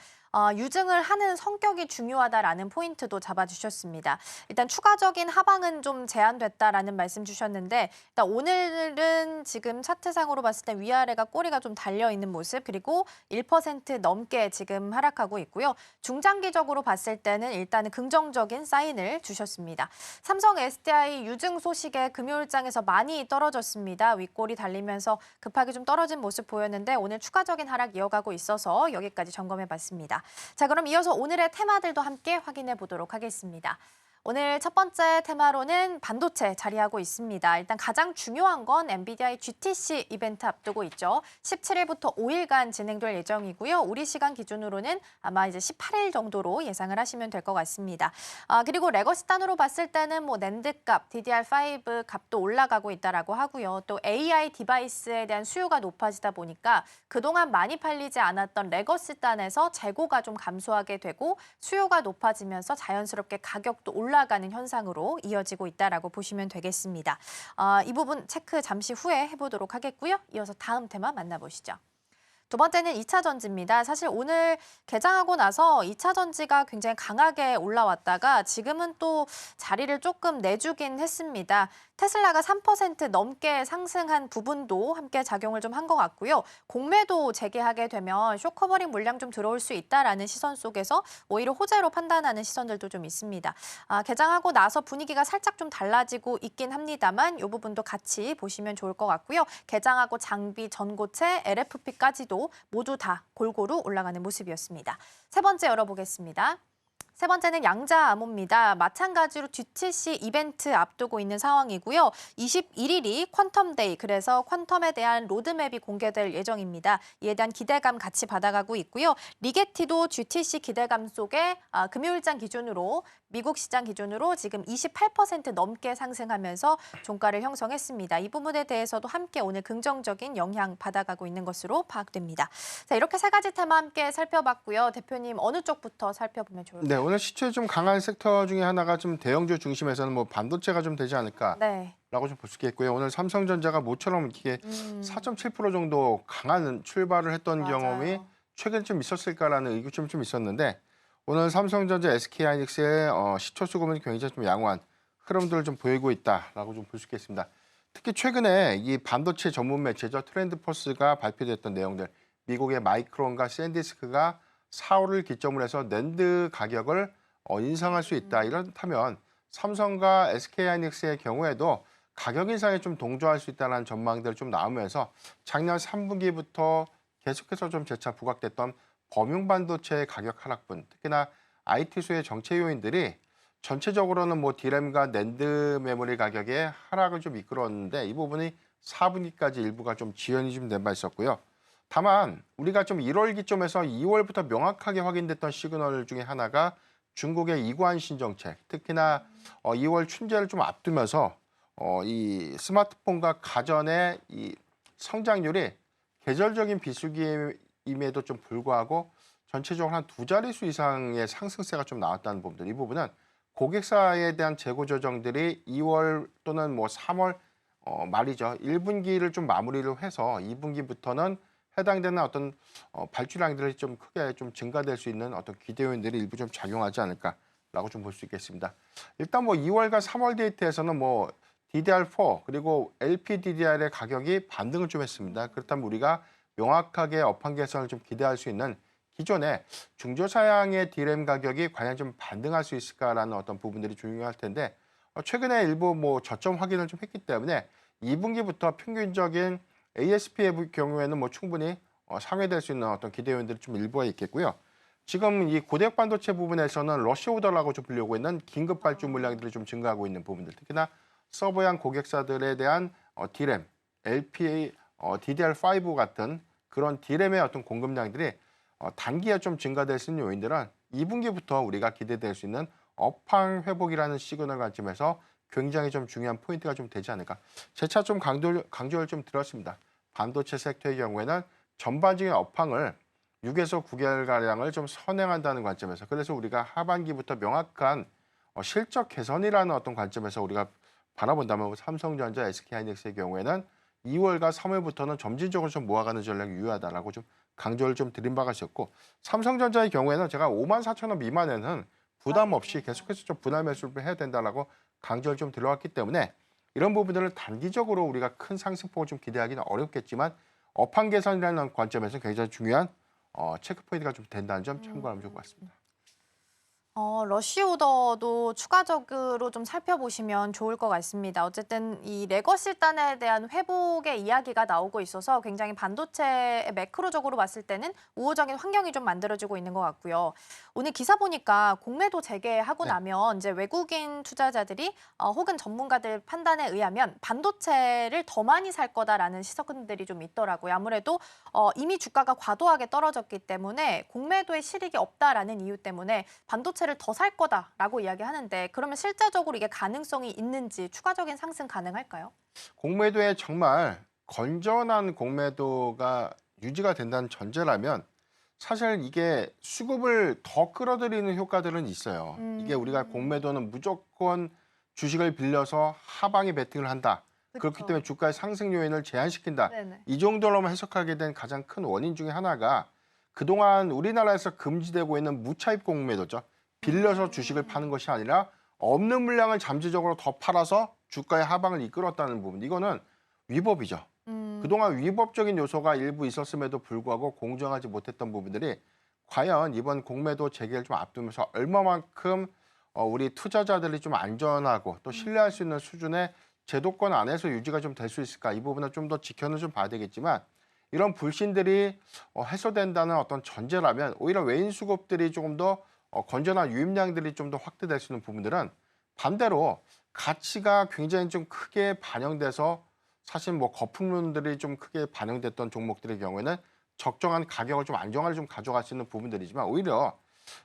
유증을 하는 성격이 중요하다라는 포인트도 잡아주셨습니다. 일단 추가적인 하방은 좀 제한됐다라는 말씀 주셨는데 일단 오늘은 지금 차트상으로 봤을 때 위아래가 꼬리가 좀 달려있는 모습 그리고 1% 넘게 지금 하락하고 있고요. 중장기적으로 봤을 때는 일단은 긍정적인 사인을 주셨습니다. 삼성 SDI 유증 소식에 금요일장에서 많이 떨어졌습니다. 윗골이 달리면서 급하게 좀 떨어진 모습 보였는데 오늘 추가적인 하락 이어가고 있어서 여기까지 점검해봤습니다. 자, 그럼 이어서 오늘의 테마들도 함께 확인해 보도록 하겠습니다. 오늘 첫 번째 테마로는 반도체 자리하고 있습니다. 일단 가장 중요한 건 엔비디아의 GTC 이벤트 앞두고 있죠. 17일부터 5일간 진행될 예정이고요. 우리 시간 기준으로는 아마 이제 18일 정도로 예상을 하시면 될 것 같습니다. 그리고 레거시 단으로 봤을 때는 뭐 낸드 값, DDR5 값도 올라가고 있다라고 하고요. 또 AI 디바이스에 대한 수요가 높아지다 보니까 그동안 많이 팔리지 않았던 레거시 단에서 재고가 좀 감소하게 되고 수요가 높아지면서 자연스럽게 가격도 올라가는 현상으로 이어지고 있다라고 보시면 되겠습니다. 이 부분 체크 잠시 후에 해보도록 하겠고요. 이어서 다음 테마 만나보시죠. 두 번째는 2차 전지입니다. 사실 오늘 개장하고 나서 2차 전지가 굉장히 강하게 올라왔다가 지금은 또 자리를 조금 내주긴 했습니다. 테슬라가 3% 넘게 상승한 부분도 함께 작용을 좀 한 것 같고요. 공매도 재개하게 되면 쇼커버링 물량 좀 들어올 수 있다라는 시선 속에서 오히려 호재로 판단하는 시선들도 좀 있습니다. 개장하고 나서 분위기가 살짝 좀 달라지고 있긴 합니다만 이 부분도 같이 보시면 좋을 것 같고요. 개장하고 장비, 전고체, LFP까지도 모두 다 골고루 올라가는 모습이었습니다. 세 번째 열어보겠습니다. 세 번째는 양자암호입니다. 마찬가지로 GTC 이벤트 앞두고 있는 상황이고요. 21일이 퀀텀데이, 그래서 퀀텀에 대한 로드맵이 공개될 예정입니다. 이에 대한 기대감 같이 받아가고 있고요. 리게티도 GTC 기대감 속에 금요일장 기준으로 미국 시장 기준으로 지금 28% 넘게 상승하면서 종가를 형성했습니다. 이 부분에 대해서도 함께 오늘 긍정적인 영향 받아가고 있는 것으로 파악됩니다. 자, 이렇게 세 가지 테마 함께 살펴봤고요. 대표님 어느 쪽부터 살펴보면 좋을까요? 네, 오늘 시초에 좀 강한 섹터 중에 하나가 좀 대형주 중심에서는 뭐 반도체가 좀 되지 않을까. 네. 라고 좀 볼 수 있겠고요. 오늘 삼성전자가 모처럼 이렇게 4.7% 정도 강한 출발을 했던 맞아요. 경험이 최근 좀 있었을까라는 의구심이 좀 있었는데 오늘 삼성전자, SK하이닉스의 시초 수급은 굉장히 좀 양호한 흐름들을 좀 보이고 있다라고 좀 볼 수 있겠습니다. 특히 최근에 이 반도체 전문 매체죠. 트렌드포스가 발표됐던 내용들, 미국의 마이크론과 샌디스크가 4월을 기점으로 해서 낸드 가격을 인상할 수 있다. 이렇다면 삼성과 SK하이닉스의 경우에도 가격 인상에 좀 동조할 수 있다는 전망들이 좀 나오면서 작년 3분기부터 계속해서 좀 재차 부각됐던 범용 반도체의 가격 하락분, 특히나 IT 수의 정체 요인들이 전체적으로는 뭐 디램과 낸드 메모리 가격의 하락을 좀 이끌었는데 이 부분이 4분기까지 일부가 좀 지연이 좀 된 바 있었고요. 다만 우리가 좀 1월 기점에서 2월부터 명확하게 확인됐던 시그널 중에 하나가 중국의 이관신 정책, 특히나 2월 춘제를 좀 앞두면서 이 스마트폰과 가전의 이 성장률이 계절적인 비수기임에도 좀 불구하고 전체적으로 한 두 자릿수 이상의 상승세가 좀 나왔다는 부분들, 이 부분은 고객사에 대한 재고 조정들이 2월 또는 뭐 3월 말이죠. 1분기를 좀 마무리를 해서 2분기부터는 해당되는 어떤 발주량들이 좀 크게 좀 증가될 수 있는 어떤 기대 요인들이 일부 좀 작용하지 않을까 라고 좀 볼 수 있겠습니다. 일단 뭐 2월과 3월 데이터에서는 뭐 DDR4 그리고 LPDDR의 가격이 반등을 좀 했습니다. 그렇다면 우리가 명확하게 업황 개선을 좀 기대할 수 있는 기존의 중저사양의 D램 가격이 과연 좀 반등할 수 있을까라는 어떤 부분들이 중요할 텐데 최근에 일부 뭐 저점 확인을 좀 했기 때문에 2분기부터 평균적인 ASP의 경우에는 뭐 충분히 상회될 수 있는 어떤 기대 요인들이 좀 일부가 있겠고요. 지금 이 고대역 반도체 부분에서는 러시 오더라고 좀 불리고 있는 긴급 발주 물량들이 좀 증가하고 있는 부분들, 특히나 서버형 고객사들에 대한 D램, LPA, DDR5 같은 그런 D램의 어떤 공급량들이 단기에 좀 증가될 수 있는 요인들은 2분기부터 우리가 기대될 수 있는 업황 회복이라는 시그널 관점에서 굉장히 좀 중요한 포인트가 좀 되지 않을까. 재차 좀 강조를 좀 들었습니다. 반도체 섹터의 경우에는 전반적인 업황을 6에서 9개월가량을 좀 선행한다는 관점에서, 그래서 우리가 하반기부터 명확한 실적 개선이라는 어떤 관점에서 우리가 바라본다면 삼성전자, SK하이닉스의 경우에는 2월과 3월부터는 점진적으로 좀 모아가는 전략이 유효하다라고 좀 강조를 좀 드린 바가 있었고, 삼성전자의 경우에는 제가 54,000원 미만에는 부담 없이 계속해서 좀 분할 매수를 해야 된다라고 강조를 좀 들어왔기 때문에 이런 부분들을 단기적으로 우리가 큰 상승폭을 좀 기대하기는 어렵겠지만 업황 개선이라는 관점에서 굉장히 중요한 체크 포인트가 좀 된다는 점 참고하면 좋을 것 같습니다. 러시 오더도 추가적으로 좀 살펴보시면 좋을 것 같습니다. 어쨌든 이 레거시단에 대한 회복의 이야기가 나오고 있어서 굉장히 반도체의 매크로적으로 봤을 때는 우호적인 환경이 좀 만들어지고 있는 것 같고요. 오늘 기사 보니까 공매도 재개하고 네. 나면 이제 외국인 투자자들이 혹은 전문가들 판단에 의하면 반도체를 더 많이 살 거다라는 시선들이 좀 있더라고요. 아무래도 이미 주가가 과도하게 떨어졌기 때문에 공매도의 실익이 없다라는 이유 때문에 반도체를 더 살 거다라고 이야기하는데, 그러면 실제적으로 이게 가능성이 있는지, 추가적인 상승 가능할까요? 공매도에 정말 건전한 공매도가 유지가 된다는 전제라면 사실 이게 수급을 더 끌어들이는 효과들은 있어요. 이게 우리가 공매도는 무조건 주식을 빌려서 하방에 베팅을 한다. 그렇기 그쵸. 때문에 주가의 상승 요인을 제한시킨다. 네네. 이 정도로만 해석하게 된 가장 큰 원인 중에 하나가 그동안 우리나라에서 금지되고 있는 무차입 공매도죠. 빌려서 주식을 파는 것이 아니라 없는 물량을 잠재적으로 더 팔아서 주가의 하방을 이끌었다는 부분. 이거는 위법이죠. 그동안 위법적인 요소가 일부 있었음에도 불구하고 공정하지 못했던 부분들이 과연 이번 공매도 재개를 좀 앞두면서 얼마만큼 우리 투자자들이 좀 안전하고 또 신뢰할 수 있는 수준의 제도권 안에서 유지가 좀 될 수 있을까? 이 부분은 좀 더 지켜는 좀 봐야 되겠지만 이런 불신들이 해소된다는 어떤 전제라면 오히려 외인 수급들이 조금 더 건전한 유입량들이 좀 더 확대될 수 있는 부분들은 반대로 가치가 굉장히 좀 크게 반영돼서 사실 뭐 거품론들이 좀 크게 반영됐던 종목들의 경우에는 적정한 가격을 좀 안정화를 좀 가져갈 수 있는 부분들이지만 오히려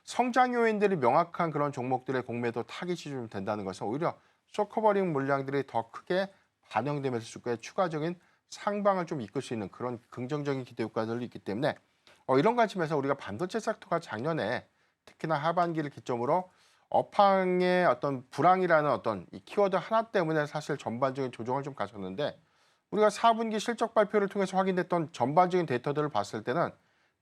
성장 요인들이 명확한 그런 종목들의 공매도 타깃이 좀 된다는 것은 오히려 쇼커버링 물량들이 더 크게 반영되면서 주가의 추가적인 상방을 좀 이끌 수 있는 그런 긍정적인 기대 효과들이 있기 때문에 이런 관점에서 우리가 반도체 섹터가 작년에 특히나 하반기를 기점으로 업황의 어떤 불황이라는 어떤 이 키워드 하나 때문에 사실 전반적인 조정을 좀 가졌는데 우리가 4분기 실적 발표를 통해서 확인됐던 전반적인 데이터들을 봤을 때는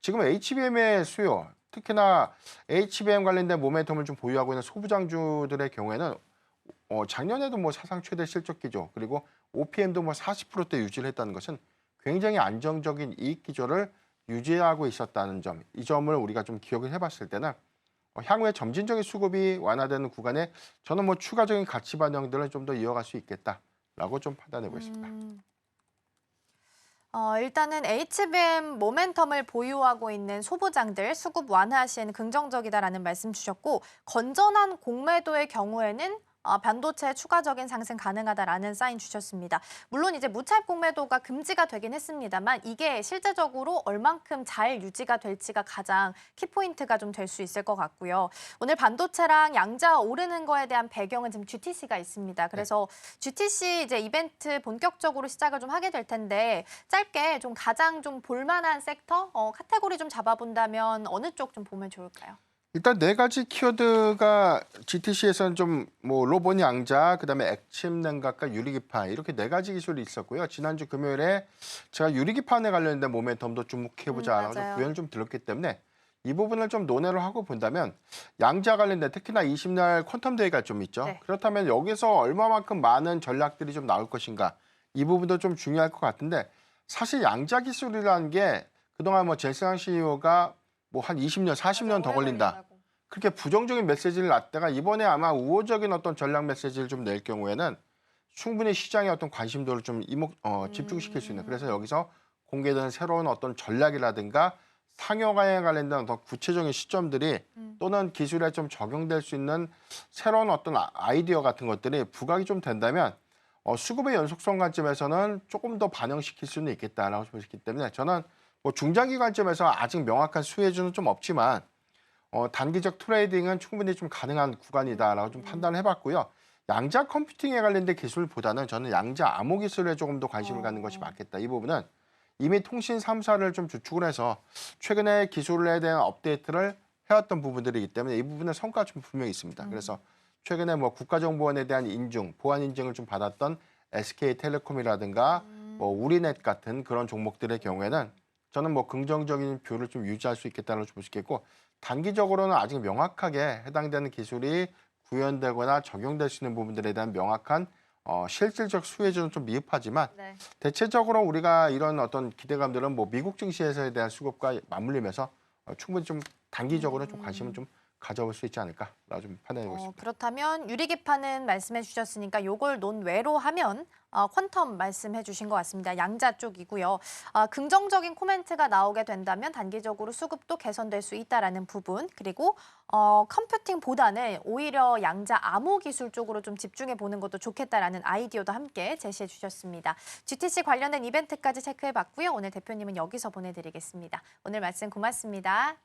지금 HBM의 수요, 특히나 HBM 관련된 모멘텀을 좀 보유하고 있는 소부장주들의 경우에는 작년에도 뭐 사상 최대 실적 기조 그리고 OPM도 뭐 40%대 유지를 했다는 것은 굉장히 안정적인 이익 기조를 유지하고 있었다는 점, 이 점을 우리가 좀 기억을 해봤을 때는 향후에 점진적인 수급이 완화되는 구간에 저는 뭐 추가적인 가치 반영들을 좀 더 이어갈 수 있겠다라고 좀 판단해 보겠습니다. 일단은 HBM 모멘텀을 보유하고 있는 소부장들 수급 완화 시에는 긍정적이다라는 말씀 주셨고, 건전한 공매도의 경우에는 반도체 추가적인 상승 가능하다라는 사인 주셨습니다. 물론 이제 무차입 공매도가 금지가 되긴 했습니다만 이게 실제적으로 얼만큼 잘 유지가 될지가 가장 키포인트가 좀 될 수 있을 것 같고요. 오늘 반도체랑 양자 오르는 거에 대한 배경은 지금 GTC가 있습니다. 그래서 GTC 이제 이벤트 본격적으로 시작을 좀 하게 될 텐데 짧게 좀 가장 좀 볼만한 섹터 카테고리 좀 잡아본다면 어느 쪽 좀 보면 좋을까요? 일단 네 가지 키워드가 GTC에서는 좀 뭐 로봇 양자, 그다음에 액침 냉각과 유리기판 이렇게 네 가지 기술이 있었고요. 지난주 금요일에 제가 유리기판에 관련된 모멘텀도 주목해보자라고 맞아요. 구현을 좀 들었기 때문에 이 부분을 좀 논의를 하고 본다면 양자 관련된 특히나 20날 퀀텀 대회가 좀 있죠. 네. 그렇다면 여기서 얼마만큼 많은 전략들이 좀 나올 것인가 이 부분도 좀 중요할 것 같은데 사실 양자 기술이라는 게 그동안 뭐 젤스랑 CEO가 뭐 한 20년, 40년 더 걸린다. 그렇게 부정적인 메시지를 놨다가 이번에 아마 우호적인 어떤 전략 메시지를 좀 낼 경우에는 충분히 시장의 어떤 관심도를 좀 집중시킬 수 있는. 그래서 여기서 공개되는 새로운 어떤 전략이라든가 상용화에 관련된 어떤 구체적인 시점들이 또는 기술에 좀 적용될 수 있는 새로운 어떤 아이디어 같은 것들이 부각이 좀 된다면 수급의 연속성 관점에서는 조금 더 반영시킬 수는 있겠다라고 보시기 때문에 저는 뭐 중장기 관점에서 아직 명확한 수혜주는 좀 없지만 단기적 트레이딩은 충분히 좀 가능한 구간이다라고 좀 판단을 해봤고요. 양자 컴퓨팅에 관련된 기술보다는 저는 양자 암호 기술에 조금 더 관심을 갖는 것이 맞겠다. 이 부분은 이미 통신 3사를 좀 주축을 해서 최근에 기술에 대한 업데이트를 해왔던 부분들이기 때문에 이 부분의 성과가 좀 분명히 있습니다. 그래서 최근에 뭐 국가정보원에 대한 인증, 보안 인증을 좀 받았던 SK텔레콤이라든가 뭐 우리넷 같은 그런 종목들의 경우에는 저는 뭐 긍정적인 뷰를 좀 유지할 수 있겠다고 볼 수 있겠고 단기적으로는 아직 명확하게 해당되는 기술이 구현되거나 적용될 수 있는 부분들에 대한 명확한 실질적 수혜주는 좀 미흡하지만 네. 대체적으로 우리가 이런 어떤 기대감들은 뭐 미국 증시에서에 대한 수급과 맞물리면서 충분히 좀 단기적으로 좀 관심을 좀 가져볼 수 있지 않을까라고 좀 판단해 보겠습니다. 그렇다면 유리기판은 말씀해 주셨으니까 요걸 논외로 하면 퀀텀 말씀해 주신 것 같습니다. 양자 쪽이고요. 긍정적인 코멘트가 나오게 된다면 단기적으로 수급도 개선될 수 있다라는 부분 그리고 컴퓨팅보다는 오히려 양자 암호 기술 쪽으로 좀 집중해 보는 것도 좋겠다라는 아이디어도 함께 제시해 주셨습니다. GTC 관련된 이벤트까지 체크해 봤고요. 오늘 대표님은 여기서 보내드리겠습니다. 오늘 말씀 고맙습니다.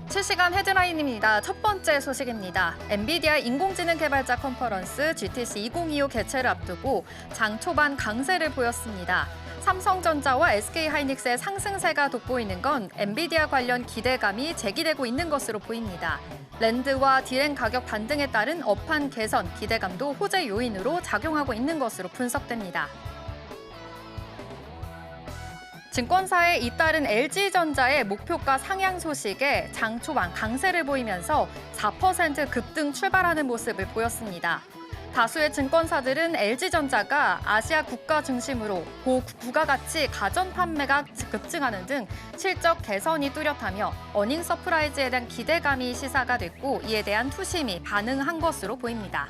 실시간 헤드라인입니다. 첫 번째 소식입니다. 엔비디아 인공지능 개발자 컨퍼런스 GTC 2025 개최를 앞두고 장 초반 강세를 보였습니다. 삼성전자와 SK하이닉스의 상승세가 돋보이는 건 엔비디아 관련 기대감이 제기되고 있는 것으로 보입니다. 랜드와 디램 가격 반등에 따른 업황 개선 기대감도 호재 요인으로 작용하고 있는 것으로 분석됩니다. 증권사에 잇따른 LG전자의 목표가 상향 소식에 장 초반 강세를 보이면서 4% 급등 출발하는 모습을 보였습니다. 다수의 증권사들은 LG전자가 아시아 국가 중심으로 고부가가치 가전 판매가 급증하는 등 실적 개선이 뚜렷하며 어닝 서프라이즈에 대한 기대감이 시사가 됐고 이에 대한 투심이 반응한 것으로 보입니다.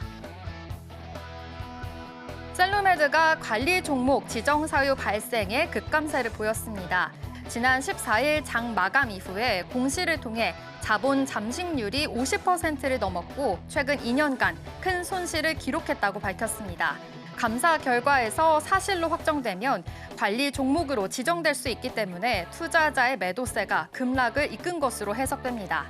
셀로메드가 관리 종목 지정 사유 발생에 급감세를 보였습니다. 지난 14일 장 마감 이후에 공시를 통해 자본 잠식률이 50%를 넘었고 최근 2년간 큰 손실을 기록했다고 밝혔습니다. 감사 결과에서 사실로 확정되면 관리 종목으로 지정될 수 있기 때문에 투자자의 매도세가 급락을 이끈 것으로 해석됩니다.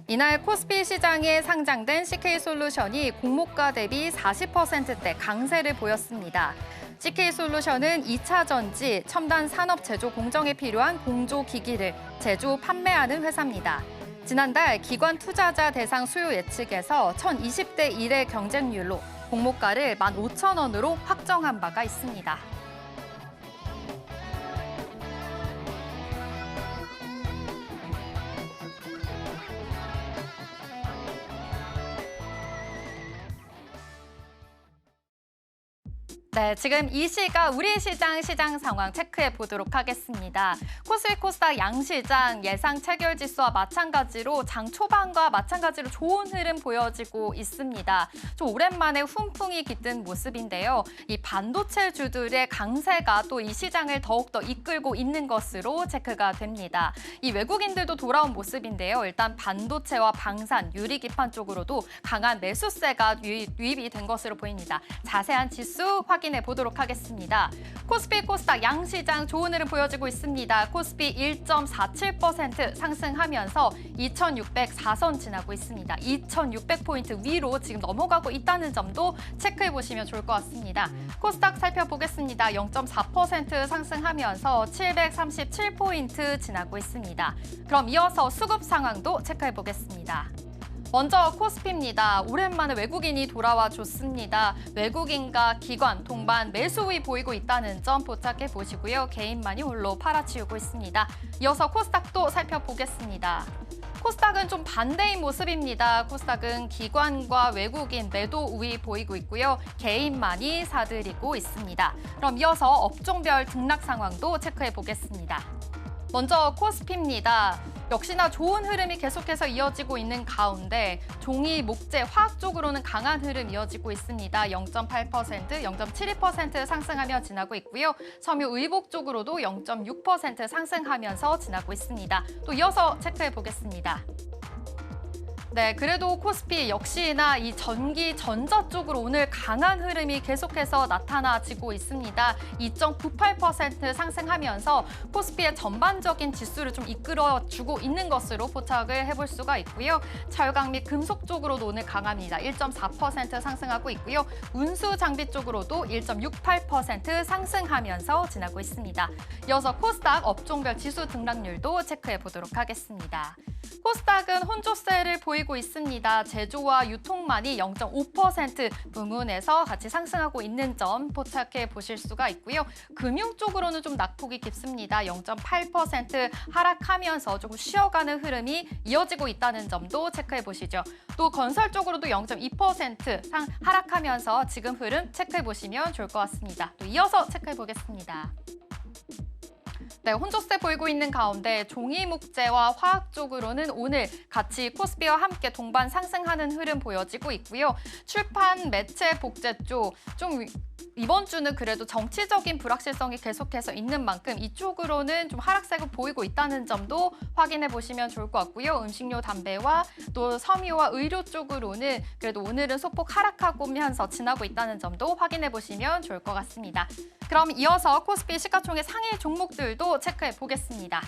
이날 코스피 시장에 상장된 CK솔루션이 공모가 대비 40%대 강세를 보였습니다. CK솔루션은 2차 전지, 첨단 산업 제조 공정에 필요한 공조 기기를 제조, 판매하는 회사입니다. 지난달 기관 투자자 대상 수요 예측에서 1020대 1의 경쟁률로 공모가를 15,000원으로 확정한 바가 있습니다. 네, 지금 이 시각 우리 시장 상황 체크해 보도록 하겠습니다. 코스피 코스닥 양시장 예상 체결 지수와 마찬가지로 장 초반과 마찬가지로 좋은 흐름 보여지고 있습니다. 좀 오랜만에 훈풍이 깃든 모습인데요. 이 반도체주들의 강세가 또 이 시장을 더욱더 이끌고 있는 것으로 체크가 됩니다. 이 외국인들도 돌아온 모습인데요. 일단 반도체와 방산, 유리기판 쪽으로도 강한 매수세가 유입이 된 것으로 보입니다. 자세한 지수 확인해 보도록 하겠습니다. 코스피 코스닥 양시장 좋은 흐름 보여지고 있습니다. 코스피 1.47% 상승하면서 2,604선 지나고 있습니다. 2,600포인트 위로 지금 넘어가고 있다는 점도 체크해 보시면 좋을 것 같습니다. 코스닥 살펴보겠습니다. 0.4% 상승하면서 737포인트 지나고 있습니다. 그럼 이어서 수급 상황도 체크해 보겠습니다. 먼저 코스피입니다. 오랜만에 외국인이 돌아와 줬습니다. 외국인과 기관, 동반 매수이 보이고 있다는 점 포착해 보시고요. 개인만이 홀로 팔아치우고 있습니다. 이어서 코스닥도 살펴보겠습니다. 코스닥은 좀 반대인 모습입니다. 코스닥은 기관과 외국인 매도 우위 보이고 있고요. 개인만이 사들이고 있습니다. 그럼 이어서 업종별 등락 상황도 체크해 보겠습니다. 먼저 코스피입니다. 역시나 좋은 흐름이 계속해서 이어지고 있는 가운데 종이, 목재, 화학 쪽으로는 강한 흐름 이어지고 있습니다. 0.8%, 0.72% 상승하며 지나고 있고요. 섬유, 의복 쪽으로도 0.6% 상승하면서 지나고 있습니다. 또 이어서 체크해 보겠습니다. 네, 그래도 코스피 역시나 이 전기, 전자 쪽으로 오늘 강한 흐름이 계속해서 나타나지고 있습니다. 2.98% 상승하면서 코스피의 전반적인 지수를 좀 이끌어주고 있는 것으로 포착을 해볼 수가 있고요. 철강 및 금속 쪽으로도 오늘 강합니다. 1.4% 상승하고 있고요. 운수 장비 쪽으로도 1.68% 상승하면서 지나고 있습니다. 이어서 코스닥 업종별 지수 등락률도 체크해 보도록 하겠습니다. 코스닥은 혼조세를 보이고 있습니다. 제조와 유통만이 0.5% 부문에서 같이 상승하고 있는 점 포착해 보실 수가 있고요. 금융 쪽으로는 좀 낙폭이 깊습니다. 0.8% 하락하면서 조금 쉬어가는 흐름이 이어지고 있다는 점도 체크해 보시죠. 또 건설 쪽으로도 0.2% 하락하면서 지금 흐름 체크해 보시면 좋을 것 같습니다. 또 이어서 체크해 보겠습니다. 네, 혼조세 보이고 있는 가운데 종이, 목재와 화학 쪽으로는 오늘 같이 코스피와 함께 동반 상승하는 흐름 보여지고 있고요. 출판, 매체, 복제 쪽 좀 이번 주는 그래도 정치적인 불확실성이 계속해서 있는 만큼 이쪽으로는 좀 하락세가 보이고 있다는 점도 확인해 보시면 좋을 것 같고요. 음식료, 담배와 또 섬유와 의료 쪽으로는 그래도 오늘은 소폭 하락하면서 지나고 있다는 점도 확인해 보시면 좋을 것 같습니다. 그럼 이어서 코스피 시가총액 상위 종목들도 체크해 보겠습니다.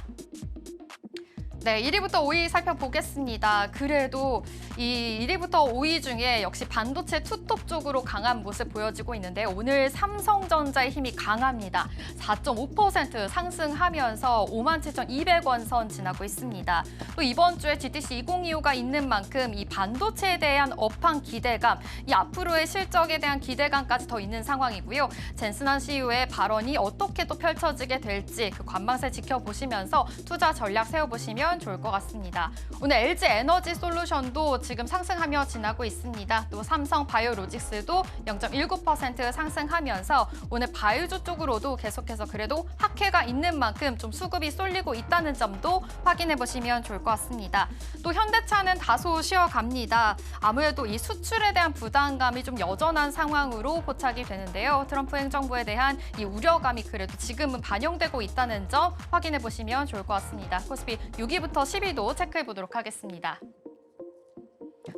네, 1위부터 5위 살펴보겠습니다. 그래도 이 1위부터 5위 중에 역시 반도체 투톱 쪽으로 강한 모습 보여지고 있는데 오늘 삼성전자의 힘이 강합니다. 4.5% 상승하면서 57,200원 선 지나고 있습니다. 또 이번 주에 GTC 2025가 있는 만큼 이 반도체에 대한 업황 기대감, 이 앞으로의 실적에 대한 기대감까지 더 있는 상황이고요. 젠슨한 CEO의 발언이 어떻게 또 펼쳐지게 될지 그 관망세 지켜보시면서 투자 전략 세워보시면 좋을 것 같습니다. 오늘 LG 에너지 솔루션도 지금 상승하며 지나고 있습니다. 또 삼성 바이오로직스도 0.19% 상승하면서 오늘 바이오주 쪽으로도 계속해서 그래도 학회가 있는 만큼 좀 수급이 쏠리고 있다는 점도 확인해 보시면 좋을 것 같습니다. 또 현대차는 다소 쉬어갑니다. 아무래도 이 수출에 대한 부담감이 좀 여전한 상황으로 포착이 되는데요. 트럼프 행정부에 대한 이 우려감이 그래도 지금은 반영되고 있다는 점 확인해 보시면 좋을 것 같습니다. 코스피 6위부터 10위도 체크해 보도록 하겠습니다.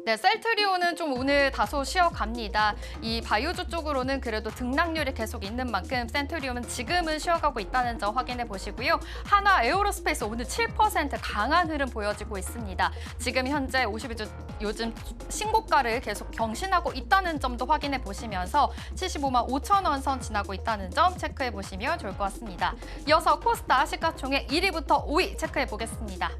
네, 셀트리온은 좀 오늘 다소 쉬어갑니다. 이 바이오주 쪽으로는 그래도 등락률이 계속 있는 만큼 셀트리온은 지금은 쉬어가고 있다는 점 확인해 보시고요. 하나 에어로스페이스 오늘 7% 강한 흐름 보여지고 있습니다. 지금 현재 52주 요즘 신고가를 계속 경신하고 있다는 점도 확인해 보시면서 75만 5천 원 선 지나고 있다는 점 체크해 보시면 좋을 것 같습니다. 이어서 코스닥 시가총액 1위부터 5위 체크해 보겠습니다.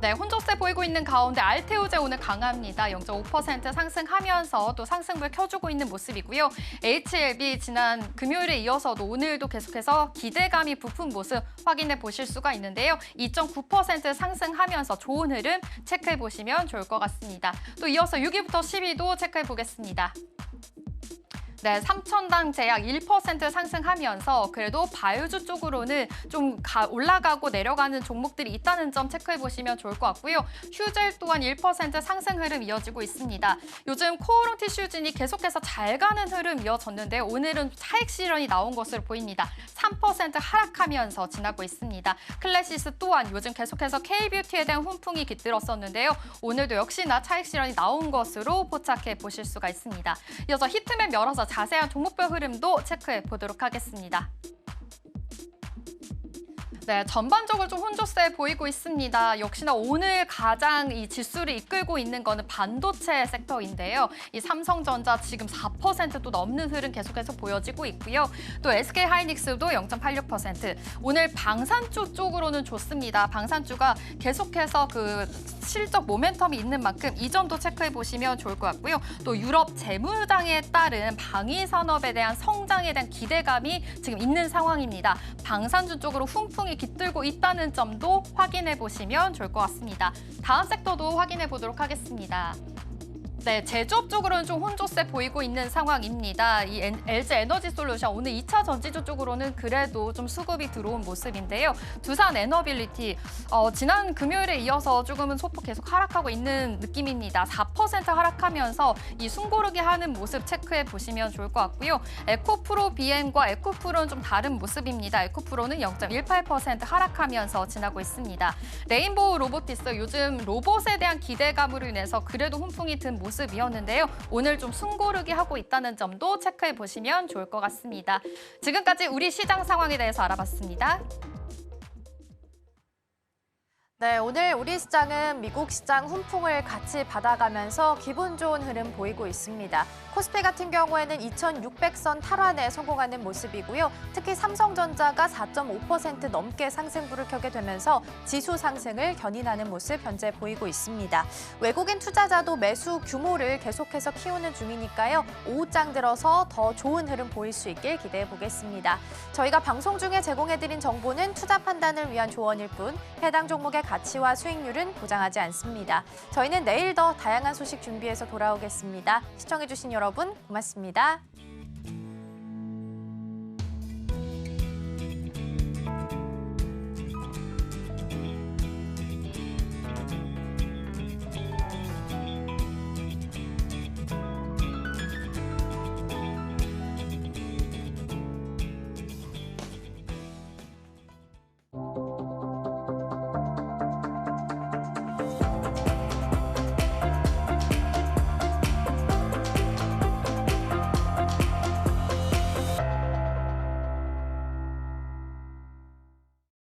네, 혼조세 보이고 있는 가운데 알테오제 오늘 강합니다. 0.5% 상승하면서 또 상승을 켜주고 있는 모습이고요. HLB 지난 금요일에 이어서도 오늘도 계속해서 기대감이 부푼 모습 확인해 보실 수가 있는데요. 2.9% 상승하면서 좋은 흐름 체크해 보시면 좋을 것 같습니다. 또 이어서 6위부터 10위도 체크해 보겠습니다. 네, 삼천당 제약 1% 상승하면서 그래도 바이오주 쪽으로는 좀 올라가고 내려가는 종목들이 있다는 점 체크해 보시면 좋을 것 같고요. 휴젤 또한 1% 상승 흐름 이어지고 있습니다. 요즘 코오롱 티슈진이 계속해서 잘 가는 흐름 이어졌는데 오늘은 차익 실현이 나온 것으로 보입니다. 3% 하락하면서 지나고 있습니다. 클래시스 또한 요즘 계속해서 K뷰티에 대한 훈풍이 깃들었었는데요. 오늘도 역시나 차익 실현이 나온 것으로 포착해 보실 수가 있습니다. 이어서 히트맵 열어서 자세한 종목별 흐름도 체크해 보도록 하겠습니다. 네, 전반적으로 좀 혼조세 보이고 있습니다. 역시나 오늘 가장 이 지수를 이끌고 있는 거는 반도체 섹터인데요. 이 삼성전자 지금 4%도 넘는 흐름 계속해서 보여지고 있고요. 또 SK하이닉스도 0.86%. 오늘 방산주 쪽으로는 좋습니다. 방산주가 계속해서 그 실적 모멘텀이 있는 만큼 이 점도 체크해 보시면 좋을 것 같고요. 또 유럽 재무장에 따른 방위 산업에 대한 성장에 대한 기대감이 지금 있는 상황입니다. 방산주 쪽으로 훈풍이 깃들고 있다는 점도 확인해 보시면 좋을 것 같습니다. 다음 섹터도 확인해 보도록 하겠습니다. 네, 제조업 쪽으로는 좀 혼조세 보이고 있는 상황입니다. 이 LG 에너지 솔루션 오늘 2차 전지주 쪽으로는 그래도 좀 수급이 들어온 모습인데요. 두산 에너빌리티 지난 금요일에 이어서 조금은 소폭 계속 하락하고 있는 느낌입니다. 4% 하락하면서 이 숨고르기 하는 모습 체크해 보시면 좋을 것 같고요. 에코프로 BM과 에코프로는 좀 다른 모습입니다. 에코프로는 0.18% 하락하면서 지나고 있습니다. 레인보우 로보티스 요즘 로봇에 대한 기대감으로 인해서 그래도 훈풍이 든 모습이었는데요. 오늘 좀 숨고르기 하고 있다는 점도 체크해 보시면 좋을 것 같습니다. 지금까지 우리 시장 상황에 대해서 알아봤습니다. 네, 오늘 우리 시장은 미국 시장 훈풍을 같이 받아가면서 기분 좋은 흐름 보이고 있습니다. 코스피 같은 경우에는 2,600선 탈환에 성공하는 모습이고요. 특히 삼성전자가 4.5% 넘게 상승부를 켜게 되면서 지수 상승을 견인하는 모습 현재 보이고 있습니다. 외국인 투자자도 매수 규모를 계속해서 키우는 중이니까요. 오후장 들어서 더 좋은 흐름 보일 수 있길 기대해 보겠습니다. 저희가 방송 중에 제공해드린 정보는 투자 판단을 위한 조언일 뿐 해당 종목의 가치와 수익률은 보장하지 않습니다. 저희는 내일 더 다양한 소식 준비해서 돌아오겠습니다. 시청해주신 여러분 고맙습니다.